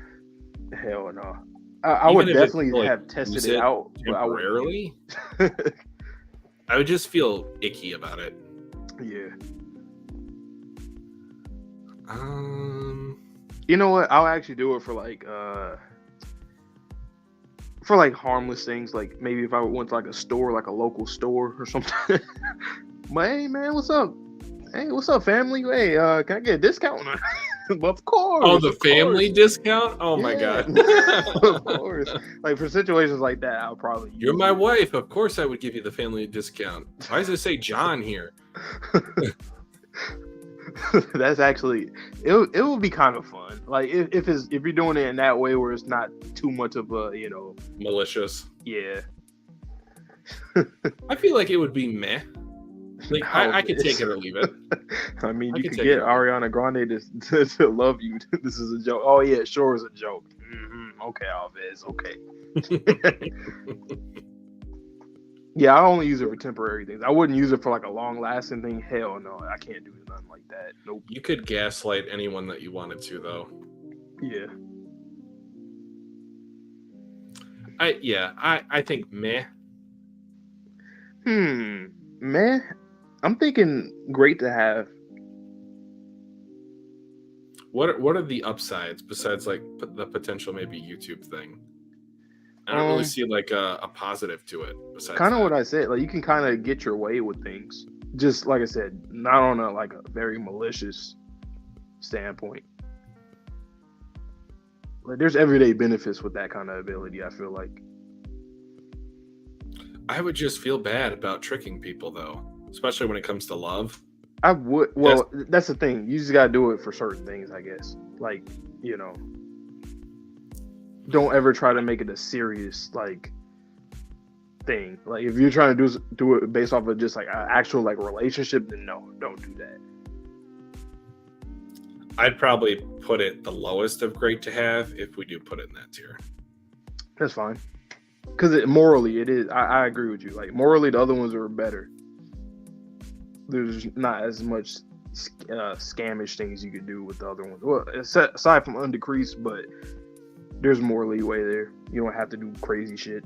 Hell no. I would definitely have tested it out temporarily. I would just feel icky about it. Yeah. You know what? I'll actually do it for like harmless things. Like maybe if I went to like a store, like a local store or something. But hey man, what's up? Hey, what's up, family? Hey, can I get a discount? Of course. Oh, the family discount? Oh my god. Of course. Like for situations like that, I'll probably. You're my wife. Of course, I would give you the family discount. Why does it say John here? That's actually it. Will be kind of fun. Like if you're doing it in that way where it's not too much of a malicious. Yeah. I feel like it would be meh. Like I could take it or leave it. I mean, you could get Ariana Grande to love you. This is a joke. Oh yeah, sure is a joke. Mm-hmm. Okay, Alves. Okay. Yeah, I only use it for temporary things. I wouldn't use it for like a long-lasting thing. Hell no, I can't do nothing like that. Nope. You could gaslight anyone that you wanted to, though. Yeah. I think meh. Meh. I'm thinking great to have. What are the upsides besides like the potential maybe YouTube thing? I don't really see like a positive to it. Besides kind of what I said, like you can kind of get your way with things. Just like I said, not on a very malicious standpoint. Like there's everyday benefits with that kind of ability. I feel like. I would just feel bad about tricking people though, especially when it comes to love. I would. Well, that's the thing. You just gotta do it for certain things, I guess. Like don't ever try to make it a serious thing. Like if you're trying to do it based off of just like an actual relationship, then no, don't do that. I'd probably put it the lowest of great to have if we do put it in that tier. That's fine. Because morally, it is. I agree with you. Like morally, the other ones are better. There's not as much scamish things you could do with the other ones. Well, aside from undecreased, but there's more leeway there. You don't have to do crazy shit.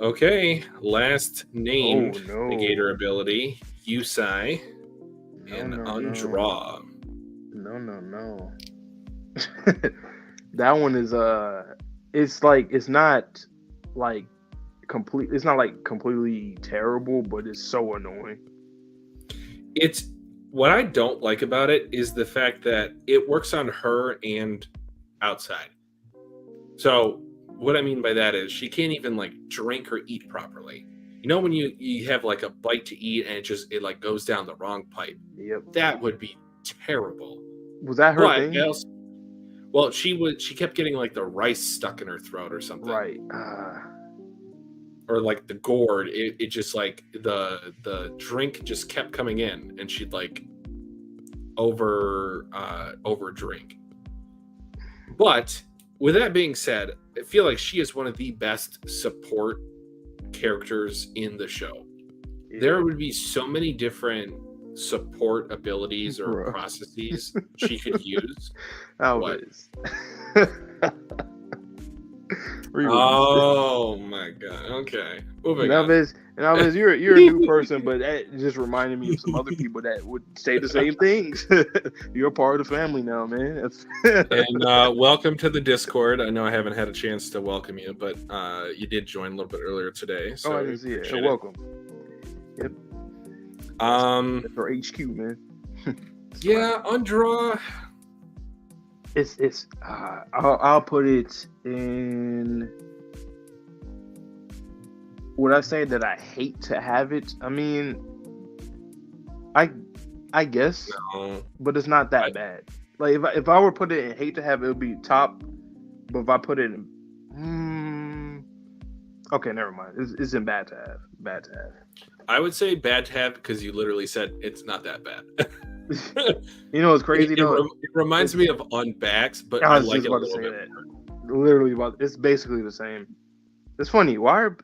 Okay, last named Negator ability, Yusai, and Undraw. No. That one is it's not completely terrible, but it's so annoying. It's What I don't like about it is the fact that it works on her and outside. So what I mean by that is she can't even like drink or eat properly. You know when you have like a bite to eat and it like goes down the wrong pipe. Yep. That would be terrible. Was that her But thing? well, she kept getting like the rice stuck in her throat or something. Right. Or like the gourd, it just like the drink just kept coming in and she'd like over drink. But with that being said, I feel like she is one of the best support characters in the show. Yeah. There would be so many different support abilities or processes she could use. Always. Oh my god. Okay. Alves, you're a new person, but that just reminded me of some other people that would say the same things. You're a part of the family now, man. And welcome to the Discord. I know I haven't had a chance to welcome you, but you did join a little bit earlier today. So I didn't see it. So welcome. Yep. For HQ, man. Yeah, Undraw. It's I'll put it in. Would I say that I hate to have it? I mean, I guess, No. but it's not that bad. Like if I were to put it in hate to have, it would be top. But if I put it in, okay, never mind. It's in bad to have. Bad to have. I would say bad to have because you literally said it's not that bad. You know what's crazy though? It reminds me of Unbacks, but I I was like just it a about to little say bit that. more. Literally, it's basically the same. It's funny. Why are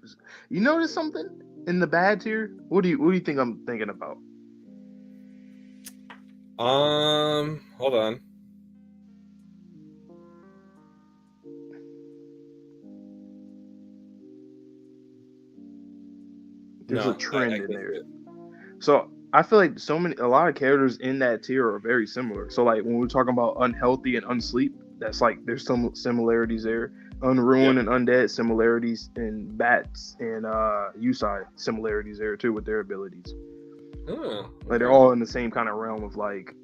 you notice something in the bad tier? What do you think I'm thinking about? Hold on. There's a trend in there. So I feel like a lot of characters in that tier are very similar. So like when we're talking about unhealthy and unsleep, that's like there's some similarities there. Unruined and undead similarities, and bats and Usai similarities there too with their abilities. Oh, okay. Like they're all in the same kind of realm of like,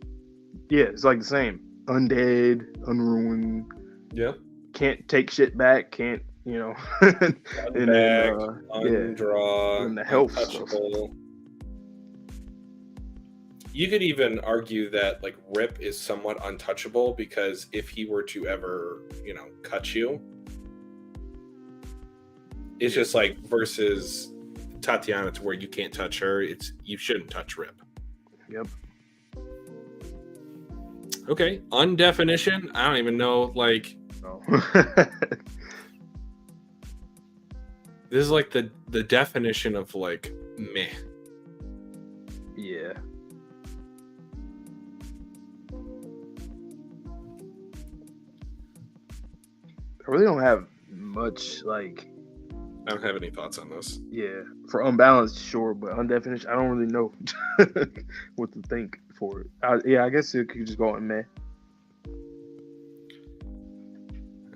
yeah, it's like the same. Undead, unruined. Yeah. Can't take shit back. Can't and then, undraw, and the health untouchable. You could even argue that like Rip is somewhat untouchable because if he were to ever, cut you, it's just like versus Tatiana to where you can't touch her. You shouldn't touch Rip. Yep. Okay. Undefinition. I don't even know. Like, this is like the definition of like meh. Yeah. I really don't have much like. I don't have any thoughts on this. Yeah, for unbalanced, sure, but undefinition, I don't really know what to think for it. I guess it could just go in meh.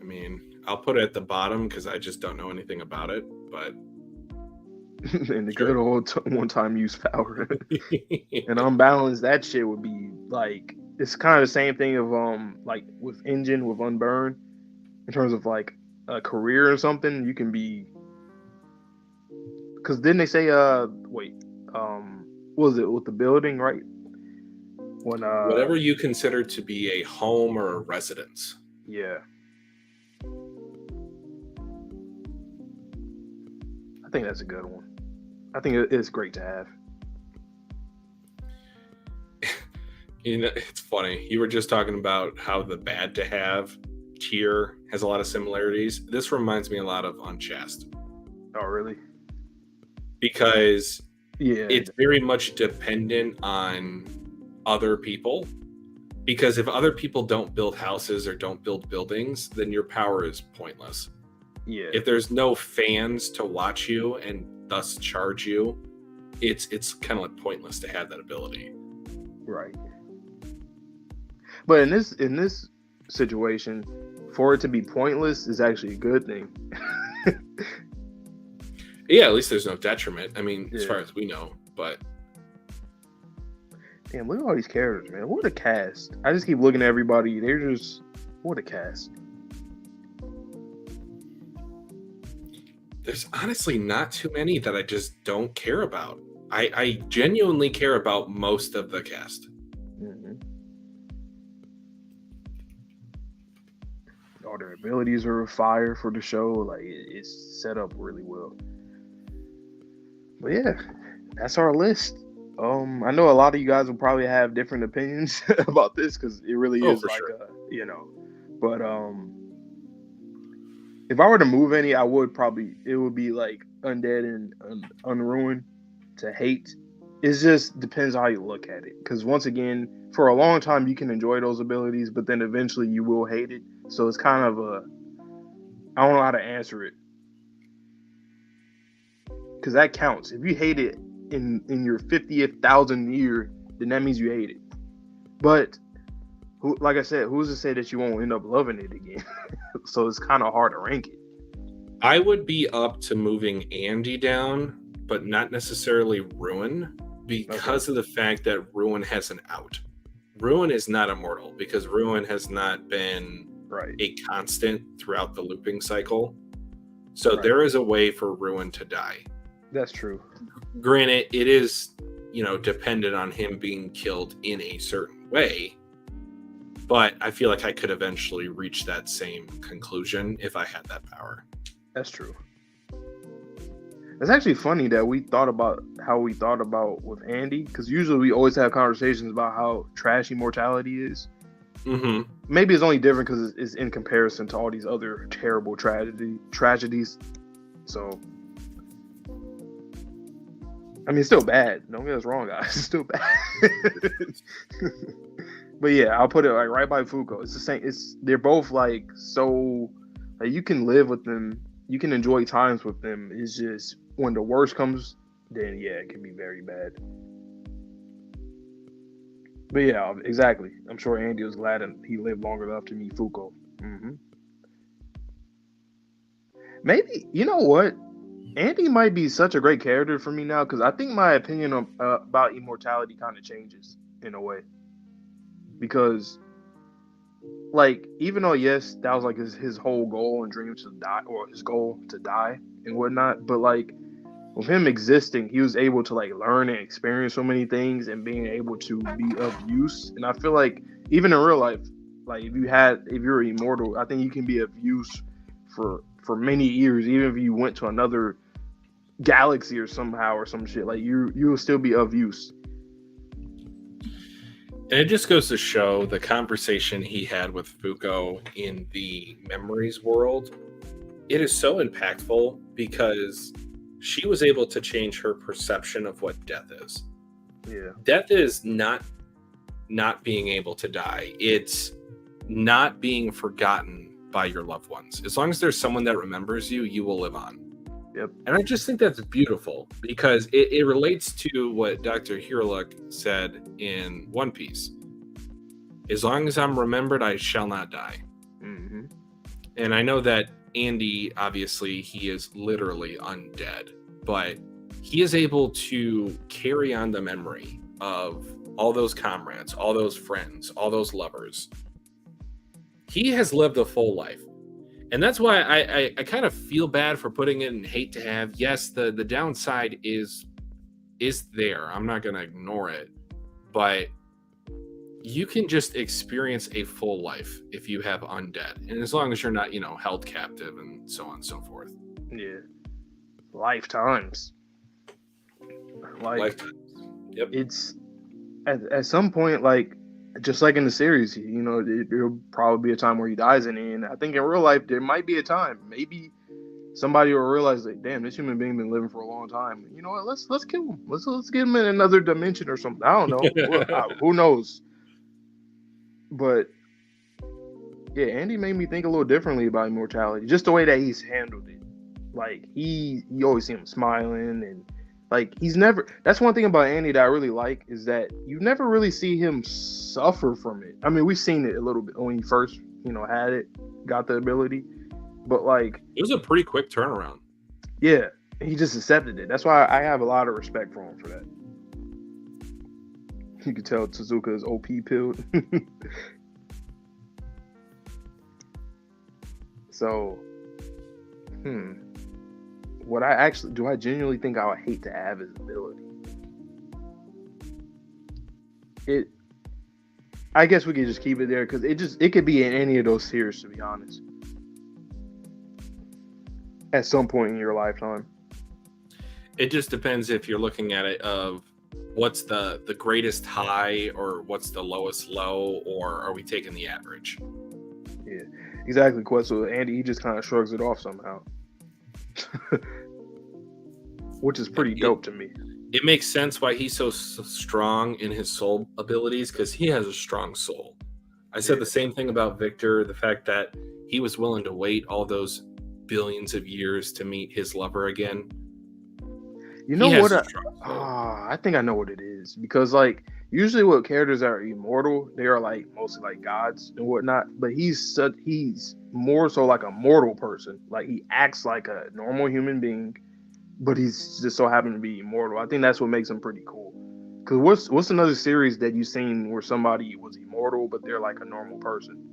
I mean, I'll put it at the bottom because I just don't know anything about it. But and the good old one-time use power and unbalanced, that shit would be like it's kind of the same thing of like with engine with unburn in terms of like a career or something. You can be. Because didn't they say, what was it with the building, right? When whatever you consider to be a home or a residence. Yeah. I think that's a good one. I think it's great to have. It's funny. You were just talking about how the bad to have tier has a lot of similarities. This reminds me a lot of Unchast. Oh, really? Because yeah, it's very much dependent on other people. Because if other people don't build houses or don't build buildings, then your power is pointless. Yeah. If there's no fans to watch you and thus charge you, it's kind of like pointless to have that ability. Right. But in this situation, for it to be pointless is actually a good thing. Yeah, at least there's no detriment. I mean, as far as we know, but Damn, look at all these characters, man. What a cast. I just keep looking at everybody. They're just, what a cast. There's honestly not too many that I just don't care about. I genuinely care about most of the cast. Mm-hmm. All their abilities are fire for the show. Like, it's set up really well. But yeah, that's our list. I know a lot of you guys will probably have different opinions about this because it really is like sure. But if I were to move any, it would be like Undead and Unruined to hate. It just depends how you look at it. Because once again, for a long time you can enjoy those abilities, but then eventually you will hate it. So it's kind of I don't know how to answer it. Because that counts. If you hate it in your 50,000th year, then that means you hate it. But like I said, who's to say that you won't end up loving it again? So it's kind of hard to rank it. I would be up to moving Andy down, but not necessarily Ruin, because of the fact that Ruin has an out. Ruin is not immortal because Ruin has not been a constant throughout the looping cycle. So there is a way for Ruin to die. That's true. Granted, it is, dependent on him being killed in a certain way. But I feel like I could eventually reach that same conclusion if I had that power. That's true. It's actually funny that we thought about how we thought about with Andy, because usually we always have conversations about how trash immortality is. Mm-hmm. Maybe it's only different because it's in comparison to all these other terrible tragedies. So, I mean, it's still bad. Don't get us wrong, guys. It's still bad. But yeah, I'll put it like right by Fuko. It's the same. They're both like so. Like, you can live with them. You can enjoy times with them. It's just when the worst comes, then yeah, it can be very bad. But yeah, exactly. I'm sure Andy was glad and he lived long enough to meet Fuko. Mm-hmm. Maybe, you know what? Andy might be such a great character for me now because I think my opinion about immortality kind of changes in a way. Because, like, even though, yes, that was like his whole goal and dream to die, or his goal to die and whatnot, but like, with him existing, he was able to like learn and experience so many things and being able to be of use. And I feel like even in real life, like if you're immortal, I think you can be of use for many years, even if you went to another galaxy or somehow or some shit. Like you will still be of use. And it just goes to show the conversation he had with Fuko in the memories world. It is so impactful because she was able to change her perception of what death is. Yeah. Death is not being able to die. It's not being forgotten by your loved ones. As long as there's someone that remembers you, you will live on. Yep. And I just think that's beautiful because it relates to what Dr. Hiruluk said in One Piece. As long as I'm remembered, I shall not die. Mm-hmm. And I know that Andy, obviously, he is literally undead, but he is able to carry on the memory of all those comrades, all those friends, all those lovers. He has lived a full life. And that's why I kind of feel bad for putting it in hate to have. Yes, the downside is there. I'm not going to ignore it. But you can just experience a full life if you have undead. And as long as you're not, held captive and so on and so forth. Yeah. Lifetimes. Lifetimes. Yep. It's at some point, like, just like in the series, there'll probably be a time where he dies in it. And I think in real life, there might be a time. Maybe somebody will realize, like, damn, this human being been living for a long time. You know what? Let's kill him. Let's get him in another dimension or something. I don't know. Who knows? But yeah, Andy made me think a little differently about immortality. Just the way that he's handled it. Like, you always see him smiling and, like, he's never... That's one thing about Andy that I really like, is that you never really see him suffer from it. I mean, we've seen it a little bit when he first, had it, got the ability. But, like... It was a pretty quick turnaround. Yeah, he just accepted it. That's why I have a lot of respect for him for that. You can tell Tezuka is OP pilled. So, what I genuinely think I would hate to have his ability? I guess we could just keep it there because it could be in any of those series, to be honest. At some point in your lifetime. It just depends if you're looking at it of what's the greatest high or what's the lowest low, or are we taking the average? Yeah, exactly. So Andy, he just kind of shrugs it off somehow, which is pretty dope to me. It makes sense why he's so strong in his soul abilities, because he has a strong soul. I said the same thing about Victor, the fact that he was willing to wait all those billions of years to meet his lover again. You know what? I think I know what it is, because like usually with characters that are immortal, they are like mostly like gods and whatnot. But he's more so like a mortal person. Like he acts like a normal human being, but he's just so happened to be immortal. I think that's what makes him pretty cool. Because what's another series that you've seen where somebody was immortal but they're like a normal person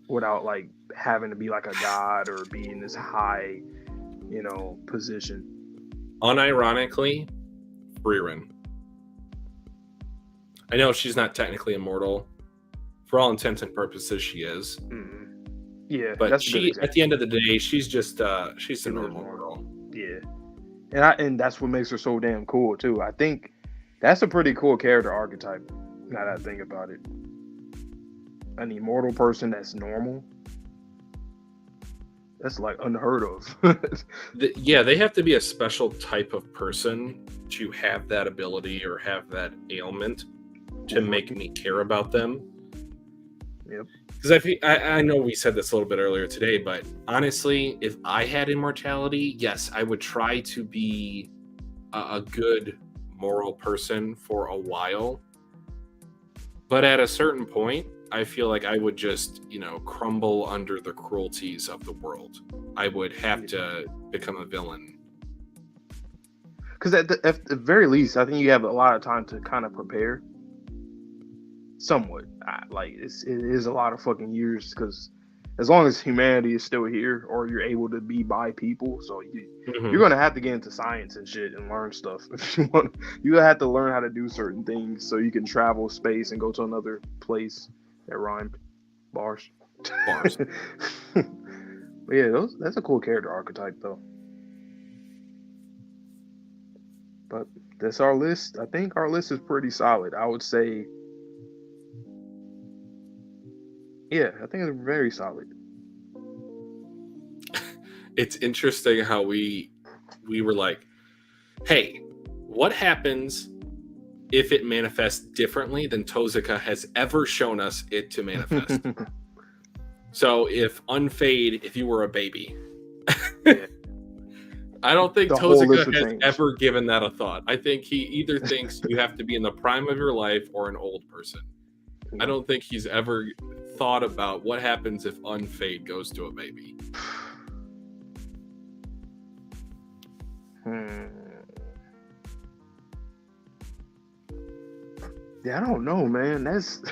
without like having to be like a god or be in this high, position? Unironically, Frieren. I know she's not technically immortal. For all intents and purposes, she is. Mm-hmm. Yeah, but she, at the end of the day, she's just she's a normal girl. Yeah, and that's what makes her so damn cool too. I think that's a pretty cool character archetype. Now that I think about it, an immortal person that's normal. That's like unheard of. Yeah, they have to be a special type of person to have that ability or have that ailment to make me care about them. Yep. Because I know we said this a little bit earlier today, but honestly, if I had immortality, yes, I would try to be a good moral person for a while. But at a certain point, I feel like I would just, crumble under the cruelties of the world. I would have to become a villain. Because at the very least, I think you have a lot of time to kind of prepare. Somewhat. It is a lot of fucking years, because as long as humanity is still here, or you're able to be by people, so you're going to have to get into science and shit and learn stuff. If you want, you have to learn how to do certain things so you can travel space and go to another place. That rhymed. Bars. But yeah, that's a cool character archetype though. But that's our list. I think our list is pretty solid. I would say, yeah, I think it's very solid. It's interesting how we were like, hey, what happens if it manifests differently than Tezuka has ever shown us it to manifest? So if Unfade, if you were a baby, I don't think Tezuka has ever given that a thought. I think he either thinks you have to be in the prime of your life or an old person. I don't think he's ever thought about what happens if Unfade goes to a baby. Yeah, I don't know, man. That's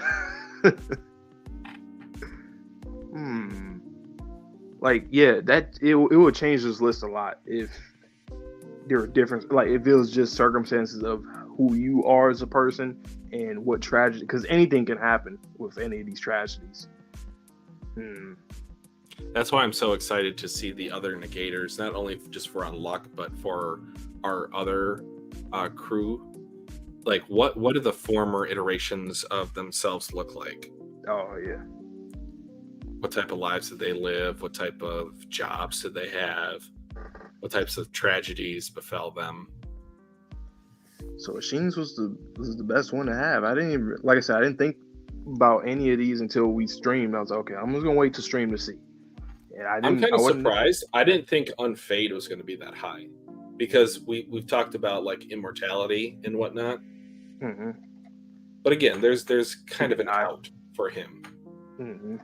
like, yeah, that it would change this list a lot if there were different, like if it was just circumstances of who you are as a person and what tragedy, because anything can happen with any of these tragedies. That's why I'm so excited to see the other Negators, not only just for Unluck, but for our other crew. Like, what do the former iterations of themselves look like? Oh, yeah. What type of lives did they live? What type of jobs did they have? What types of tragedies befell them? So Sheen's was the best one to have. I didn't even, like I said, I didn't think about any of these until we streamed. I was like, okay, I'm just gonna wait to stream to see. And I'm kind of surprised. I didn't think Unfade was going to be that high, because we've talked about like immortality and whatnot. Mm-hmm. But again, there's kind of an out for him. Mm-hmm.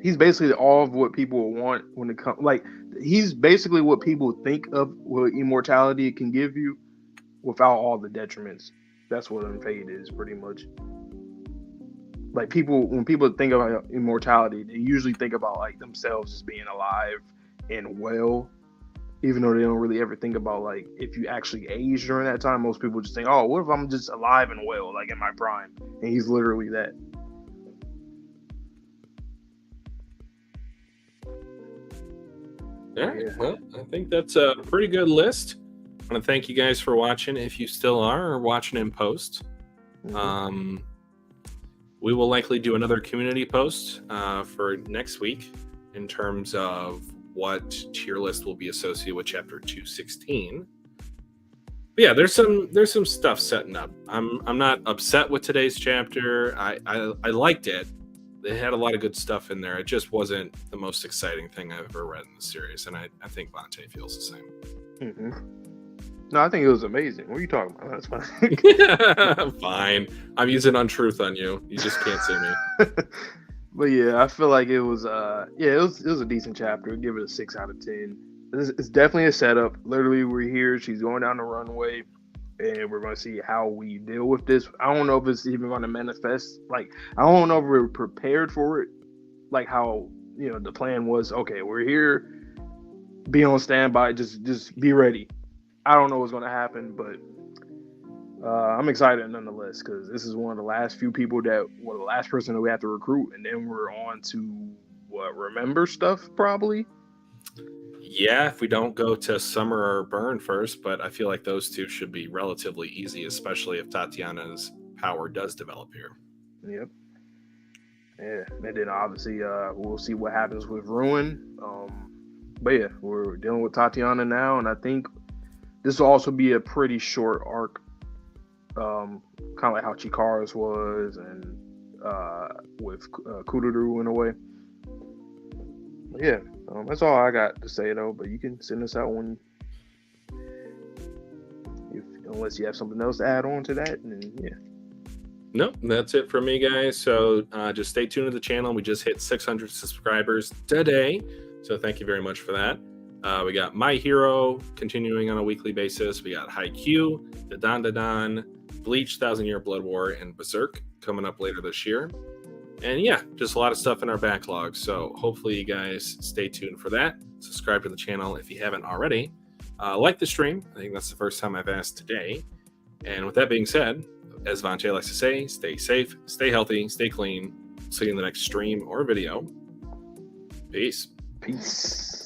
He's basically all of what people want when it comes. Like, he's basically what people think of what immortality can give you, without all the detriments. That's what Unfade is, pretty much. Like when people think about immortality, they usually think about like themselves as being alive and well, even though they don't really ever think about like if you actually age during that time. Most people just think, oh, what if I'm just alive and well, like in my prime? And he's literally that. All right. Well, I think that's a pretty good list. I want to thank you guys for watching. If you still are or watching in post, we will likely do another community post for next week in terms of what tier list will be associated with chapter 216. But yeah, there's some stuff setting up. I'm not upset with today's chapter. I liked it. They had a lot of good stuff in there. It just wasn't the most exciting thing I've ever read in the series, and I think Vontae feels the same. Mm-hmm. No, I think it was amazing. What are you talking about? That's fine. Fine. I'm using untruth on you. You just can't see me. But yeah, I feel like it was it was a decent chapter. I'd give it a 6 out of 10. It's definitely a setup. Literally, we're here. She's going down the runway, and we're going to see how we deal with this. I don't know if it's even going to manifest. Like, I don't know if we're prepared for it. Like how, the plan was, okay, we're here, be on standby, just be ready. I don't know what's going to happen, but I'm excited nonetheless, because this is one of the last few people the last person that we have to recruit, and then we're on to remember stuff probably. Yeah, if we don't go to Summer or Burn first, but I feel like those two should be relatively easy, especially if Tatiana's power does develop here. Yep. Yeah, and then obviously we'll see what happens with Ruin. But yeah, we're dealing with Tatiana now, and I think this will also be a pretty short arc, kind of like how Chikara's was, and with Kuduru in a way. Yeah, that's all I got to say though. But you can send us out unless you have something else to add on to that. And yeah. Nope, that's it for me, guys. So just stay tuned to the channel. We just hit 600 subscribers today, so thank you very much for that. We got My Hero continuing on a weekly basis. We got Haikyuu, the Dan, Bleach, 1,000 Year Blood War, and Berserk coming up later this year. And yeah, just a lot of stuff in our backlog. So hopefully you guys stay tuned for that. Subscribe to the channel if you haven't already. Like the stream. I think that's the first time I've asked today. And with that being said, as Vontae likes to say, stay safe, stay healthy, stay clean. See you in the next stream or video. Peace. Peace.